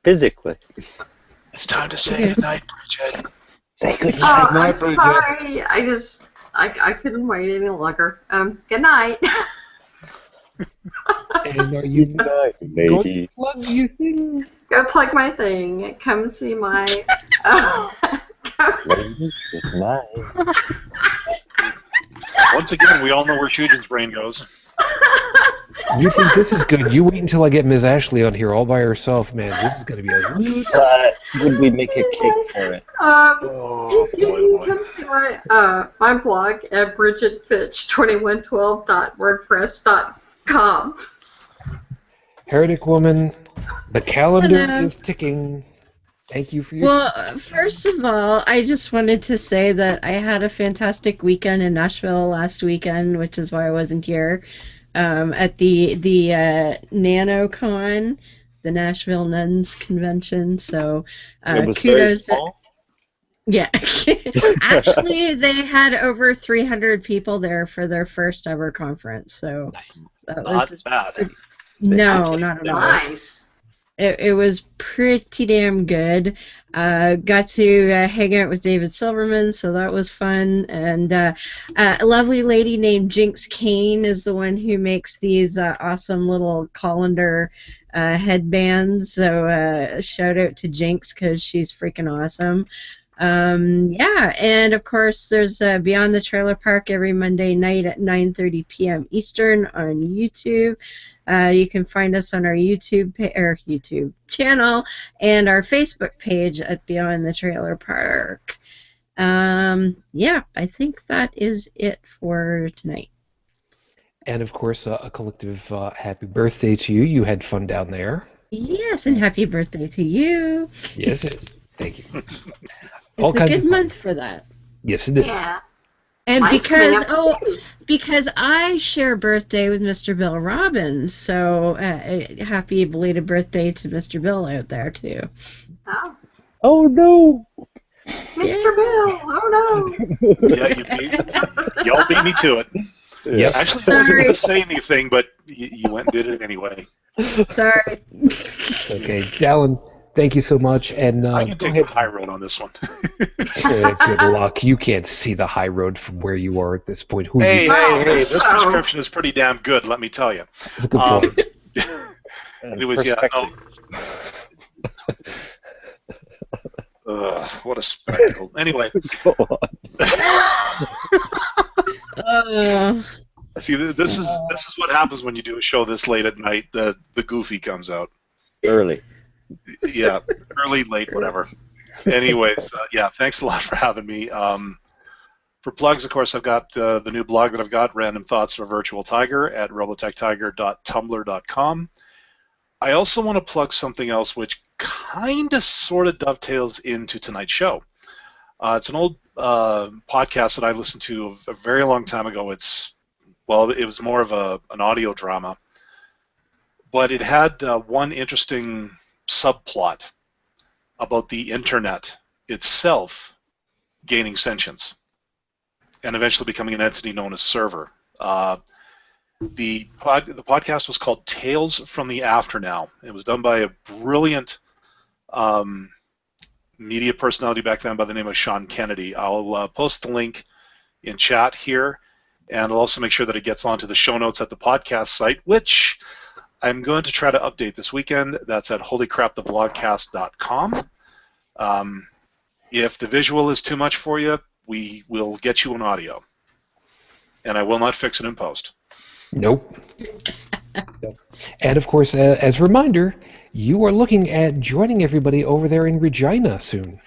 Physically. It's time to say goodnight, Brigid. Say goodnight. I'm sorry. I couldn't wait any longer. Good night. And are you going to plug your thing? Go plug my thing. Come see my. Good night. Once again, we all know where Shujin's brain goes. You think this is good? You wait until I get Ms. Ashley on here all by herself, man. This is going to be a hoot. Would we make a cake for it? You can see my blog at brigidfitch2112.wordpress.com. Heretic Woman, the calendar is ticking. Thank you for your Well, first of all, I just wanted to say that I had a fantastic weekend in Nashville last weekend, which is why I wasn't here, at the NanoCon, the Nashville Nuns Convention. So it was kudos. very small. Yeah. Actually, they had over 300 people there for their first ever conference. So that was bad. No, not at all. Nice. It was pretty damn good. Got to hang out with David Silverman, so that was fun. And a lovely lady named Jinx Kane is the one who makes these awesome little colander headbands. So shout out to Jinx because she's freaking awesome. Yeah, and of course there's Beyond the Trailer Park every Monday night at 9:30 p.m. Eastern on YouTube. You can find us on our YouTube channel and our Facebook page at Beyond the Trailer Park. Yeah, I think that is it for tonight. And of course, a collective happy birthday to you. You had fun down there. Yes, and happy birthday to you. Yes, thank you. It's a good month for that. Yes, it is. Yeah. And Mine's because I share birthday with Mr. Bill Robbins, so happy belated birthday to Mr. Bill out there too. Oh no, Mr. Bill! Oh no! Yeah, y'all beat me to it. Yep. Actually, I wasn't going to say anything, but you went and did it anyway. Sorry. Okay, Dalan, thank you so much. And I can go take ahead. the high road on this one. Good luck. You can't see the high road from where you are at this point. Hey, this prescription is pretty damn good, let me tell you. That's a good point. Anyways, what a spectacle. Anyway. See, this is what happens when you do a show this late at night. The goofy comes out. Early. Yeah, early, late, whatever. Anyways, thanks a lot for having me. For plugs, of course, I've got the new blog that I've got, Random Thoughts of a Virtual Tiger, at robotechtiger.tumblr.com. I also want to plug something else which kind of sort of dovetails into tonight's show. It's an old podcast that I listened to a very long time ago. It was more of an audio drama, but it had one interesting subplot about the internet itself gaining sentience and eventually becoming an entity known as server. The podcast was called Tales from the Afternow. It was done by a brilliant media personality back then by the name of Sean Kennedy. I'll post the link in chat here, and I'll also make sure that it gets onto the show notes at the podcast site, which I'm going to try to update this weekend. That's at holycrapthevlogcast.com. If the visual is too much for you, we will get you an audio, and I will not fix it in post. Nope. And of course, as a reminder, you are looking at joining everybody over there in Regina soon.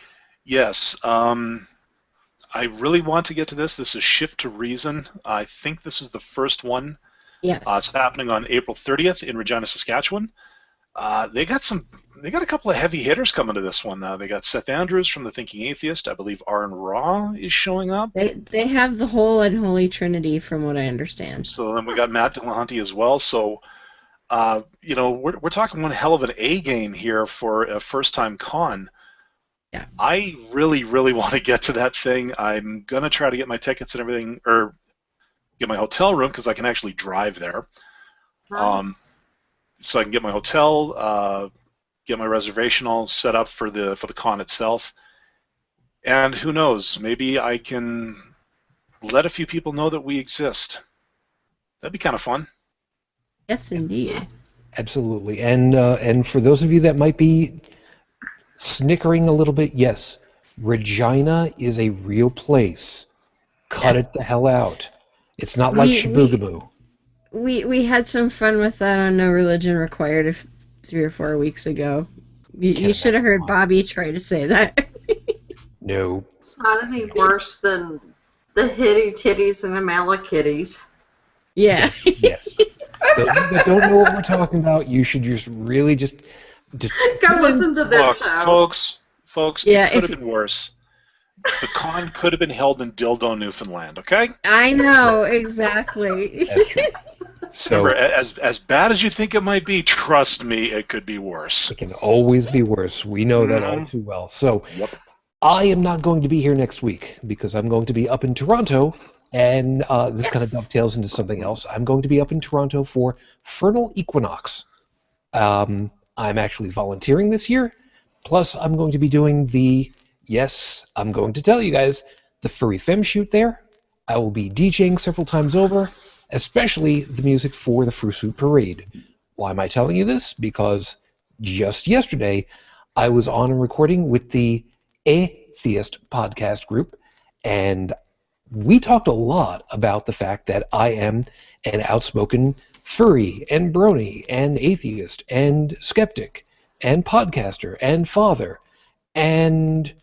Yes. I really want to get to this. This is Shift to Reason. I think this is the first one. Yes. It's happening on April 30th in Regina, Saskatchewan. They got a couple of heavy hitters coming to this one. They got Seth Andrews from the Thinking Atheist. I believe Aaron Raw is showing up. They have the whole unholy trinity, from what I understand. So then we got Matt Dillahunty as well. So we're talking one hell of an A game here for a first-time con. Yeah. I really, really want to get to that thing. I'm gonna try to get my tickets and everything, or get my hotel room because I can actually drive there. Nice. So I can get my hotel, get my reservation all set up for the con itself, and who knows, maybe I can let a few people know that we exist. That'd be kind of fun. Yes, indeed. Absolutely. And for those of you that might be snickering a little bit, yes, Regina is a real place. Cut it the hell out. It's not like Shaboogamoo. We had some fun with that on No Religion Required 3 or 4 weeks ago. You should have heard Bobby try to say that. No. It's not any worse than the Hitty Titties and the Malakitties. Yeah. Yes. Those of you that don't know what we're talking about, you should just really just Go listen to their Look, show. folks, Yeah, it could have been worse. The con could have been held in Dildo, Newfoundland, okay? I know, exactly. That's true. So Remember, as bad as you think it might be, trust me, it could be worse. it can always be worse. We know that all too well. So I am not going to be here next week because I'm going to be up in Toronto, and this kind of dovetails into something else. I'm going to be up in Toronto for Fernal Equinox. I'm actually volunteering this year, plus I'm going to be doing I'm going to tell you guys, the Furry Femme shoot there. I will be DJing several times over, especially the music for the Frusuit Parade. Why am I telling you this? Because just yesterday, I was on a recording with the Atheist podcast group, and we talked a lot about the fact that I am an outspoken furry and brony and atheist and skeptic and podcaster and father and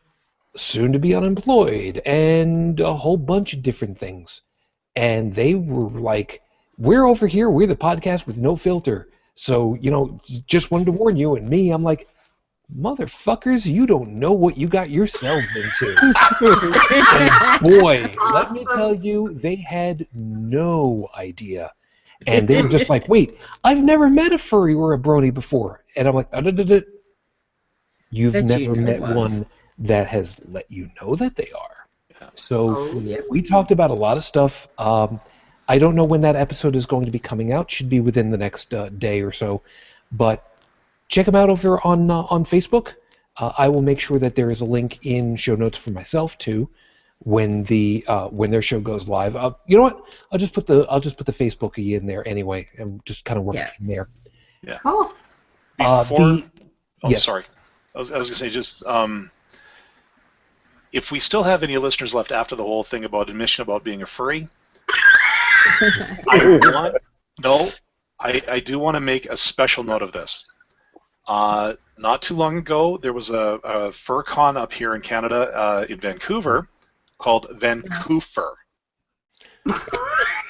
soon to be unemployed and a whole bunch of different things. And they were like, we're over here, we're the podcast with no filter. So, just wanted to warn you. And me, I'm like, motherfuckers, you don't know what you got yourselves into. And boy, let me tell you, they had no idea. And they were just like, wait, I've never met a furry or a brony before. And I'm like, you've never met one that has let you know that they are. So we talked about a lot of stuff. I don't know when that episode is going to be coming out. Should be within the next day or so. But check them out over on Facebook. I will make sure that there is a link in show notes for myself too, when their show goes live. You know what? I'll just put the Facebook in there anyway, and just kind of work from there. Yeah. Oh. Yes. Sorry. I was going to say just if we still have any listeners left after the whole thing about admission about being a furry, I do want to make a special note of this. Not too long ago, there was a FurCon up here in Canada, in Vancouver, called Vancouver.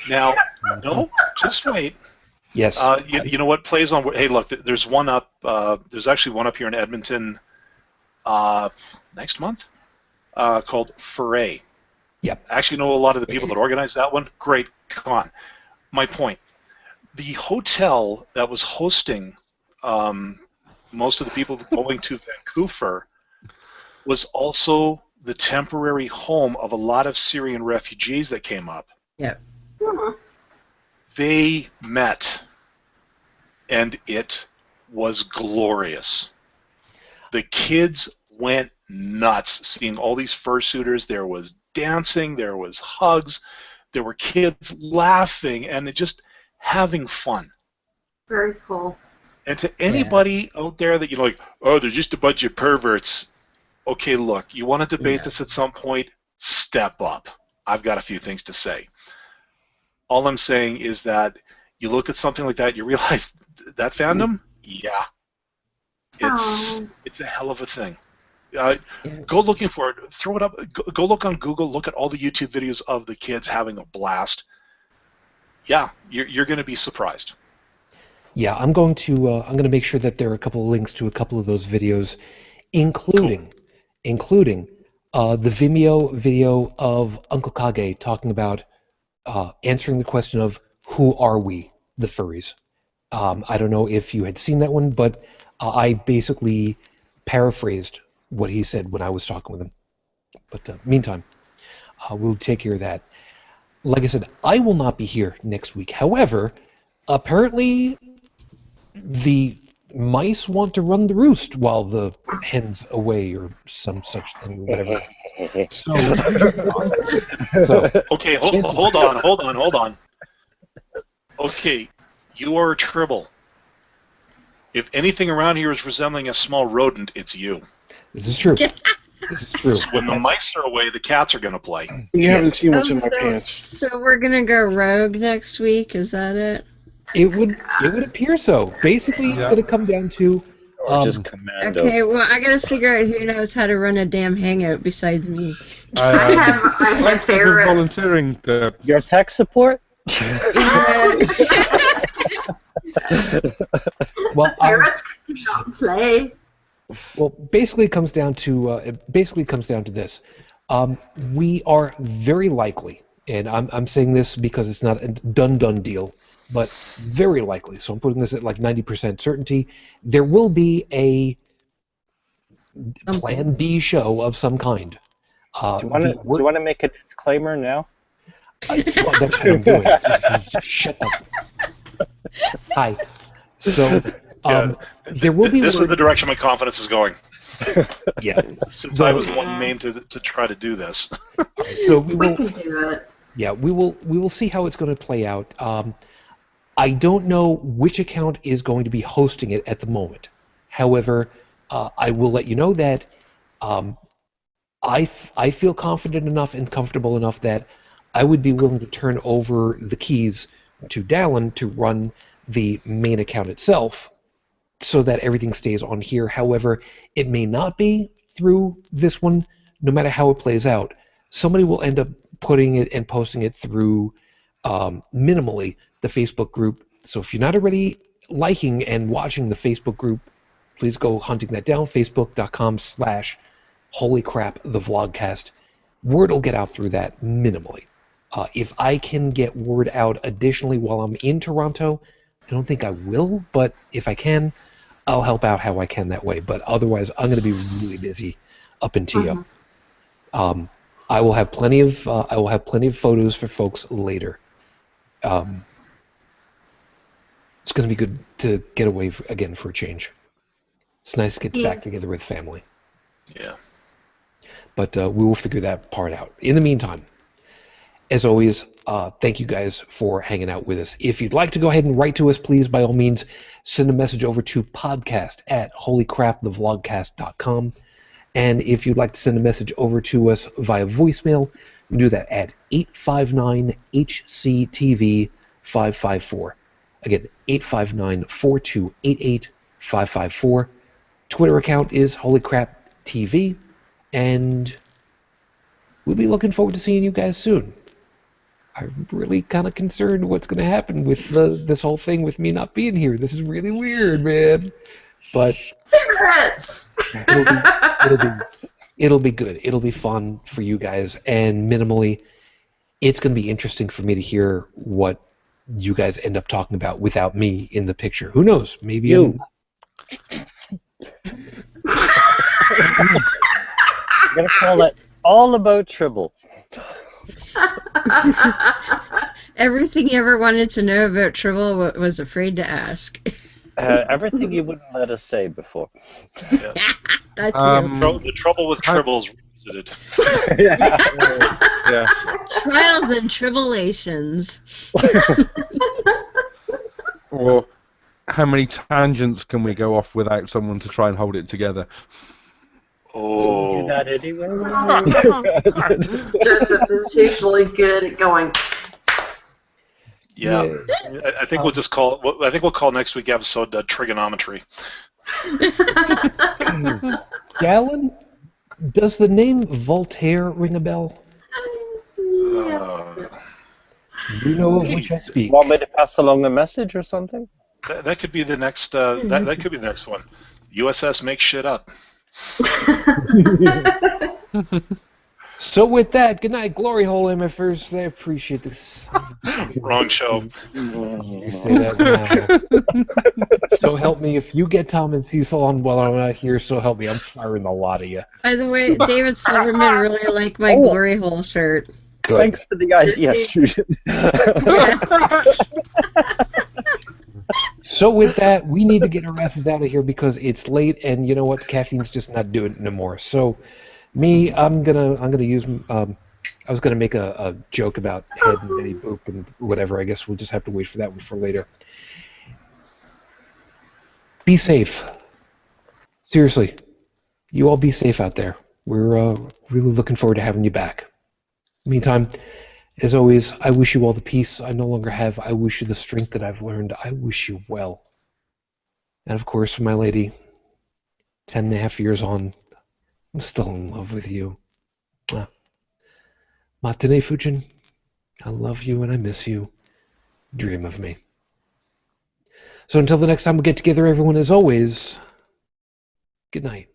Now, no, just wait. Yes. You know what plays on? Hey, look, there's one up. There's actually one up here in Edmonton next month called Foray. Yep. I actually know a lot of the people that organized that one. Great con. My point: the hotel that was hosting most of the people going to Vancouver was also the temporary home of a lot of Syrian refugees that came up. Yep. They met, and it was glorious. The kids went nuts seeing all these fursuiters. There was dancing, there was hugs, there were kids laughing, and just having fun. Very cool. And to anybody out there that you're like, oh, they're just a bunch of perverts. Okay, look, you want to debate this at some point? Step up. I've got a few things to say. All I'm saying is that you look at something like that, you realize that fandom, it's a hell of a thing. Go looking for it. Throw it up. Go look on Google. Look at all the YouTube videos of the kids having a blast. Yeah, you're going to be surprised. Yeah, I'm going to make sure that there are a couple of links to a couple of those videos, including the Vimeo video of Uncle Kage talking about answering the question of who are we, the furries. I don't know if you had seen that one, but I basically paraphrased what he said when I was talking with him. But meantime, we'll take care of that. Like I said, I will not be here next week. However, apparently the mice want to run the roost while the hen's away or some such thing, whatever. So okay, hold on. Okay, you are a tribble. If anything around here is resembling a small rodent, it's you. This is true. This is true. So when the mice are away, the cats are going to play. You haven't seen what's in my pants. So we're gonna go rogue next week. Is that it? It would appear so. Basically, it's going to come down to Or just commando. Okay, well, I gotta figure out who knows how to run a damn hangout besides me. I have ferrets. Volunteering to... Your tech support? well, Ferrets can come out and play. Well, basically, it comes down to this. We are very likely, and I'm saying this because it's not a done deal, but very likely. So I'm putting this at like 90% certainty. There will be a Plan B show of some kind. Do you want to make a disclaimer now? Well, that's what I'm doing. Just shut up. Hi. So there will be. This is the direction my confidence is going. Yeah. Since I was the one named to try to do this. So we can do it. Yeah, we will see how it's going to play out. I don't know which account is going to be hosting it at the moment. However, I will let you know that I feel confident enough and comfortable enough that I would be willing to turn over the keys to Dalan to run the main account itself so that everything stays on here. However, it may not be through this one, no matter how it plays out. Somebody will end up putting it and posting it through minimally the Facebook group. So if you're not already liking and watching the Facebook group, please go hunting that down, facebook.com/holycrapthevlogcast. Word will get out through that minimally. If I can get word out additionally while I'm in Toronto, I don't think I will, but if I can, I'll help out how I can that way. But otherwise, I'm going to be really busy up in TO. I will have plenty of photos for folks later. it's going to be good to get away again for a change. It's nice to get back together with family. Yeah. But we will figure that part out. In the meantime, as always, thank you guys for hanging out with us. If you'd like to go ahead and write to us, please, by all means, send a message over to podcast@holycrapthevlogcast.com. And if you'd like to send a message over to us via voicemail, you can do that at 859-HCTV-554. Again, 859-4288-554. Twitter account is holycraptv. And we'll be looking forward to seeing you guys soon. I'm really kind of concerned what's going to happen with this whole thing with me not being here. This is really weird, man. But Favorites. it'll be good. It'll be fun for you guys, and minimally, it's going to be interesting for me to hear what you guys end up talking about without me in the picture. Who knows? Maybe you. I'm gonna call it all about Tribble. Everything you ever wanted to know about Tribble was afraid to ask. Everything you wouldn't let us say before. Yeah. That's The trouble with Tribbles revisited. Yeah. Trials and tribulations. Or how many tangents can we go off without someone to try and hold it together? Oh. Do that anyway. Joseph is usually good at going. Yeah. I think we'll just call. I think we'll call next week episode trigonometry. Dalan, does the name Voltaire ring a bell? You know of which I speak. Want me to pass along a message or something? That could be the next. That could be the next one. USS makes shit up. So with that, good night, glory hole MFers. I appreciate this. Wrong show. You say that now. So help me, if you get Tom and Cecil on while I'm not here, so help me, I'm firing a lot of you. By the way, David Silverman really liked my glory hole shirt. Good. Thanks for the idea, Shujin. So with that, we need to get our asses out of here because it's late, and you know what? Caffeine's just not doing it anymore. So, me, I'm gonna use. I was gonna make a joke about head and Betty Boop and whatever. I guess we'll just have to wait for that one for later. Be safe. Seriously, you all be safe out there. We're really looking forward to having you back. Meantime, as always, I wish you all the peace I no longer have. I wish you the strength that I've learned. I wish you well. And of course, my lady, 10.5 years on, I'm still in love with you. Matane Fujin, I love you and I miss you. Dream of me. So until the next time we get together, everyone, as always, good night.